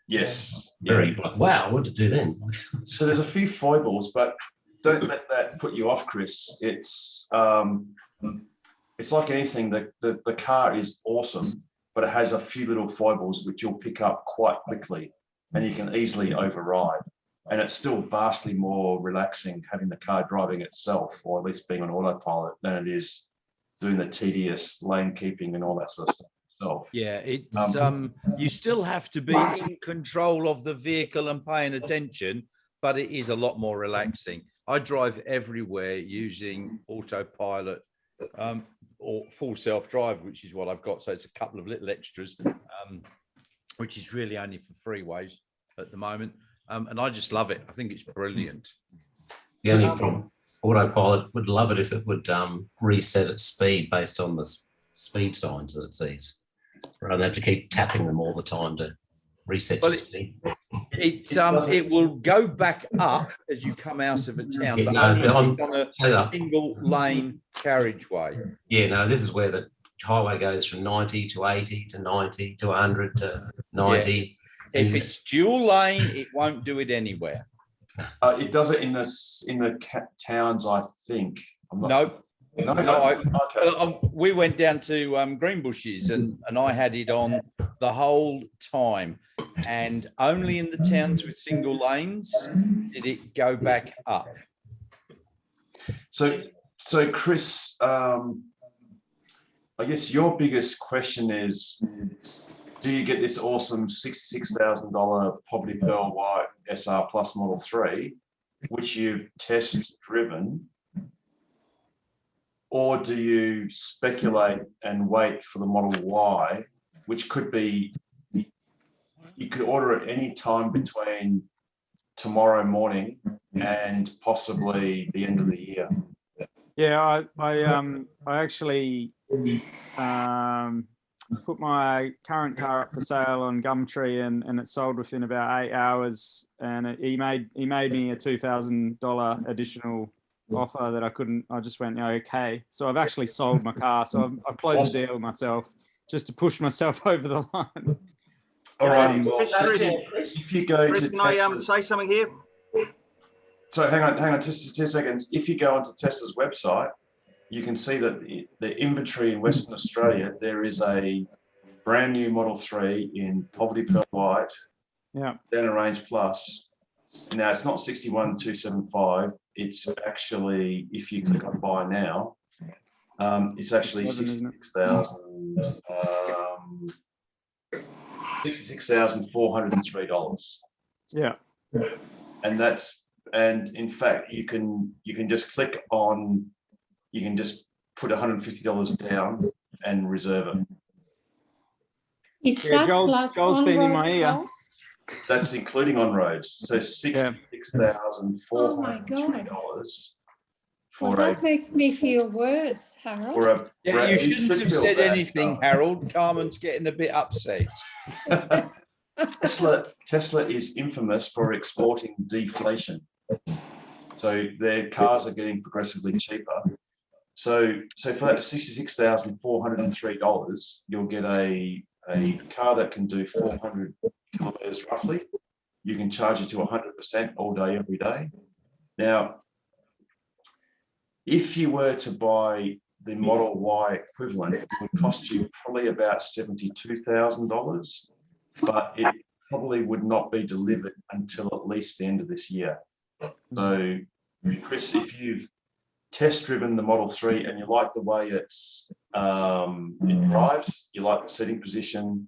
Yes. Very wow, what did it do then? So there's a few foibles, but don't let that put you off, Chris. It's like anything, the car is awesome, but it has a few little foibles which you'll pick up quite quickly. and you can easily override. And it's still vastly more relaxing having the car driving itself, or at least being on autopilot, than it is doing the tedious lane keeping and all that sort of stuff itself. Yeah, it's you still have to be in control of the vehicle and paying attention, but it is a lot more relaxing. I drive everywhere using autopilot or full self-drive, which is what I've got. So it's a couple of little extras, which is really only for freeways at the moment. And I just love it. I think it's brilliant. The only problem, autopilot would love it if it would reset its speed based on the speed signs that it sees, rather than have to keep tapping them all the time to reset your speed. It will go back up as you come out of a town, Yeah, but no, only on a single lane carriageway. Yeah, no, this is where the highway goes from 90 to 80 to 90 to 100 to 90. Yeah. If it's dual lane, it won't do it anywhere. It does it in the towns, I think. No. We went down to Greenbushes and I had it on the whole time, and only in the towns with single lanes did it go back up. So Chris, I guess your biggest question is, do you get this awesome $66,000 Poverty Pearl White SR Plus Model 3, which you've test driven, or do you speculate and wait for the Model Y, which could be, you could order it any time between tomorrow morning and possibly the end of the year? Yeah, I actually put my current car up for sale on Gumtree and it sold within about 8 hours, and he made me a $2,000 additional offer that I just went, okay. So I've actually sold my car. So I've closed the deal myself just to push myself over the line. All right. Chris, if you go to can I say something here? So hang on, just 2 seconds. If you go onto Tesla's website, you can see that the inventory in Western Australia, there is a brand new Model 3 in Poverty Pearl White, Standard Range Plus. Now, it's not 61,275. It's actually, if you click on buy now, it's actually $66,403. Yeah. And in fact, you can just click on, you can just put $150 down and reserve it. Is that plus on-road cost? That's including on roads. So $66,403 Well, that makes me feel worse, Harold. You shouldn't have said anything, Harold. Carmen's getting a bit upset. Tesla is infamous for exporting deflation. So their cars are getting progressively cheaper. So for that $66,403, you'll get a car that can do 400 kilometers roughly. You can charge it to 100% all day, every day. Now, if you were to buy the Model Y equivalent, it would cost you probably about $72,000, but it probably would not be delivered until at least the end of this year. So, Chris, if you've test driven the Model 3 and you like the way it drives, you like the seating position,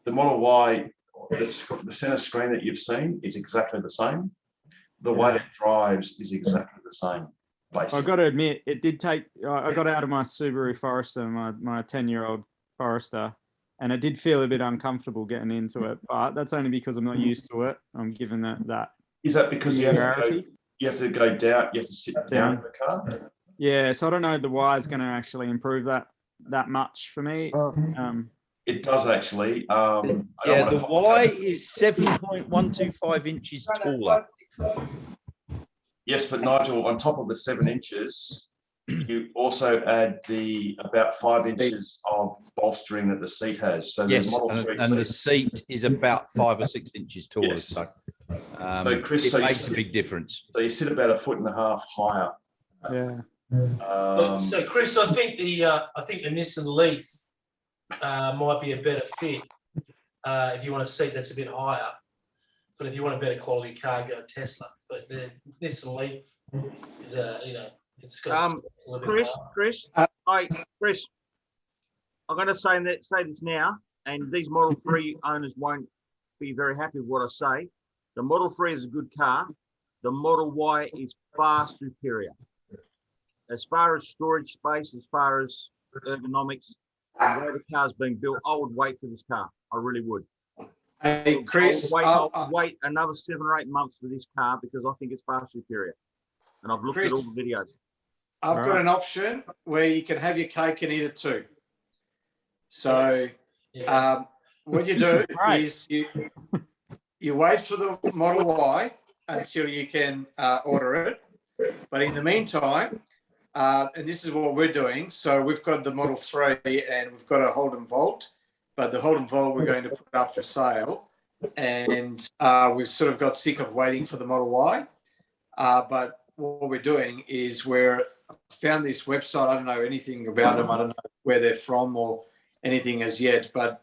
the Model Y, the center screen that you've seen is exactly the same. The way it drives is exactly the same. Basically. I've got to admit, it did take, I got out of my Subaru Forester, my 10-year-old Forester, and it did feel a bit uncomfortable getting into it, but that's only because I'm not used to it. I'm given that. Is that because you have to go down, you have to sit down in the car? Yeah, so I don't know if the Y is going to actually improve that much for me. It does actually. The Y is 7.125 inches taller. Yes, but Nigel, on top of the 7 inches, you also add the about 5 inches of bolstering that the seat has. So yes, and the seat is about 5 or 6 inches taller. Yes. So Chris, it makes a big difference. So you sit about 1.5 feet higher. Yeah. So Chris, I think the Nissan Leaf might be a better fit if you want a seat that's a bit higher. But if you want a better quality car, go Tesla. But the Nissan Leaf is, it's got a little bit Chris, Chris, I'm going to say this now, and these Model 3 owners won't be very happy with what I say. The Model 3 is a good car. The Model Y is far superior. As far as storage space, as far as ergonomics, the way the car's being built, I would wait for this car. I really would. Hey, Chris, I'll wait another 7 or 8 months for this car because I think it's far superior. And I've looked at all the videos. I've got an option where you can have your cake and eat it too. So what you do is you wait for the Model Y until you can order it. But in the meantime, and this is what we're doing. So we've got the Model 3 and we've got a Holden Volt, but the Holden Volt we're going to put up for sale. And we've sort of got sick of waiting for the Model Y. But what we're doing is we're found this website. I don't know anything about them. I don't know where they're from or anything as yet, but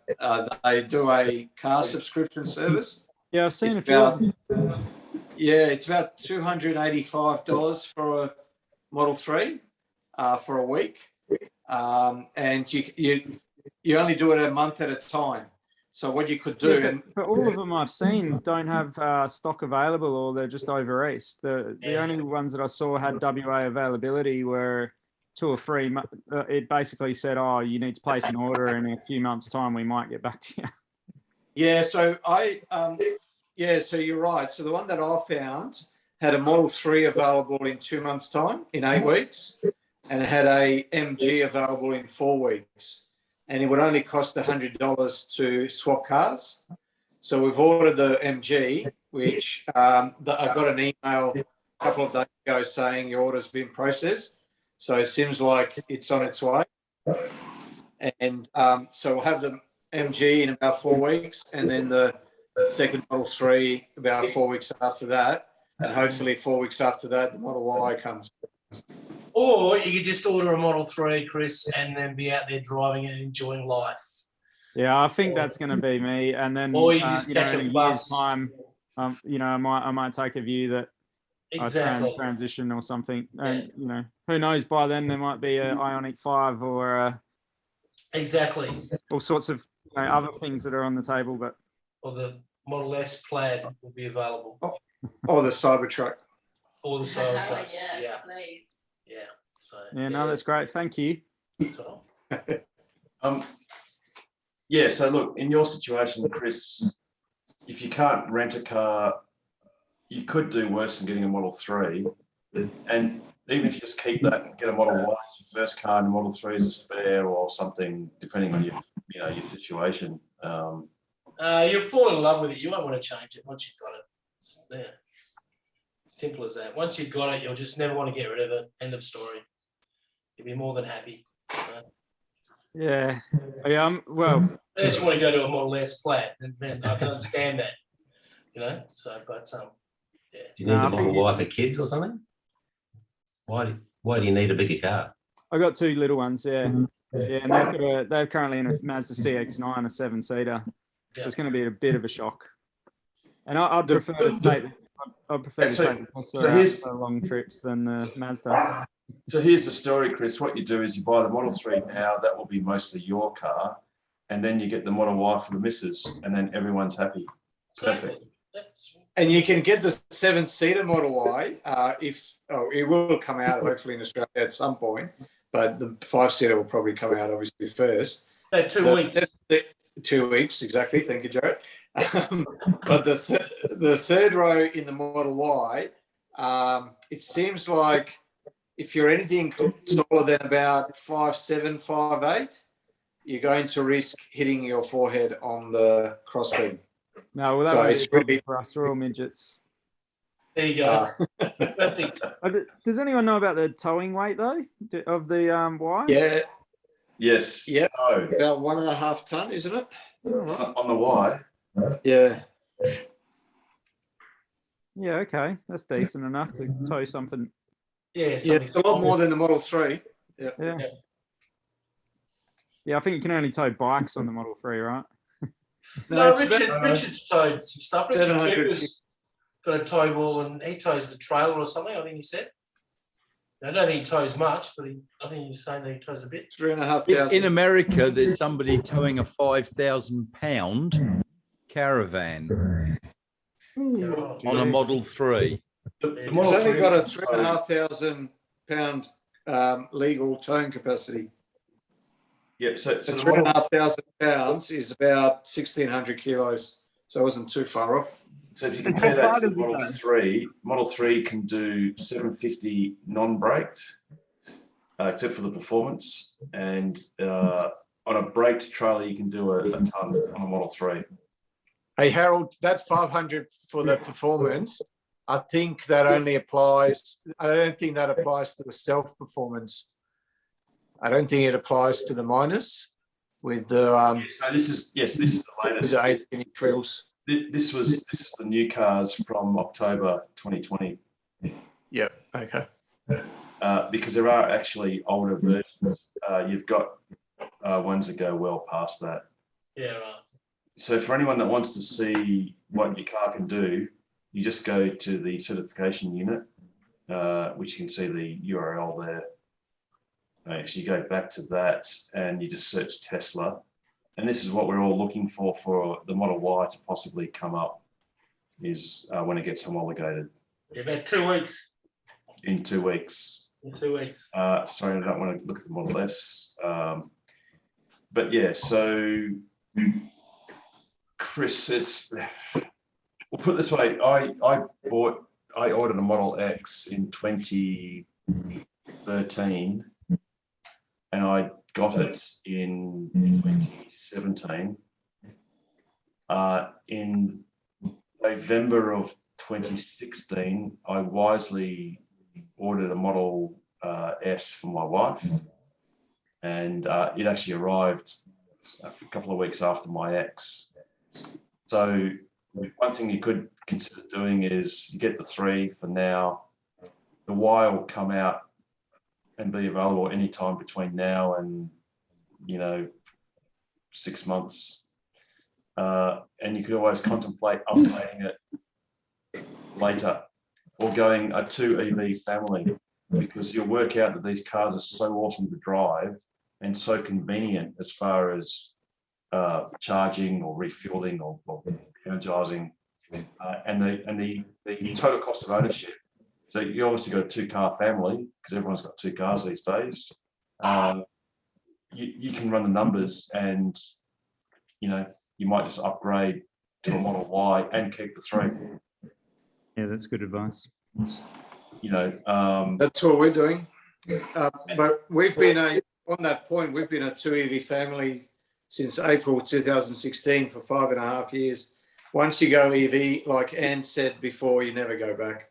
they do a car subscription service. Yeah, I've seen a few. Yeah, it's about $285 for a Model 3 for a week. And you only do it a month at a time. So what you could do... Yeah, but all of them I've seen don't have stock available, or they're just over east. The only ones that I saw had WA availability were 2 or 3. It basically said, oh, you need to place an order, and in a few months' time, we might get back to you. Yeah, so so you're right. So the one that I found had a Model 3 available in 2 months' time, in 8 weeks, and it had a MG available in 4 weeks. And it would only cost $100 to swap cars. So we've ordered the MG, which I got an email a couple of days ago saying your order's been processed. So it seems like it's on its way. And so we'll have the MG in about 4 weeks, and then the second Model 3 about 4 weeks after that. And hopefully 4 weeks after that, the Model Y comes. Or you could just order a Model 3, Chris, and then be out there driving it and enjoying life. Yeah, I think that's going to be me. And then, or you just catch in a a year's bus. time, I might take a view that Exactly. I transition or something. And, who knows, by then there might be an Ioniq 5 or exactly all sorts of other things that are on the table. But or the Model S Plaid will be available. Or the Cybertruck. Or the Cybertruck. Yeah, please. Yeah. So no, that's great. Thank you. So. Yeah, so look, in your situation, Chris, if you can't rent a car, you could do worse than getting a Model 3. And even if you just keep that and get a Model Y as your first car and a Model 3 as a spare or something, depending on your situation. You'll fall in love with it. You won't want to change it once you've got it. It's there. Simple as that. Once you've got it, you'll just never want to get rid of it. End of story. You'll be more than happy. Yeah. Well, Unless you want to go to a Model S Plaid, then I can understand that. So, but yeah. Do you need the Model Y for kids or something? Why do you need a bigger car? I got 2 little ones. Yeah, yeah, and they're currently in a Mazda CX-9, a 7-seater. So it's going to be a bit of a shock. And I'd prefer to take. I prefer to take the Tesla for long trips than the Mazda. So here's the story, Chris. What you do is you buy the Model 3 now. That will be mostly your car, and then you get the Model Y for the missus, and then everyone's happy. Perfect. And you can get the 7-seater Model Y it will come out hopefully in Australia at some point, but the 5-seater will probably come out obviously first. 2 weeks. 2 weeks, exactly. Thank you, Jared. But the third row in the Model Y, it seems like if you're anything taller than about 5'7", 5'8", you're going to risk hitting your forehead on the crossbeam. No, well, that was really for us. We're all midgets. There you go. Does anyone know about the towing weight though of the Y? Yeah. Yes. Yeah. Oh. About 1.5 ton, isn't it? On the Y. Yeah. Yeah. Okay, that's decent enough to tow something. Yeah. It's a lot more than the Model 3. Yeah. Yeah. I think you can only tow bikes on the Model 3, right? No, it's Richard, about Richard's towed some stuff. Richard 700 Cooper's got a tow ball and he tows the trailer or something, I think he said. I don't think he tows much, but I think he was saying that he tows a bit. 3,500. In America, there's somebody towing a £5,000 caravan on a Model 3. It's only got a 3,500 pound legal towing capacity. Yeah, so So the 3,500 pounds is about 1,600 kilos. So it wasn't too far off. So if you compare that to the Model 3 can do 750 non-braked, except for the performance. And on a braked trailer, you can do a ton on a Model 3. Hey, Harold, that 500 for the performance, I think that only applies, I don't think that applies to the self-performance. I don't think it applies to the minus with the so this is the latest. With the 18-inch wheels. This is the new cars from October 2020. Yep. Okay. Because there are actually older versions. You've got ones that go well past that. Yeah, right. So for anyone that wants to see what your car can do, you just go to the certification unit, which you can see the URL there. So you go back to that and you just search Tesla. And this is what we're all looking for the Model Y to possibly come up, is when it gets homologated. Yeah, about 2 weeks. In 2 weeks. In 2 weeks. Sorry, I don't want to look at the Model S. But yeah, so Chris says, we'll put it this way, I ordered a Model X in 2013 and I got it in 2017. In November of 2016, I wisely ordered a Model S for my wife, and it actually arrived a couple of weeks after my X. So one thing you could consider doing is you get the 3 for now. The Y will come out and be available anytime between now and 6 months. And you could always contemplate updating it later or going a 2 EV family, because you'll work out that these cars are so awesome to drive and so convenient as far as charging or refueling or energizing, and the total cost of ownership. So you obviously got a 2-car family, because everyone's got 2 cars these days. You can run the numbers, and you might just upgrade to a Model Y and keep the 3. Yeah, that's good advice. That's what we're doing. But we've been on that point, we've been a 2 EV family since April 2016 for 5.5 years. Once you go EV, like Anne said before, you never go back.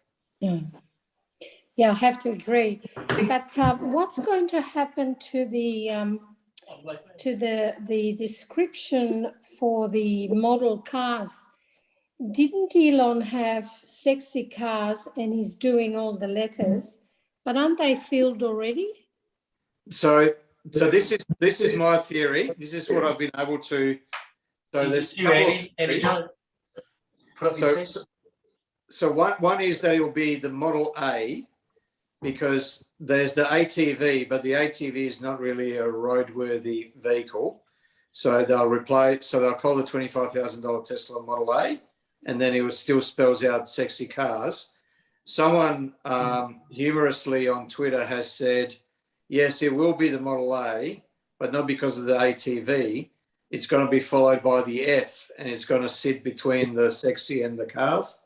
Yeah, I have to agree. But what's going to happen to the description for the model cars? Didn't Elon have sexy cars and he's doing all the letters, but aren't they filled already? So this is my theory. This is what I've been able to. So there's a couple of theories. So one is that it will be the Model A, because there's the ATV, but the ATV is not really a roadworthy vehicle. So they'll replace. So they'll call the $25,000 Tesla Model A, and then it still spells out sexy cars. Someone humorously on Twitter has said, yes, it will be the Model A, but not because of the ATV. It's going to be followed by the F, and it's going to sit between the sexy and the cars.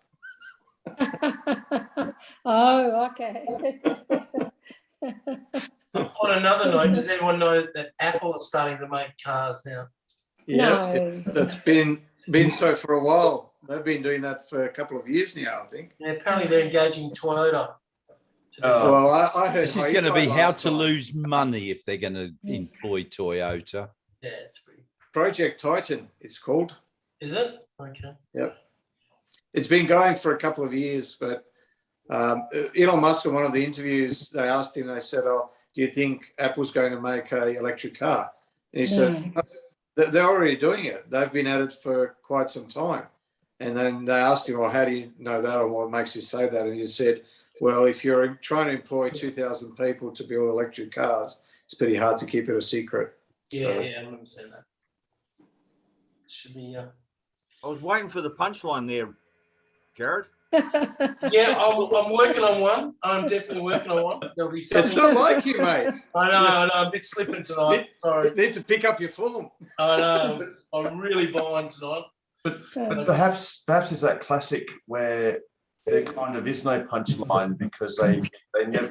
Oh, okay. On another note, does anyone know that Apple is starting to make cars now? Yeah, that's been so for a while. They've been doing that for a couple of years now, I think. Yeah, apparently they're engaging Toyota. Well, I heard this is going to be how to lose money if they're going to employ Toyota. Yeah, it's pretty. Project Titan, it's called. Is it? Okay. Yep. It's been going for a couple of years, but Elon Musk, in one of the interviews, they asked him, they said, oh, do you think Apple's going to make an electric car? And he said, They're already doing it. They've been at it for quite some time. And then they asked him, well, how do you know that, or what makes you say that? And he said, well, if you're trying to employ 2,000 people to build electric cars, it's pretty hard to keep it a secret. Yeah, So- yeah, I remember saying that. Should be. I was waiting for the punchline there, Jared. Yeah, I'm working on one. I'm definitely working on one. There'll be something. It's not like you, mate. I know. I'm a bit slipping tonight. Sorry. Need to pick up your form. I know. I'm really behind tonight. But perhaps is that classic where there kind of is no punchline because they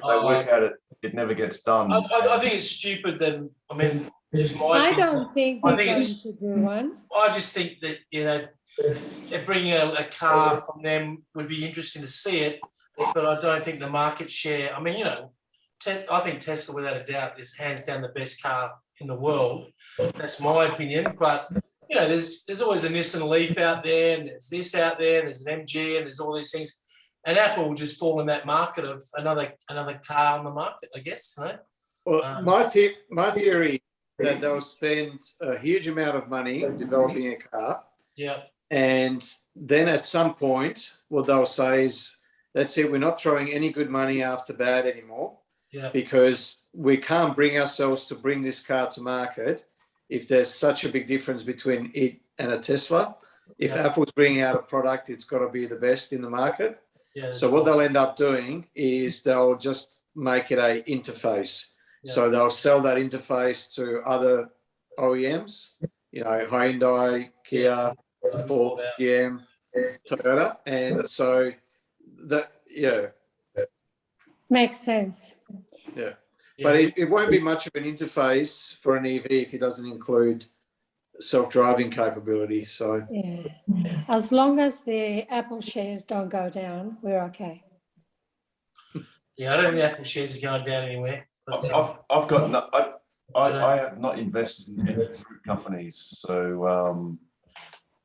work out it never gets done. I think it's stupid that, I mean, just my I opinion. don't think I they're think going it's- to do one. I just think that, you know, they're bringing a car from them would be interesting to see it, but I don't think the market share, I mean, you know, I think Tesla, without a doubt, is hands down the best car in the world. That's my opinion, but you know, there's always a Nissan Leaf out there, and there's this out there, and there's an MG, and there's all these things. And Apple will just fall in that market of another car on the market, I guess. You know? Well, my theory that they'll spend a huge amount of money developing a car, Yeah. and then at some point, what they'll say is, that's it, we're not throwing any good money after bad anymore, Yeah. because we can't bring ourselves to bring this car to market if there's such a big difference between it and a Tesla. If Yeah. Apple's bringing out a product, it's got to be the best in the market. Yeah, So what they'll end up doing is they'll just make it a interface. Yeah. So they'll sell that interface to other OEMs, you know, Hyundai, Kia, Ford, GM, Toyota. And so that, yeah, Makes sense. yeah. But it won't be much of an interface for an EV if it doesn't include self-driving capability. So Yeah. As long as the Apple shares don't go down, we're okay. Yeah, I don't think Apple shares are going down anywhere. But, I've got no, I have not invested in any fruit companies, so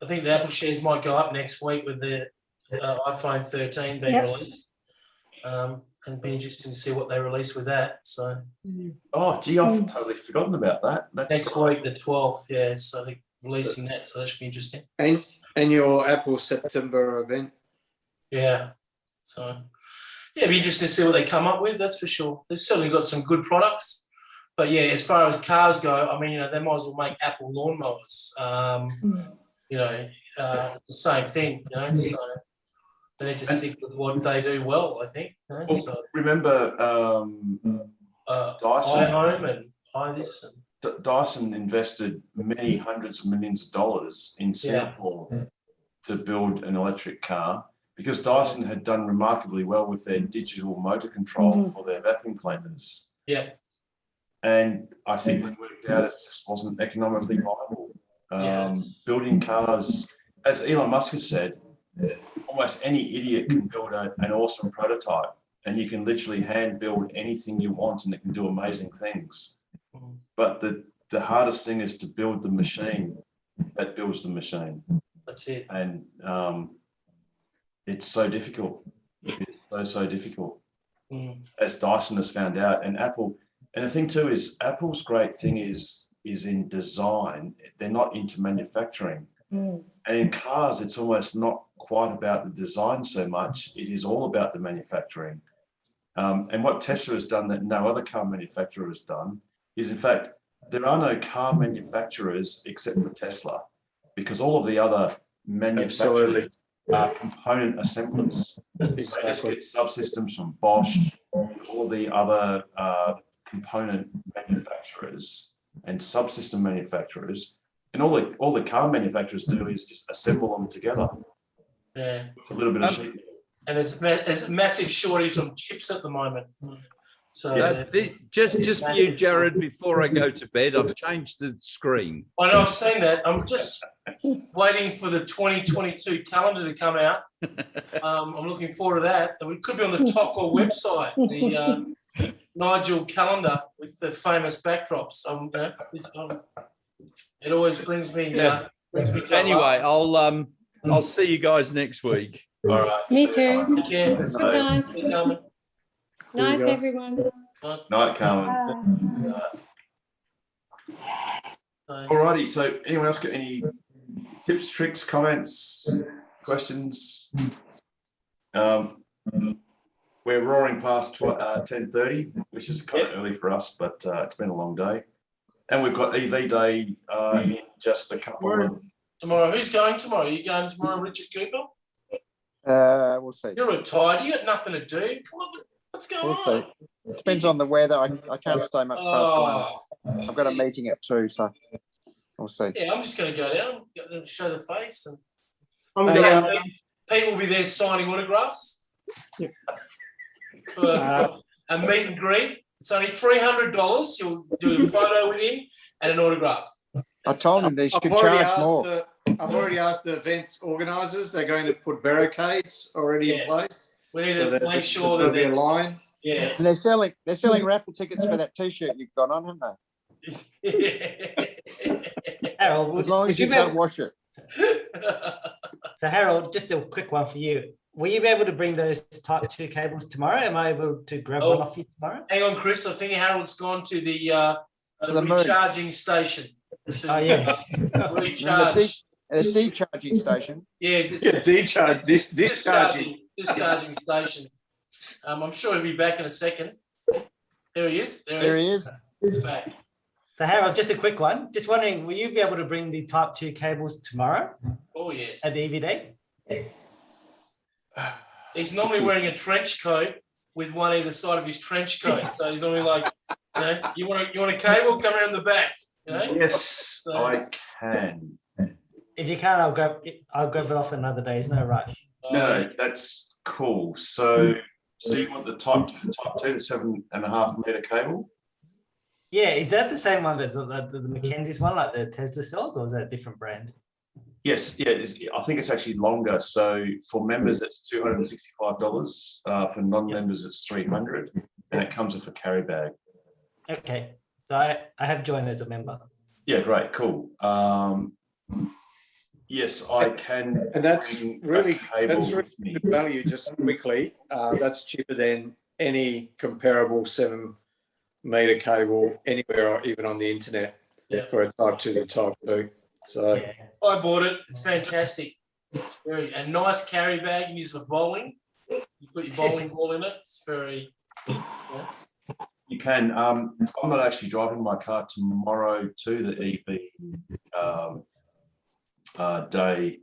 I think the Apple shares might go up next week with the iPhone 13 being Yep. released. And be interesting to see what they release with that. So oh gee, I've totally forgotten about that. That's next week, the 12th, yeah. So they're releasing that, so that should be interesting. and your Apple September event. Yeah. So yeah, it'd be interesting to see what they come up with, that's for sure. They've certainly got some good products. But yeah, as far as cars go, I mean, you know, they might as well make Apple lawnmowers. You know, the same thing, you know. So they need to stick with what they do well, I think. You know? So, remember Dyson. iHome and iThis and Dyson invested many hundreds of millions of dollars in Singapore to build an electric car because Dyson had done remarkably well with their digital motor control for their vacuum cleaners. Yeah. And I think it worked out it just wasn't economically viable. Building cars, as Elon Musk has said, almost any idiot can build an awesome prototype, and you can literally hand build anything you want and it can do amazing things. But the hardest thing is to build the machine that builds the machine. That's it. And it's so difficult. It's so difficult. As Dyson has found out, and Apple. And the thing too is Apple's great thing is in design. They're not into manufacturing. And in cars, it's almost not quite about the design so much. It is all about the manufacturing. And what Tesla has done that no other car manufacturer has done is, in fact, there are no car manufacturers except for Tesla, because all of the other manufacturers are component assemblers. So just get subsystems from Bosch, all the other component manufacturers and subsystem manufacturers. And all the car manufacturers do is just assemble them together. Yeah. With a little bit of sheet metal. And there's a massive shortage on chips at the moment. So Just for you, Jared, before I go to bed, I've changed the screen. I know, I've seen that. I'm just waiting for the 2022 calendar to come out. I'm looking forward to that. It could be on the Tocqueville website, the Nigel calendar with the famous backdrops. It always brings me. Anyway, I'll see you guys next week. All right. Me too. Yeah. Good night. Night, everyone. Night, Carmen. Alrighty, so anyone else got any tips, tricks, comments, questions? We're roaring past 10:30, which is kind of early for us, but it's been a long day. And we've got EV Day in just a couple of... Tomorrow, who's going tomorrow? Are you going tomorrow, Richard Cooper? We'll see. You're retired. You got nothing to do. Come on, what's going on? It depends on the weather. I can't stay much past 1. I've got a meeting at 2, so we'll see. Yeah, I'm just going to go down and show the face. And people will be there signing autographs. Yeah. For a meet and greet. It's only $300. You'll do a photo with him and an autograph. I told him they should charge more. I've already asked the event organisers. They're going to put barricades already in place. We need to make sure that there'll be a line. Yeah. And they're selling raffle tickets for that T-shirt you've got on, haven't they? Harold, as long as you don't wash it. So Harold, just a quick one for you. Will you be able to bring those Type 2 cables tomorrow? Am I able to grab one off you tomorrow? Hang on, Chris. I think Harold's gone to the recharging station. Oh, yeah. Recharge. A decharging station. Yeah, discharging station. I'm sure he'll be back in a second. There he is. There he is. He's back. So Harold, just a quick one. Just wondering, will you be able to bring the Type 2 cables tomorrow? Oh, yes. At the EV Day? He's normally wearing a trench coat with one either side of his trench coat. So he's normally like, you want a cable? Come around the back. You know? Yes, so, I can. If you can't, I'll grab it off another day. There's no rush. No, that's cool. So you want the Type 2, the 7.5 meter cable? Yeah, is that the same one that's the Mackenzie's one, like the Tesla cells, or is that a different brand? Yes, yeah, I think it's actually longer. So for members, it's $265. For non-members, it's $300, and it comes with a carry bag. Okay, so I have joined as a member. Yeah, great, cool. Yes, I can. And that's really good value. Just quickly, that's cheaper than any comparable 7-meter cable anywhere, or even on the internet for a Type 2 to Type 2. So I bought it. It's fantastic. It's a nice carry bag. You use for bowling. You put your bowling ball in it. It's very. You can. I'm not actually driving my car tomorrow to the EV day,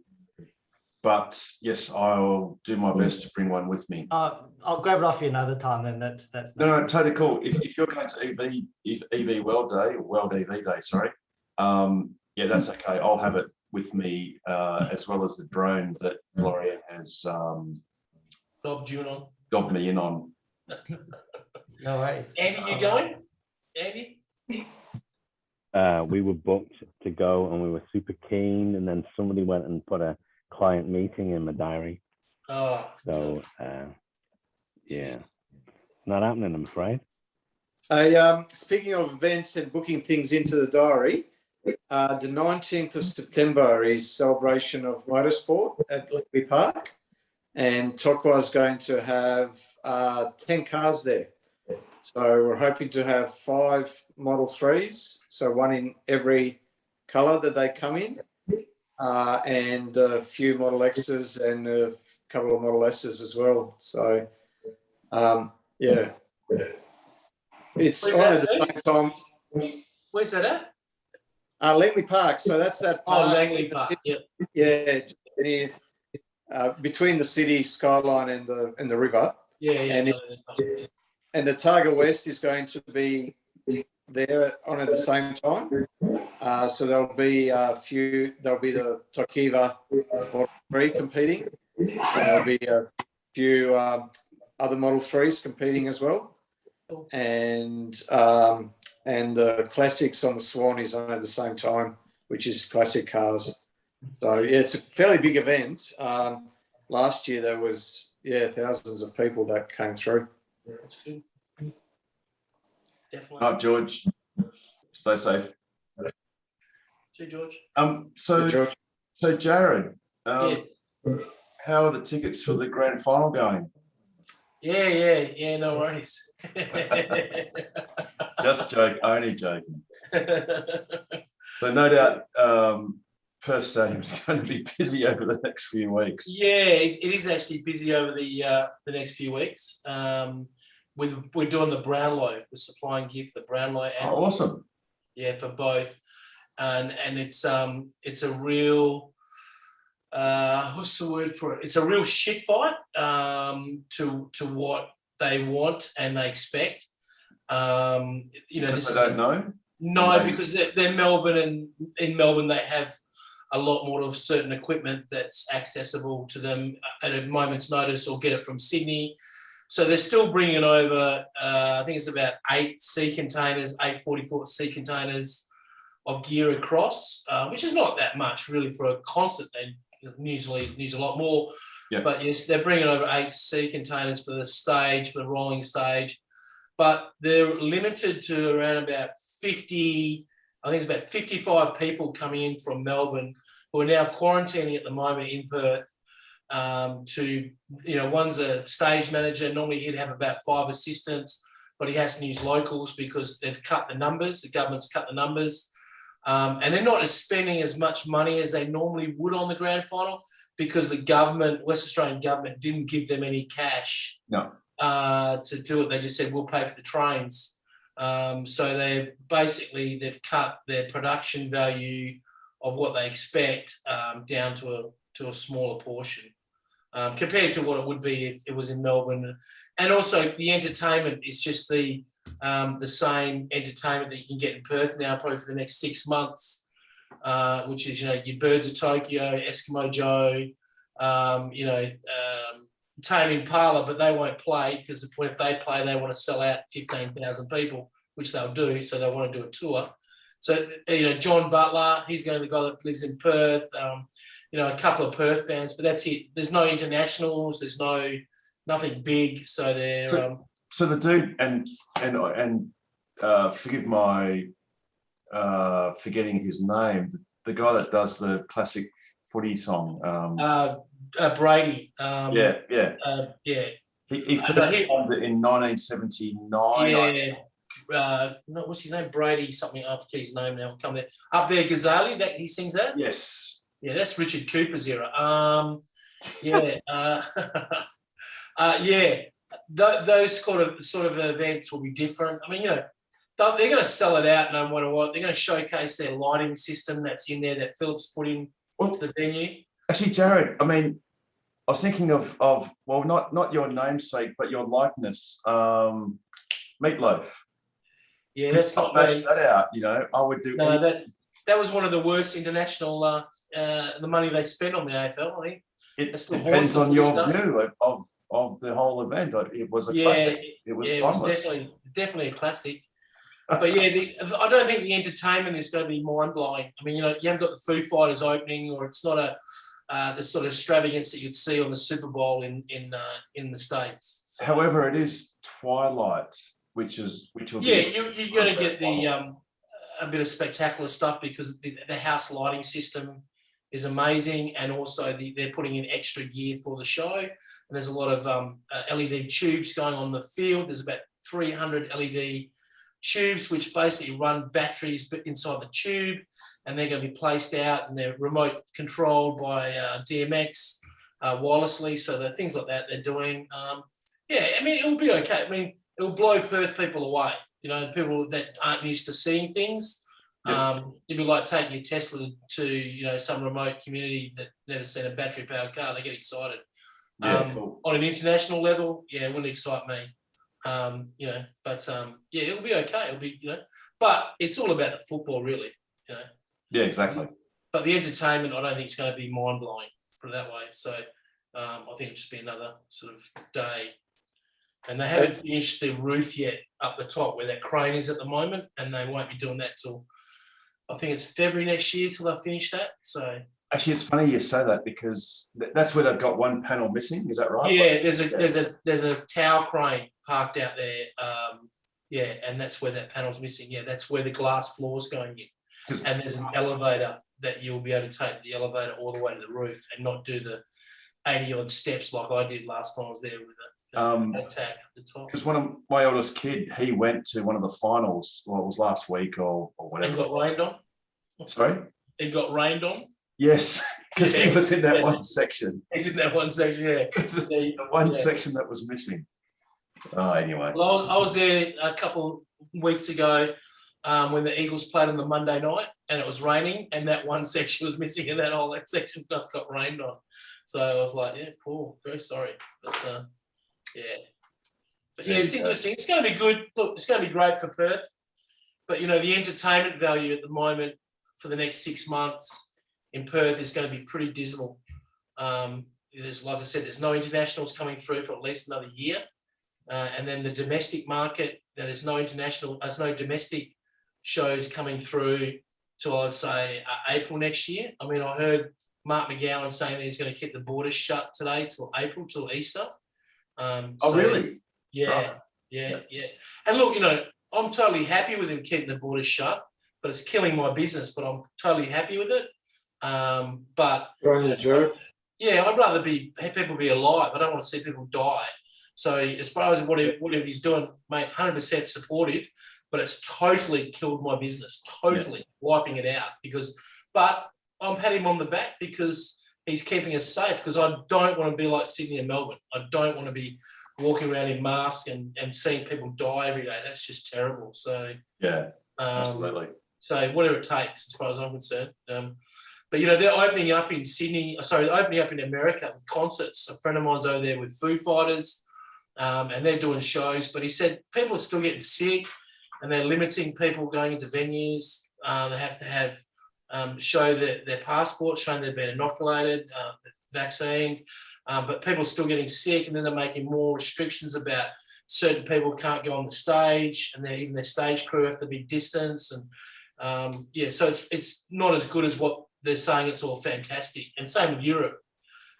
but yes, I'll do my best to bring one with me. I'll grab it off you another time. Then that's no, totally cool. If you're going to EV World Day, or World EV Day, sorry. Yeah, that's okay. I'll have it with me, as well as the drone that Florian has dobbed me in on. No worries. Andy, you going? Andy? We were booked to go and we were super keen, and then somebody went and put a client meeting in my diary. Oh. So, yeah, not happening, I'm afraid. Speaking of events and booking things into the diary, the 19th of September is celebration of motorsport at Langley Park, and Tokwa is going to have 10 cars there. So we're hoping to have 5 Model 3s, so one in every colour that they come in, and a few Model X's and a couple of Model S's as well. So, yeah. It's on at the same time. Where's that at? Langley Park. So that's that park. Oh, Langley Park. Yep. Yeah, near, between the city skyline and the river. Yeah. And the Targa West is going to be there on at the same time. So there'll be there'll be the Tokiva Model 3 competing. And there'll be a few other Model 3s competing as well. And the classics on the Swan is on at the same time, which is classic cars. So yeah, it's a fairly big event. Last year there was thousands of people that came through. That's good. Definitely. All right, George. Stay safe. See you, George. So Jared, how are the tickets for the grand final going? Yeah, no worries. Just joke, only joking. So no doubt Perth Stadium is going to be busy over the next few weeks. Yeah, it is actually busy over the next few weeks. We're doing the Brownlow. We're supplying gear for the Brownlow. And awesome. Yeah, for both, and it's a real what's the word for it? It's a real shit fight to what they want and they expect. Because they don't know. No, because they're Melbourne, and in Melbourne they have a lot more of certain equipment that's accessible to them at a moment's notice, or get it from Sydney. So they're still bringing over, I think it's about 8 sea containers, 8 40-foot sea containers of gear across, which is not that much really for a concert. They usually use a lot more. Yep. But yes, they're bringing over 8 sea containers for the stage, for the rolling stage. But they're limited to around about 50, I think it's about 55 people coming in from Melbourne who are now quarantining at the moment in Perth. One's a stage manager. Normally he'd have about 5 assistants, but he has to use locals because they've cut the numbers. The government's cut the numbers. And they're not spending as much money as they normally would on the grand final because the government, West Australian government, didn't give them any cash to do it. They just said, we'll pay for the trains. So they've cut their production value of what they expect down to a smaller portion compared to what it would be if it was in Melbourne. And also the entertainment is just the same entertainment that you can get in Perth now, probably for the next 6 months, which is your Birds of Tokyo, Eskimo Joe, Tame Impala, but they won't play because if they play, they want to sell out 15,000 people, which they'll do. So they want to do a tour. So John Butler, he's going to be the guy that lives in Perth. A couple of Perth bands, but that's it. There's no internationals. There's nothing big. So they're. So the dude and forgive my forgetting his name. The guy that does the classic footy song. Brady. Yeah. He first performed it in 1979. Yeah. What's his name? Brady something. I forget his name now. Come there. Up there, Ghazali. That he sings that. Yes. Yeah, that's Richard Cooper's era. Those sort of events will be different. I mean, they're going to sell it out no matter what. They're going to showcase their lighting system that's in there that Phillips put in to the venue. Actually, Jared, I mean, I was thinking of well, not your namesake, but your likeness, Meatloaf. Yeah, that's not bash that out. I would do. No, that was one of the worst international. The money they spent on the AFL. I think it depends on your view of the whole event. It was a classic. It was timeless. Definitely a classic. But I don't think the entertainment is going to be mind blowing. I mean, you haven't got the Foo Fighters opening, or it's not the sort of extravagance that you'd see on the Super Bowl in the States. So, however, it is twilight, which will be you're going to get a bit of spectacular stuff because the house lighting system is amazing, and also they're putting in extra gear for the show. And there's a lot of LED tubes going on the field. There's about 300 LED tubes which basically run batteries inside the tube, and they're going to be placed out, and they're remote controlled by DMX wirelessly. So the things like that they're doing. I mean, it'll be okay. I mean, it'll blow Perth people away. People that aren't used to seeing things. It'd be like taking your Tesla to some remote community that never seen a battery powered car. They get excited. Cool. On an international level, it wouldn't excite me. It'll be okay. It'll be but it's all about the football, really. Yeah, exactly. But the entertainment, I don't think it's going to be mind blowing, put it that way. So I think it'll just be another sort of day. And they haven't finished the roof yet up the top where that crane is at the moment, and they won't be doing that till I think it's February next year till they finish that. So actually, it's funny you say that because that's where they've got one panel missing. Is that right? Yeah, there's a tower crane parked out there. And that's where that panel's missing. Yeah, that's where the glass floor's going in. And there's an elevator that you'll be able to take the elevator all the way to the roof and not do the 80 odd steps like I did last time I was there with it. Because one of my oldest kid, he went to one of the finals. Well, it was last week or whatever. And got rained on. Sorry? It got rained on. Yes, because he Yeah. was in that Yeah. one section. He's in that one section, yeah. The one section that was missing. Oh, anyway. Well, I was there a couple weeks ago when the Eagles played on the Monday night and it was raining and that one section was missing and that section just got rained on. So I was like, yeah, Paul, very sorry. But yeah. But yeah, it's interesting. It's going to be good. Look, it's going to be great for Perth. But, you know, the entertainment value at the moment for the next 6 months in Perth is going to be pretty dismal. There's, like I said, there's no internationals coming through for at least another year. And then the domestic market, there's no domestic shows coming through till I'd say April next year. I mean, I heard Mark McGowan saying that he's going to keep the borders shut today till April, till Easter. Oh, really? Yeah, Right. yeah. And look, you know, I'm totally happy with him keeping the borders shut, but it's killing my business, but I'm totally happy with it. But yeah, I'd rather have people be alive. I don't want to see people die. So as far as whatever he's doing, mate, 100% supportive, but it's totally killed my business, totally wiping it out but I'm patting him on the back because he's keeping us safe because I don't want to be like Sydney and Melbourne. I don't want to be walking around in masks and seeing people die every day. That's just terrible. So yeah, absolutely. So whatever it takes, as far as I'm concerned. But you know, they're opening up in opening up in America with concerts. A friend of mine's over there with Foo Fighters, and they're doing shows. But he said people are still getting sick, and they're limiting people going into venues. They have to have show their passport showing they've been inoculated, vaccinated. But people are still getting sick, and then they're making more restrictions about certain people can't go on the stage, and even their stage crew have to be distanced. And so it's not as good as what they're saying. It's all fantastic. And same with Europe.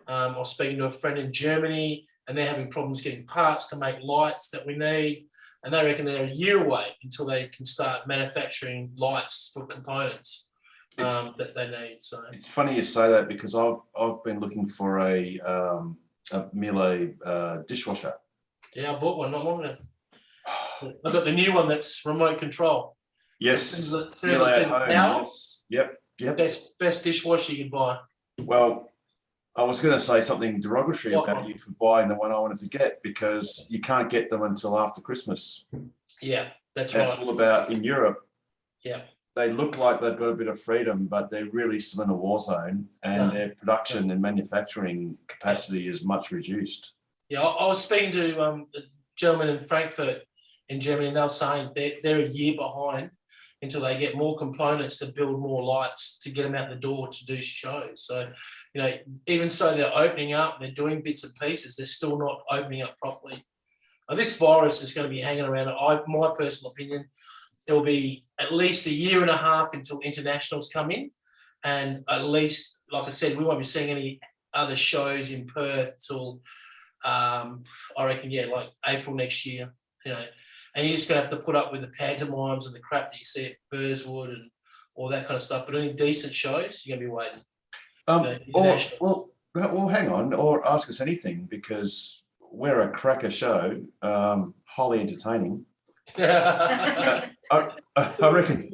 I was speaking to a friend in Germany, and they're having problems getting parts to make lights that we need. And they reckon they're a year away until they can start manufacturing lights for components that they need. So it's funny you say that because I've been looking for a Miele dishwasher. Yeah, I bought one not long ago. I've got the new one that's remote control. Yes. So Miele at home, yes. Yep. Best dishwasher you can buy. Well, I was going to say something derogatory about you for buying the one I wanted to get because you can't get them until after Christmas. Yeah, that's right. That's all about in Europe. Yeah. They look like they've got a bit of freedom, but they're really still in a war zone, and their production and manufacturing capacity is much reduced. Yeah, I was speaking to a gentleman in Frankfurt in Germany, and they were saying they're a year behind until they get more components to build more lights to get them out the door to do shows. So, you know, even so they're opening up, they're doing bits and pieces, they're still not opening up properly. Now, this virus is going to be hanging around. My personal opinion, there'll be at least a year and a half until internationals come in. And at least, like I said, we won't be seeing any other shows in Perth till, I reckon, like April next year, you know. And you're just going to have to put up with the pantomimes and the crap that you see at Burswood and all that kind of stuff. But any decent shows, you're going to be waiting. Well, hang on, or ask us anything because we're a cracker show, highly entertaining. I reckon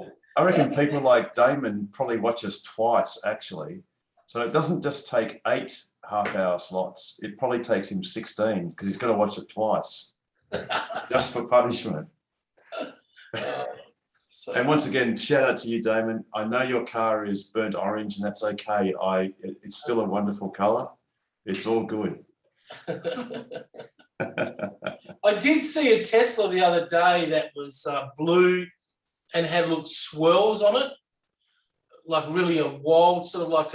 people like Damon probably watch us twice, actually. So it doesn't just take 8 half-hour slots. It probably takes him 16 because he's got to watch it twice. Just for punishment. And once again, shout out to you, Damon. I know your car is burnt orange, and that's okay. It's still a wonderful color. It's all good. I did see a Tesla the other day that was blue and had little swirls on it, like really a wild sort of like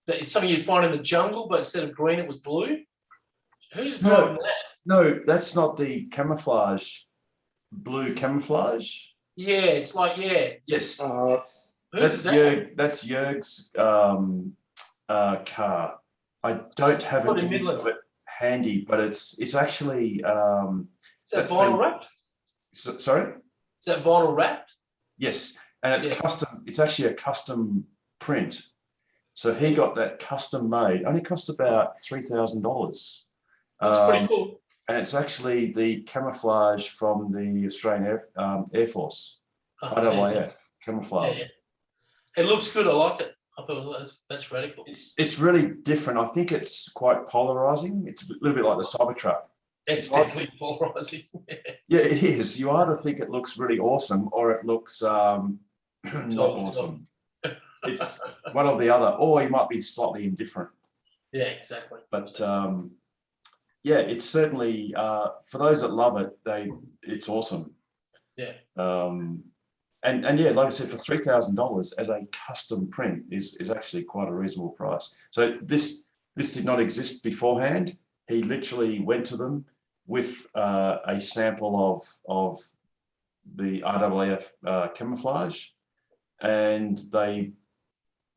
it's something you'd find in the jungle, but instead of green, it was blue. Who's driving that? No, that's not the blue camouflage. Yeah, it's like, Yes. Who's that's Jörg's car. I don't have an image of it handy, but it's actually. Is that vinyl wrapped? Sorry? Is that vinyl wrapped? Yes, and it's custom. It's actually a custom print. So he got that custom made. Only cost about $3,000. That's pretty cool. And it's actually the camouflage from the Australian Air Force, IAAF. camouflage. Yeah. It looks good. I like it. I thought that's radical. It's really different. I think it's quite polarizing. It's a little bit like the Cybertruck. It's definitely polarizing. Yeah, it is. You either think it looks really awesome or it looks not awesome. It's one or the other, or you might be slightly indifferent. Yeah, exactly. But yeah, it's certainly for those that love it, it's awesome. Yeah. And yeah, like I said, for $3,000 as a custom print is actually quite a reasonable price. So this did not exist beforehand. He literally went to them with a sample of the RAAF camouflage, and they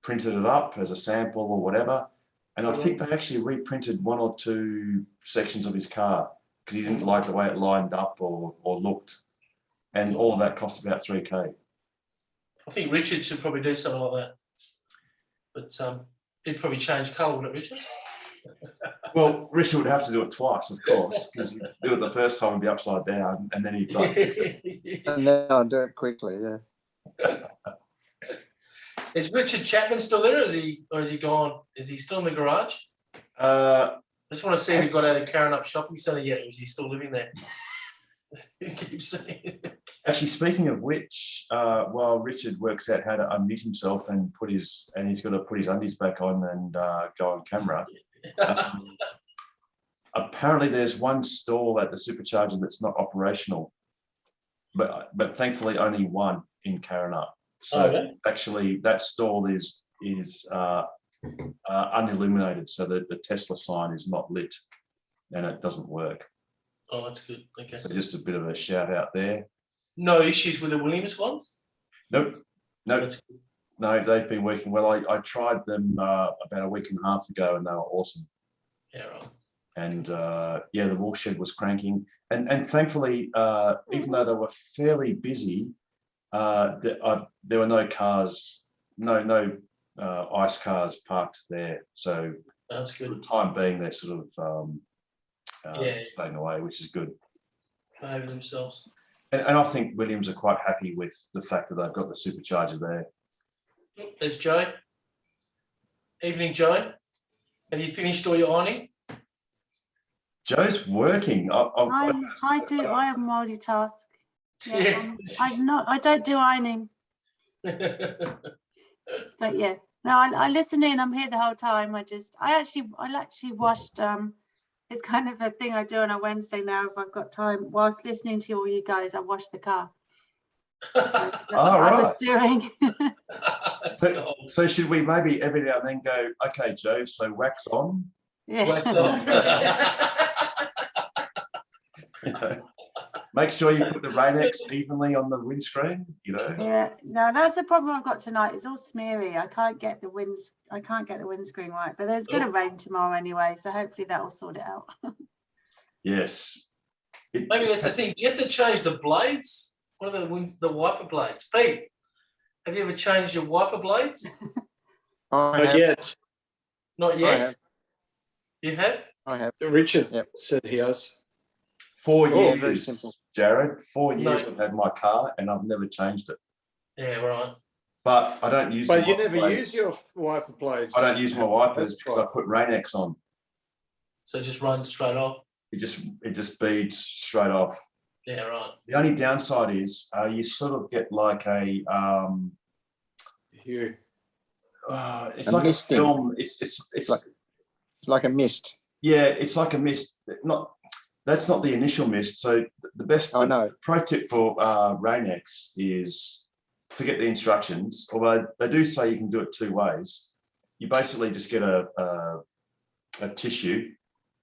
printed it up as a sample or whatever. And I think they actually reprinted 1 or 2 sections of his car because he didn't like the way it lined up or looked. And all of that cost about $3K. I think Richard should probably do something like that. But he'd probably change colour, wouldn't it, Richard? Well, Richard would have to do it twice, of course, because he'd do it the first time and be upside down, and then he'd like fix it. And then I'll do it quickly, yeah. Is Richard Chapman still there? Or is he gone? Is he still in the garage? I just want to see if he got out of Karen Up Shopping Centre yet, or is he still living there? You keep saying. Actually, speaking of which, while Richard works out how to unmute himself and he's got to put his undies back on and go on camera. Apparently, there's one stall at the supercharger that's not operational, but thankfully only one in Karen Up. So actually, that stall is unilluminated, so that the Tesla sign is not lit, and it doesn't work. Oh, that's good. Okay. So just a bit of a shout out there. No issues with the Williams ones? Nope. No, they've been working well. I tried them about a week and a half ago, and they were awesome. Yeah, right. And yeah, the wool shed was cranking, and thankfully, even though they were fairly busy, there were no cars, no ice cars parked there. So that's good. For the time being, they're sort of staying away, which is good. Behaving themselves. And I think Williams are quite happy with the fact that they've got the supercharger there. There's Joe. Evening, Joe. Have you finished all your ironing? Joe's working. I am multitask. Yeah, I don't do ironing. But yeah, no, I listen in. I'm here the whole time. I actually washed. It's kind of a thing I do on a Wednesday now if I've got time. Whilst listening to all you guys, I wash the car. That's what I was doing. So should we maybe every now and then go, okay, Joe, so wax on? Yeah. Wax on. Make sure you put the Rain-X evenly on the windscreen, you know. Yeah, no, that's the problem I've got tonight. It's all smeary. I can't get the windscreen right. But there's going to rain tomorrow anyway, so hopefully that will sort it out. Yes. Maybe that's the thing. You have to change the blades. What about the wiper blades? Pete, have you ever changed your wiper blades? Not yet. Not yet. You have? I have. Richard said he has. 4 years. Very simple. Jared, 4 years I've had my car and I've never changed it. Yeah, right. But I don't use. But you never use your wiper blades. I don't use my wipers because I put Rain-X on. So it just runs straight off. It just beads straight off. Yeah, right. The only downside is you sort of get like a hue. It's like a film. It's like a mist. Yeah, it's like a mist. That's not the initial mist. So the best pro tip for Rain-X is forget the instructions. Although they do say you can do it 2 ways. You basically just get a tissue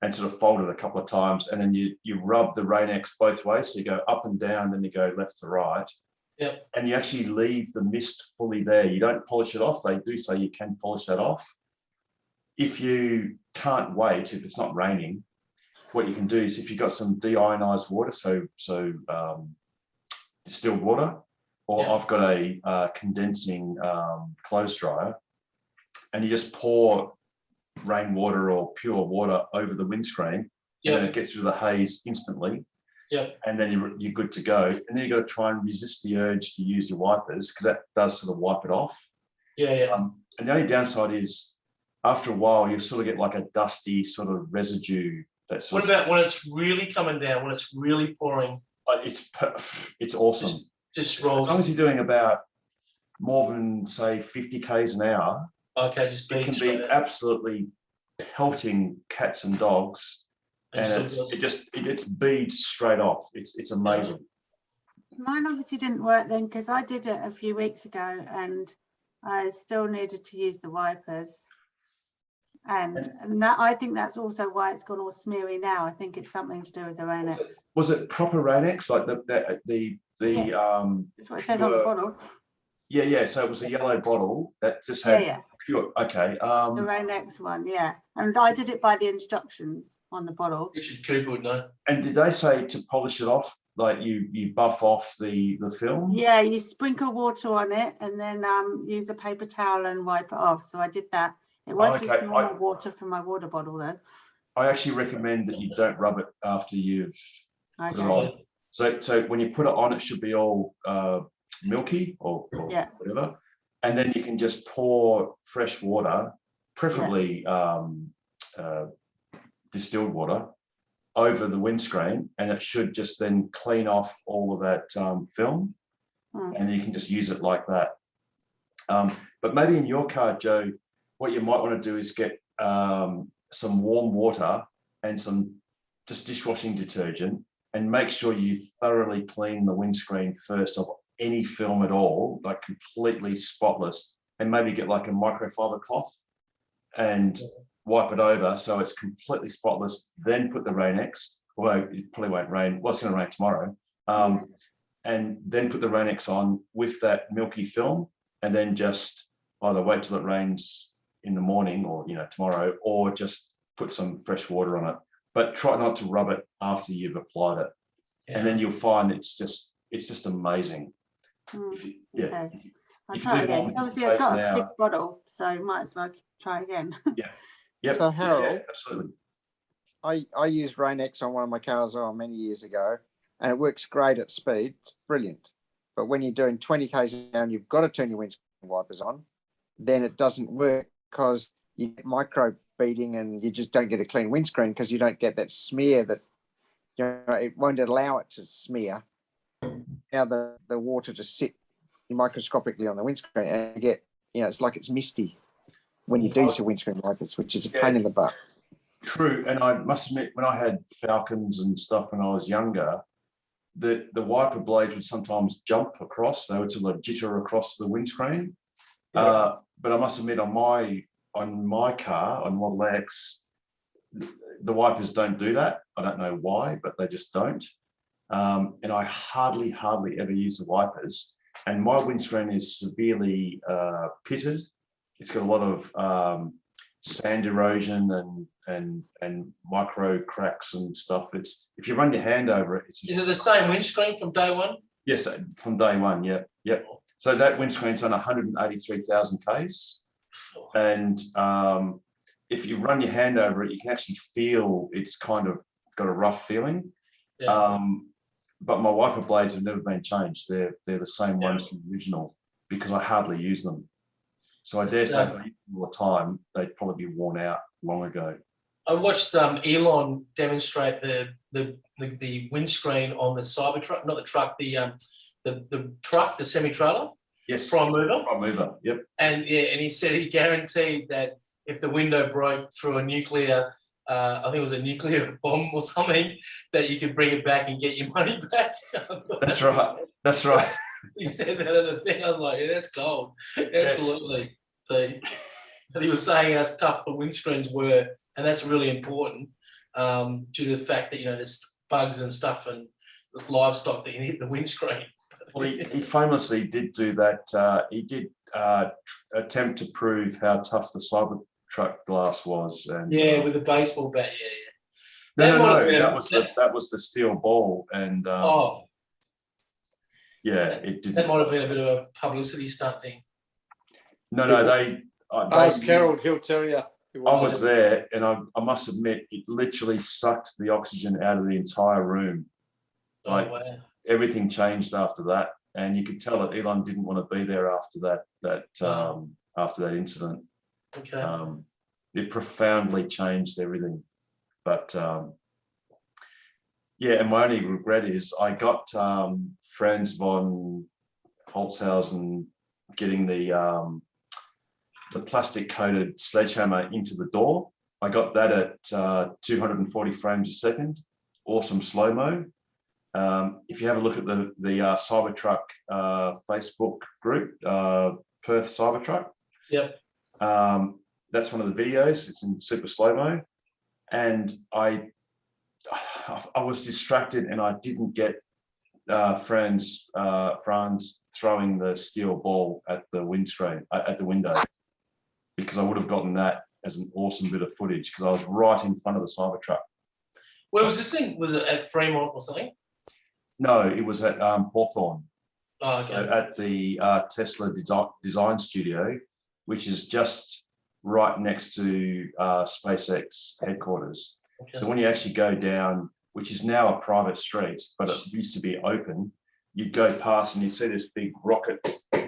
and sort of fold it a couple of times, and then you rub the Rain-X both ways. So you go up and down, then you go left to right. Yep. And you actually leave the mist fully there. You don't polish it off. They do say you can polish that off. If you can't wait, if it's not raining, what you can do is if you've got some deionized water, so distilled water, or I've got a condensing clothes dryer, and you just pour rainwater or pure water over the windscreen, and then it gets rid of the haze instantly. Yep. And then you're good to go. And then you've got to try and resist the urge to use your wipers because that does sort of wipe it off. Yeah, yeah. And the only downside is after a while, you sort of get like a dusty sort of residue. What about when it's really coming down, when it's really pouring? It's awesome. Just as rolls. long as you're doing about more than say 50 k's an hour. Okay, just it can be absolutely pelting cats and dogs, and it's beads straight off. It's amazing. Mine obviously didn't work then because I did it a few weeks ago and I still needed to use the wipers. And that, I think that's also why it's gone all smeary now. I think it's something to do with the Rain-X. Was it proper Rain-X? Like the That's what it says on the bottle. Yeah. So it was a yellow bottle that just had pure. Okay. The Rain-X one, yeah. And I did it by the instructions on the bottle. Richard Cooper would know. And did they say to polish it off? Like you buff off the film? Yeah, you sprinkle water on it and then use a paper towel and wipe it off. So I did that. It was just normal water from my water bottle though. I actually recommend that you don't rub it after you've put it on. So when you put it on, it should be all milky or whatever. And then you can just pour fresh water, preferably distilled water, over the windscreen, and it should just then clean off all of that film, and you can just use it like that. But maybe in your car, Joe, what you might want to do is get some warm water and some just dishwashing detergent, and make sure you thoroughly clean the windscreen first of any film at all, like completely spotless, and maybe get like a microfiber cloth and wipe it over so it's completely spotless, then put the Rain-X, although it probably won't rain. Well, it's going to rain tomorrow. And then put the Rain-X on with that milky film, and then just either wait till it rains in the morning or tomorrow, or just put some fresh water on it. But try not to rub it after you've applied it. And then you'll find it's just amazing. Okay. I'll try again. Because obviously I've got a big bottle, so might as well try again. Yeah. So Harold, absolutely. I used Rain-X on one of my cars many years ago, and it works great at speed. It's brilliant. But when you're doing 20 k's an hour and you've got to turn your windscreen wipers on, then it doesn't work because you get micro beading and you just don't get a clean windscreen because you don't get that smear that it won't allow it to smear. Now the water just sit microscopically on the windscreen, and you get it's like it's misty when you do use your windscreen wipers, which is a pain in the butt. True, and I must admit, when I had Falcons and stuff when I was younger, the wiper blades would sometimes jump across. They would sort of jitter across the windscreen. But I must admit, on my car, on Model X, the wipers don't do that. I don't know why, but they just don't. And I hardly ever use the wipers. And my windscreen is severely pitted. It's got a lot of sand erosion and micro cracks and stuff. If you run your hand over it, Is it the same windscreen from day one? Yes, from day one. Yep. So that windscreen's on 183,000 k's, and if you run your hand over it, you can actually feel it's kind of got a rough feeling. But my wiper blades have never been changed. They're the same ones from the original because I hardly use them. So I dare say if I use them all the time, they'd probably be worn out long ago. I watched Elon demonstrate the windscreen on the Cybertruck, not the truck, the truck, the semi-trailer. Yes. Prime mover. Prime mover. Yep. And he said he guaranteed that if the window broke through a nuclear, I think it was a nuclear bomb or something, that you could bring it back and get your money back. That's right. He said that in the thing. I was like, yeah, that's gold. Absolutely. So he was saying how tough the windscreens were, and that's really important due to the fact that there's bugs and stuff and livestock that can hit the windscreen. Well, he famously did do that. He did attempt to prove how tough the Cybertruck glass was. And, with a baseball bat. Yeah. That was the steel ball, and it did. That might have been a bit of a publicity stunt thing. No, they. Ask Harold, he'll tell you. I was there, and I must admit, it literally sucked the oxygen out of the entire room. Like Oh, wow. everything changed after that, and you could tell that Elon didn't want to be there after that. After that incident. Okay. It profoundly changed everything. But yeah, and my only regret is I got Franz von Holzhausen getting the plastic coated sledgehammer into the door. I got that at 240 frames a second. Awesome slow-mo. If you have a look at the Cybertruck Facebook group, Perth Cybertruck. Yep. That's one of the videos. It's in super slow-mo. And I was distracted and I didn't get Franz throwing the steel ball at the windscreen, at the window, because I would have gotten that as an awesome bit of footage because I was right in front of the Cybertruck. Where was this thing? Was it at Fremont or something? No, it was at Hawthorne. Oh, okay. So at the Tesla design studio, which is just right next to SpaceX headquarters. Okay. So when you actually go down, which is now a private street, but it used to be open, you'd go past and you'd see this big rocket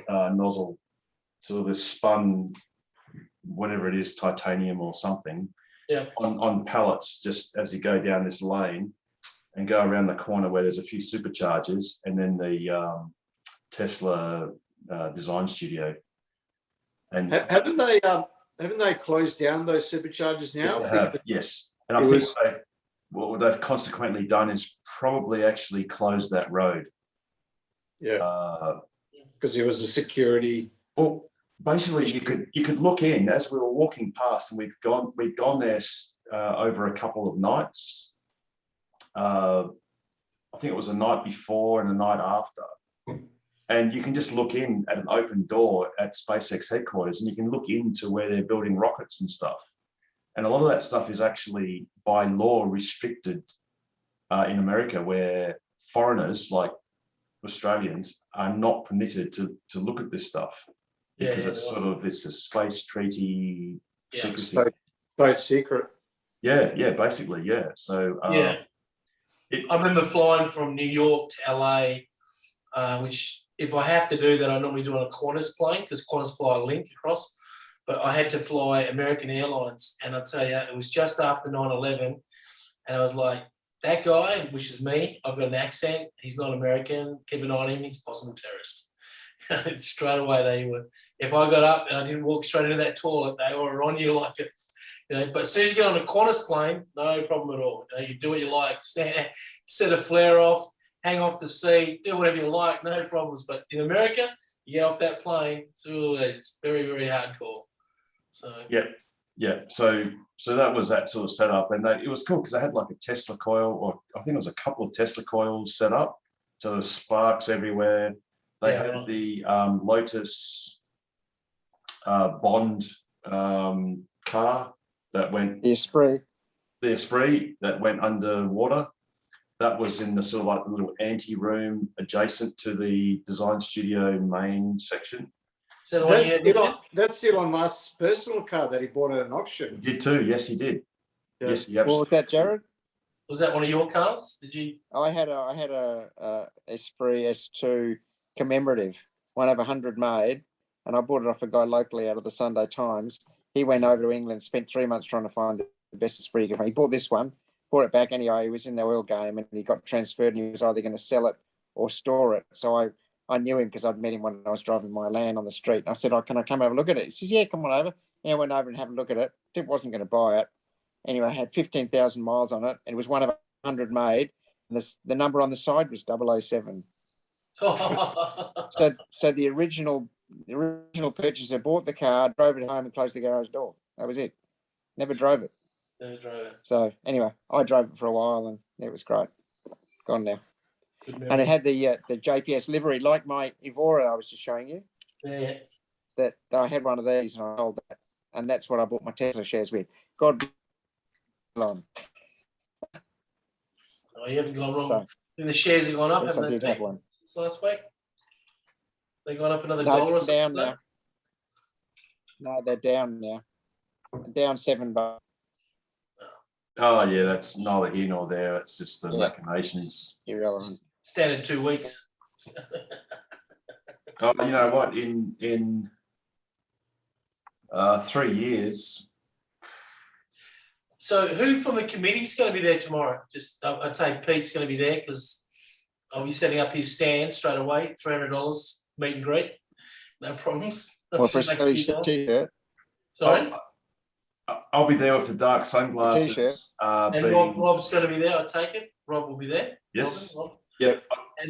nozzle, sort of this spun, whatever it is, titanium or something, yeah, on pallets, just as you go down this lane and go around the corner where there's a few superchargers and then the Tesla design studio. And haven't they closed down those superchargers now? yes, they have, yes. And I think what they've consequently done is probably actually closed that road. Yeah. Because there was a security. Well, basically, you could look in as we were walking past, and we'd gone there over a couple of nights. I think it was a night before and a night after. And you can just look in at an open door at SpaceX headquarters, and you can look into where they're building rockets and stuff. And a lot of that stuff is actually by law restricted in America, where foreigners like Australians are not permitted to look at this stuff because it's sort of it's a space treaty secrecy. Boat secret. Yeah, basically, yeah. So yeah. I remember flying from New York to LA, which if I have to do that, I normally do on a Qantas plane because Qantas fly a link across. But I had to fly American Airlines, and I'll tell you, it was just after 9/11, and I was like, that guy, which is me, I've got an accent, he's not American, keep an eye on him, he's a possible terrorist. Straight away they were, if I got up and I didn't walk straight into that toilet, they were on you like it. You know, but as soon as you get on a Qantas plane, no problem at all. You know, you do what you like, stand, set a flare off, hang off the seat, do whatever you like, no problems. But in America, you get off that plane, it's very, very hardcore. So yeah. So that was that sort of setup, and it was cool because they had like a Tesla coil, or I think it was a couple of Tesla coils set up. So there's sparks everywhere. They had the Lotus Bond car that went the Esprit that went underwater. That was in the sort of like the little ante room adjacent to the design studio main section. So that's Elon Musk's personal car that he bought at an auction. He did too. Yes, he did. Yeah. Yes, he What was that, Jared? Was that one of your cars? Did you? I had a Esprit S2 commemorative, one of 100 made, and I bought it off a guy locally out of the Sunday Times. He went over to England, spent 3 months trying to find the best Esprit he could find. He bought this one, bought it back anyway. He was in the oil game and he got transferred, and he was either going to sell it or store it. So I knew him because I'd met him when I was driving my land on the street. And I said, can I come have a look at it? He says, yeah, come on over. And I went over and had a look at it. It wasn't going to buy it. Anyway, I had 15,000 miles on it. And it was one of 100 made. And the number on the side was 007. So the original purchaser bought the car, drove it home and closed the garage door. That was it. Never drove it. Never drove it. So anyway, I drove it for a while and it was great. Gone now. And it had the JPS livery, like my Evora I was just showing you. Yeah. That I had one of these and I sold that. And that's what I bought my Tesla shares with. God bless Elon. Oh, you haven't gone wrong. And the shares have gone up, Yes, haven't I they? did have one. This last week? They gone up another No, dollar or they're down something? now. No, they're down now. Down $7. Oh yeah, that's neither here nor there. It's just the machinations. Irrelevant. Standard 2 weeks. Oh, you know what? In 3 years. So who from the committee is going to be there tomorrow? Just I'd say Pete's going to be there because I'll be setting up his stand straight away. $300 meet and greet, no problems. Well, prestige t-shirt. Sorry. I'll be there with the dark sunglasses. And Rob's going to be there. I take it. Rob will be there. Yes. Rob. Yeah.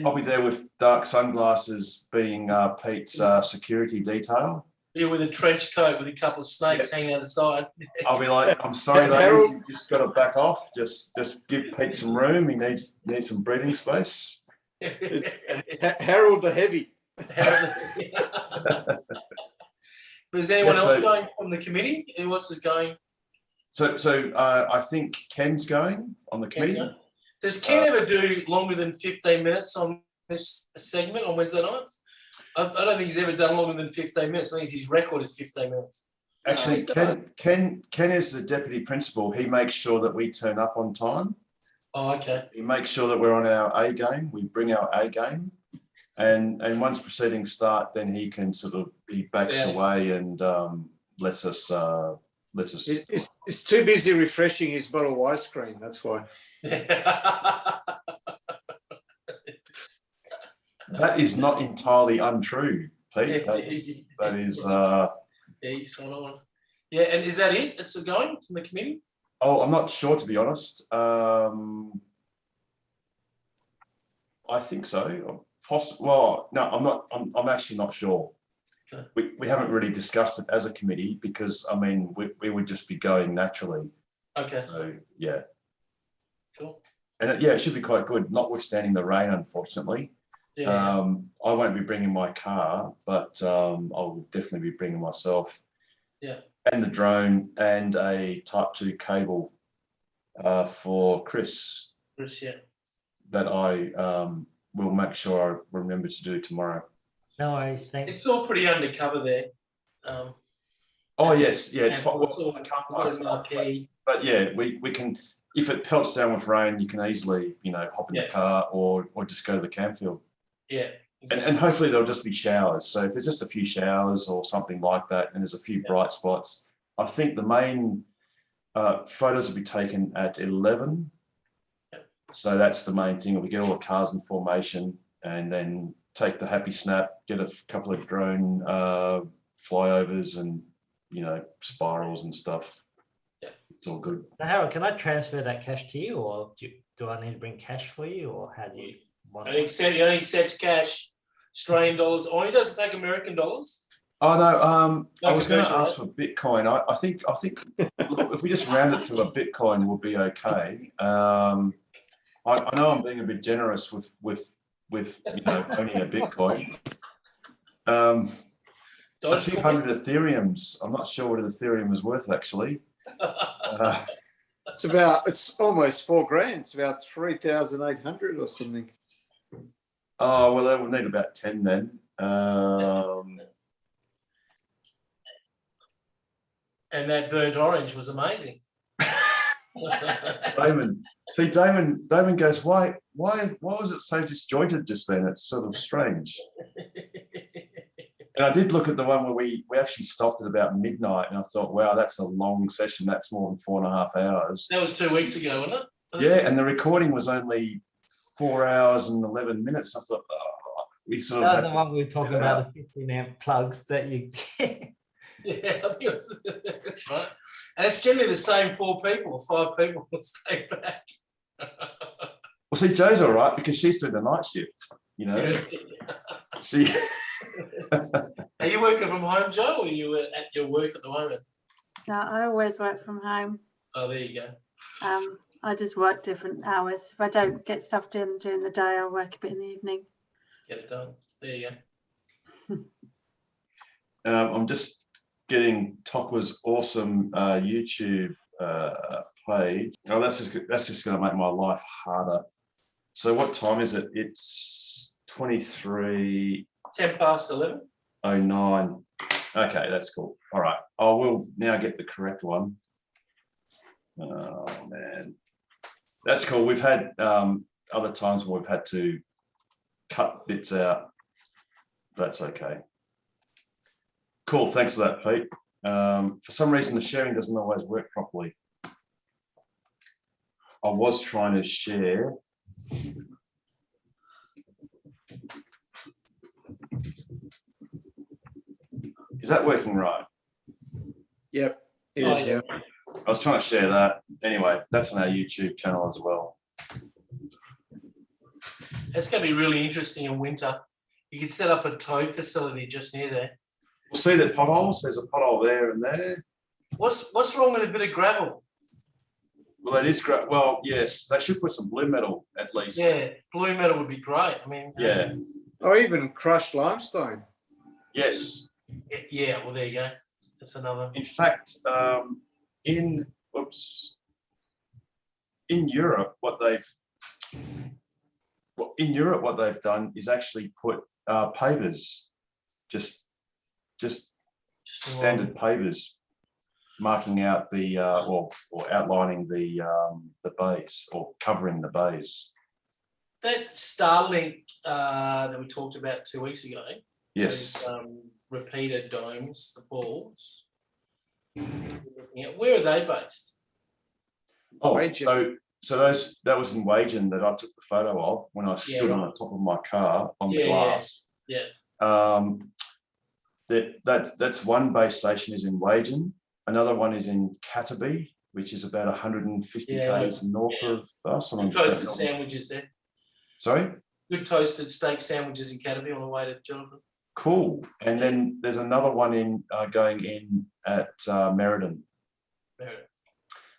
I'll be there with dark sunglasses, being Pete's security detail. Yeah, with a trench coat with a couple of snakes hanging out the side. I'll be like, I'm sorry, ladies, you just got to back off. Just give Pete some room. He needs some breathing space. Harold the Heavy. But is anyone else going from the committee? Who else is going? So I think Ken's going on the committee. Does Ken ever do longer than 15 minutes on this segment on Wednesday nights? I don't think he's ever done longer than 15 minutes. I think his record is 15 minutes. Actually, Ken is the deputy principal. He makes sure that we turn up on time. Oh, okay. He makes sure that we're on our A game. We bring our A game. And once proceedings start, then he can he backs away and lets us. He's too busy refreshing his bottle of ice cream. That's why. That is not entirely untrue, Pete. That is. Yeah, he's trying on. Yeah, and is that it? It's going from the committee? Oh, I'm not sure, to be honest. I think so. Well, no, I'm not. I'm actually not sure. Okay. We haven't really discussed it as a committee because I mean we would just be going naturally. Okay. So yeah. Cool. And it should be quite good, notwithstanding the rain, unfortunately. Yeah. I won't be bringing my car, but I'll definitely be bringing myself. Yeah. And the drone and a Type 2 cable for Chris. Chris, yeah. That I will make sure I remember to do tomorrow. No worries, thanks. It's all pretty undercover there. Oh yes, yeah, it's hot. But yeah, we can. If it pelts down with rain, you can easily, hop in the car or just go to the campfield. Yeah. Exactly. And hopefully there'll just be showers. So if there's just a few showers or something like that, and there's a few bright spots, I think the main photos will be taken at 11. So that's the main thing. We get all the cars in formation and then take the happy snap, get a couple of drone flyovers and, spirals and stuff. Yeah. It's all good. So Harold, can I transfer that cash to you or do I need to bring cash for you or how do you want it? He only accepts cash, Australian dollars. Oh, he doesn't take American dollars? Oh no, I was going to ask for Bitcoin. I think look, if we just round it to a Bitcoin, we'll be okay. I know I'm being a bit generous with owning a Bitcoin. A few hundred Ethereums. I'm not sure what an Ethereum is worth actually. It's almost $4,000. It's about 3,800 or something. Oh well, we'll need about 10 then. And that burnt orange was amazing. Damon goes, why was it so disjointed just then? It's sort of strange. And I did look at the one where we actually stopped at about midnight, and I thought, wow, that's a long session. That's more than 4.5 hours. That was 2 weeks ago, wasn't it? Yeah, and the recording was only 4 hours and 11 minutes. I thought, we sort of. That was the one we were talking about, the 15 amp plugs that you. Yeah, I think that's right. And it's generally the same 4 people, 5 people will stay back. Well, see, Jo's all right because she's doing the night shift. She. Are you working from home, Jo, or are you at your work at the moment? No, I always work from home. Oh, there you go. I just work different hours. If I don't get stuff done during the day, I'll work a bit in the evening. Get it done. There you go. I'm just getting Tokwa's awesome YouTube page. Oh, that's just going to make my life harder. So what time is it? It's 23. 10 past 11. 09. Okay, that's cool. All right. I will now get the correct one. Oh man, that's cool. We've had other times where we've had to cut bits out. That's okay. Cool, thanks for that, Pete. For some reason, the sharing doesn't always work properly. I was trying to share. Is that working right? Yep, it is. Yeah. I was trying to share that. Anyway, that's on our YouTube channel as well. It's going to be really interesting in winter. You could set up a tow facility just near there. We'll see the potholes. There's a pothole there and there. What's wrong with a bit of gravel? Well, that is great. Well, yes, they should put some blue metal at least. Yeah, blue metal would be great. I mean, yeah. Or even crushed limestone. Yes. Yeah. Well, there you go. That's another. In fact, in Europe, what they've done is actually put pavers, just standard pavers, marking out the or outlining the bays or covering the bays. That Starlink that we talked about 2 weeks ago. Yes. Those, repeater domes, the balls. Where are they based? Oh, so that was in Wagen that I took the photo of when I stood on the top of my car on the glass. Yeah. That's one base station is in Wagen. Another one is in Catterby, which is about 150 k's north of us. Good toasted sandwiches there. Sorry? Good toasted steak sandwiches in Catterby on the way to Jonathan. Cool. And then there's another one in going in at Meriden.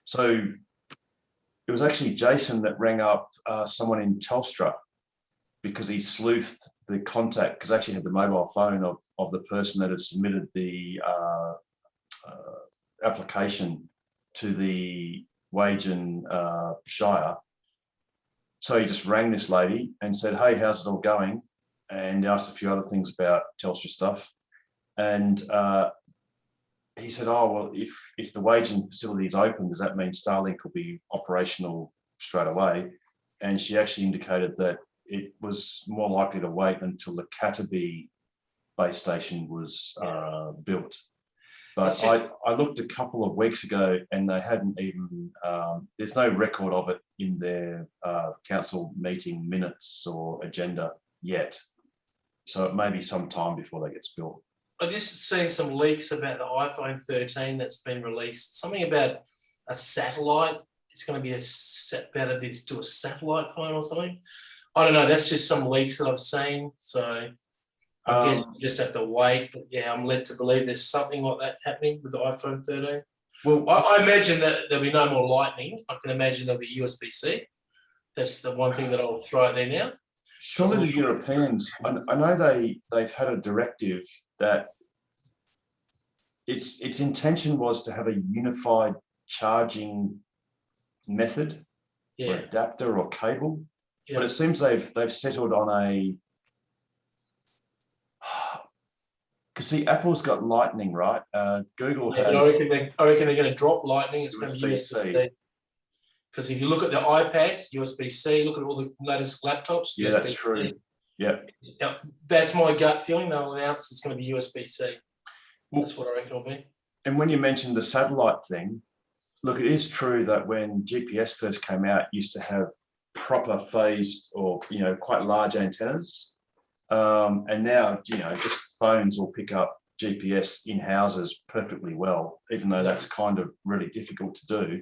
So it was actually Jason that rang up someone in Telstra because he sleuthed the contact, because I actually had the mobile phone of the person that had submitted the application to the Wagen Shire. So he just rang this lady and said, hey, how's it all going? And asked a few other things about Telstra stuff. And he said, oh, well, if the Wagen facility is open, does that mean Starlink will be operational straight away? And she actually indicated that it was more likely to wait until the Catterby base station was built. But I looked a couple of weeks ago and they hadn't even, there's no record of it in their council meeting minutes or agenda yet. So it may be some time before that gets built. I just seen some leaks about the iPhone 13 that's been released. Something about a satellite. It's going to be better to do a satellite phone or something. I don't know. That's just some leaks that I've seen. So I guess you just have to wait. But yeah, I'm led to believe there's something like that happening with the iPhone 13. Well, I imagine that there'll be no more lightning. I can imagine there'll be USB-C. That's the one thing that I'll throw out there now. Surely the Europeans, I know they've had a directive that its intention was to have a unified charging method or adapter or cable, but it seems they've settled on a, because see, Apple's got Lightning, right? Google has. But I reckon they're going to drop Lightning. It's going to be USB-C. Because if you look at the iPads, USB-C, look at all the latest laptops, yeah, USB-C. that's true. Yeah. That's my gut feeling. They'll announce it's going to be USB-C. That's what I reckon it'll be. And when you mentioned the satellite thing, look, it is true that when GPS first came out, it used to have proper phased or, quite large antennas. And now, just phones will pick up GPS in houses perfectly well, even though that's kind of really difficult to do.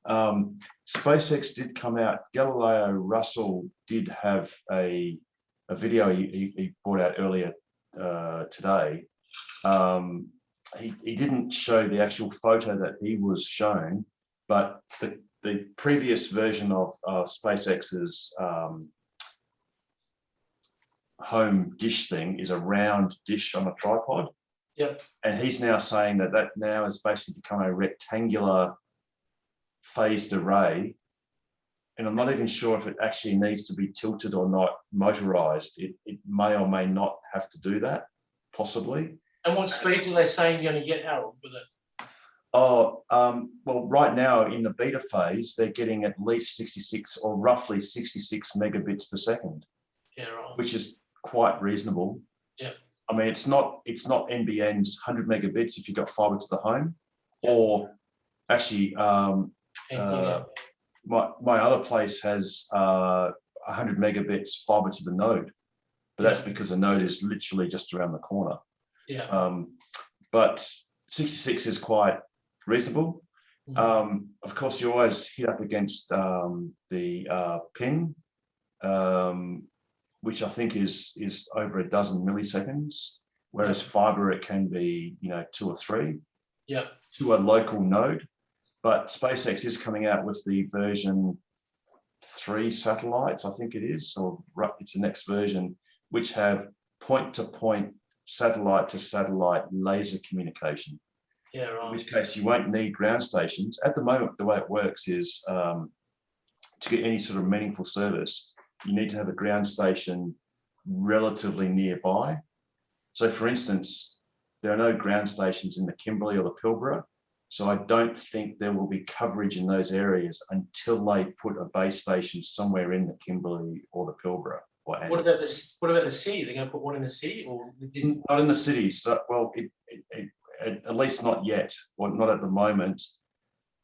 SpaceX did come out. Galileo Russell did have a video he brought out earlier today. He didn't show the actual photo that he was shown, but the previous version of SpaceX's home dish thing is a round dish on a tripod. Yep. And he's now saying that now has basically become a rectangular phased array, and I'm not even sure if it actually needs to be tilted or not motorized. It may or may not have to do that, possibly. And what speeds are they saying you're going to get, Harold, with it? Well, right now in the beta phase, they're getting at least 66 or roughly 66 megabits per second, Yeah, right. which is quite reasonable. Yeah. I mean, it's not NBN's 100 megabits if you've got fiber to the home, or actually, my other place has 100 megabits fiber to the node, but that's because the node is literally just around the corner. Yeah. But 66 is quite reasonable. Of course, you always hit up against the pin, which I think is over a dozen milliseconds, whereas fiber it can be 2 or 3. Yeah. To a local node. But SpaceX is coming out with the version 3 satellites, I think it is, or it's the next version, which have point-to-point, satellite-to-satellite laser communication. Yeah, right. In which case you won't need ground stations. At the moment, the way it works is to get any sort of meaningful service, you need to have a ground station relatively nearby. So for instance, there are no ground stations in the Kimberley or the Pilbara. So I don't think there will be coverage in those areas until they put a base station somewhere in the Kimberley or the Pilbara. What about the city? They're going to put one in the city, or not in the city? So, well, at least not yet, or not at the moment.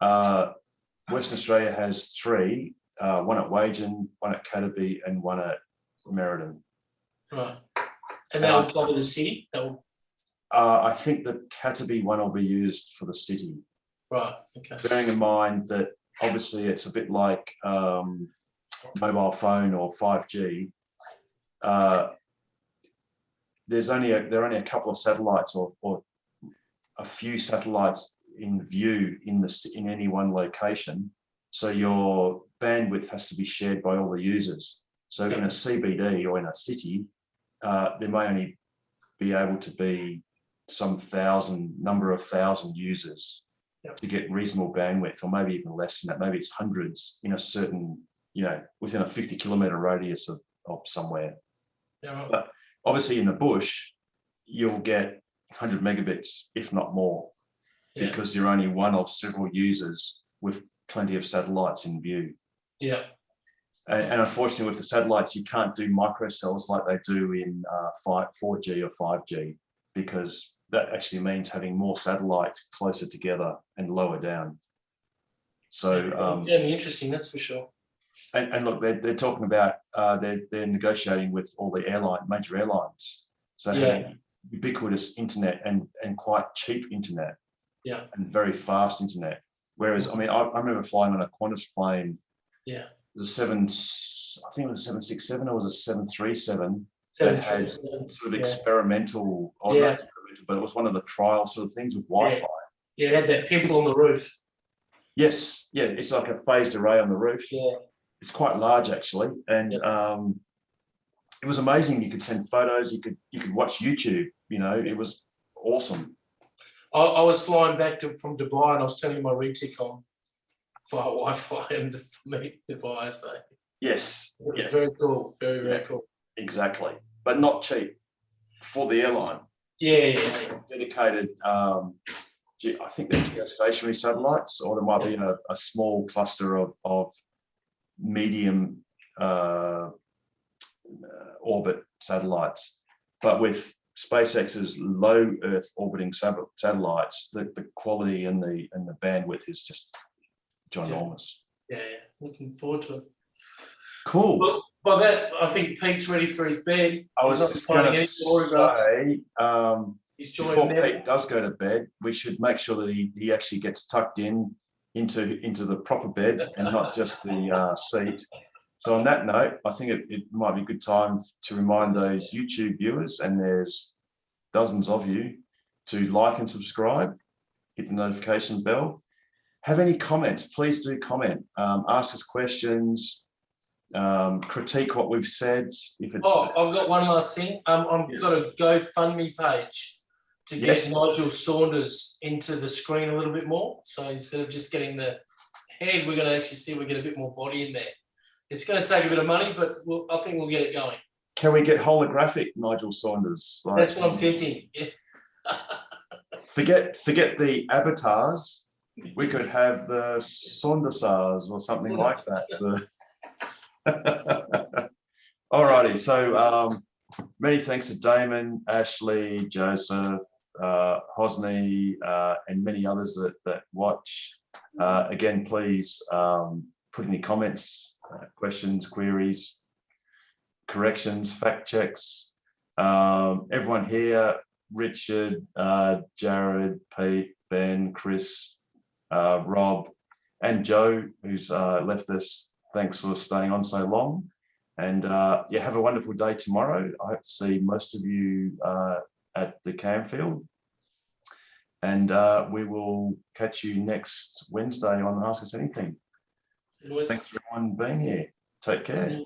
Western Australia has 3: one at Wagen, one at Cataby, and one at Merredin. Right, and that will cover the city. I think the Cataby one will be used for the city. Right. Okay. Bearing in mind that obviously it's a bit like mobile phone or 5G. There are only a couple of satellites or a few satellites in view in any one location. So your bandwidth has to be shared by all the users. So in a CBD or in a city, there may only be able to be some number of thousand users to get reasonable bandwidth, or maybe even less than that. Maybe it's hundreds in a certain, within a 50-kilometer radius of somewhere. Yeah. But obviously in the bush, you'll get 100 megabits, if not more, because you're only one of several users with plenty of satellites in view. Yeah. And unfortunately, with the satellites, you can't do microcells like they do in 4G or 5G, because that actually means having more satellites closer together and lower down. So yeah, interesting, that's for sure. And look, they're talking about they're negotiating with all the major airlines, so having ubiquitous internet and quite cheap internet, and very fast internet. Whereas, I mean, I remember flying on a Qantas plane. Yeah. It was I think it was a 767 or was a 737 that had sort of experimental, or not experimental, but it was one of the trial sort of things with Wi-Fi. Yeah, it had that pimple on the roof. Yes, yeah, it's like a phased array on the roof. Yeah. It's quite large actually, and it was amazing. You could send photos, you could watch YouTube. It was awesome. I was flying back from Dubai, and I was turning my retic on for Wi-Fi and for me Dubai. So yes, very cool, very cool. Exactly, but not cheap for the airline. Yeah. Dedicated. I think they're geostationary satellites, or there might be a small cluster of medium orbit satellites. But with SpaceX's low Earth orbiting satellites, the quality and the bandwidth is just ginormous. Yeah. Looking forward to it. Cool. Well, by that, I think Pete's ready for his bed. I was just going to say, before Pete does go to bed, we should make sure that he actually gets tucked into the proper bed and not just the seat. So on that note, I think it might be a good time to remind those YouTube viewers, and there's dozens of you, to like and subscribe, hit the notification bell. Have any comments, please do comment. Ask us questions, critique what we've said. If it's I've got one last thing. I've got a GoFundMe page to get Nigel Saunders into the screen a little bit more. So instead of just getting the head, we're going to actually see if we get a bit more body in there. It's going to take a bit of money, but I think we'll get it going. Can we get holographic Nigel Saunders? That's what I'm thinking. Yeah. forget the avatars. We could have the Saundersars or something like that. All righty. So many thanks to Damon, Ashley, Joseph, Hosni, and many others that watch. Again, please put any comments, questions, queries, corrections, fact checks. Everyone here, Richard, Jared, Pete, Ben, Chris, Rob, and Joe, who's left us. Thanks for staying on so long. And yeah, have a wonderful day tomorrow. I hope to see most of you at the Camfield. And we will catch you next Wednesday on Ask Us Anything. Thanks for everyone being here. Take care.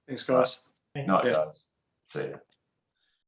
Thanks, guys. Night, guys. See ya.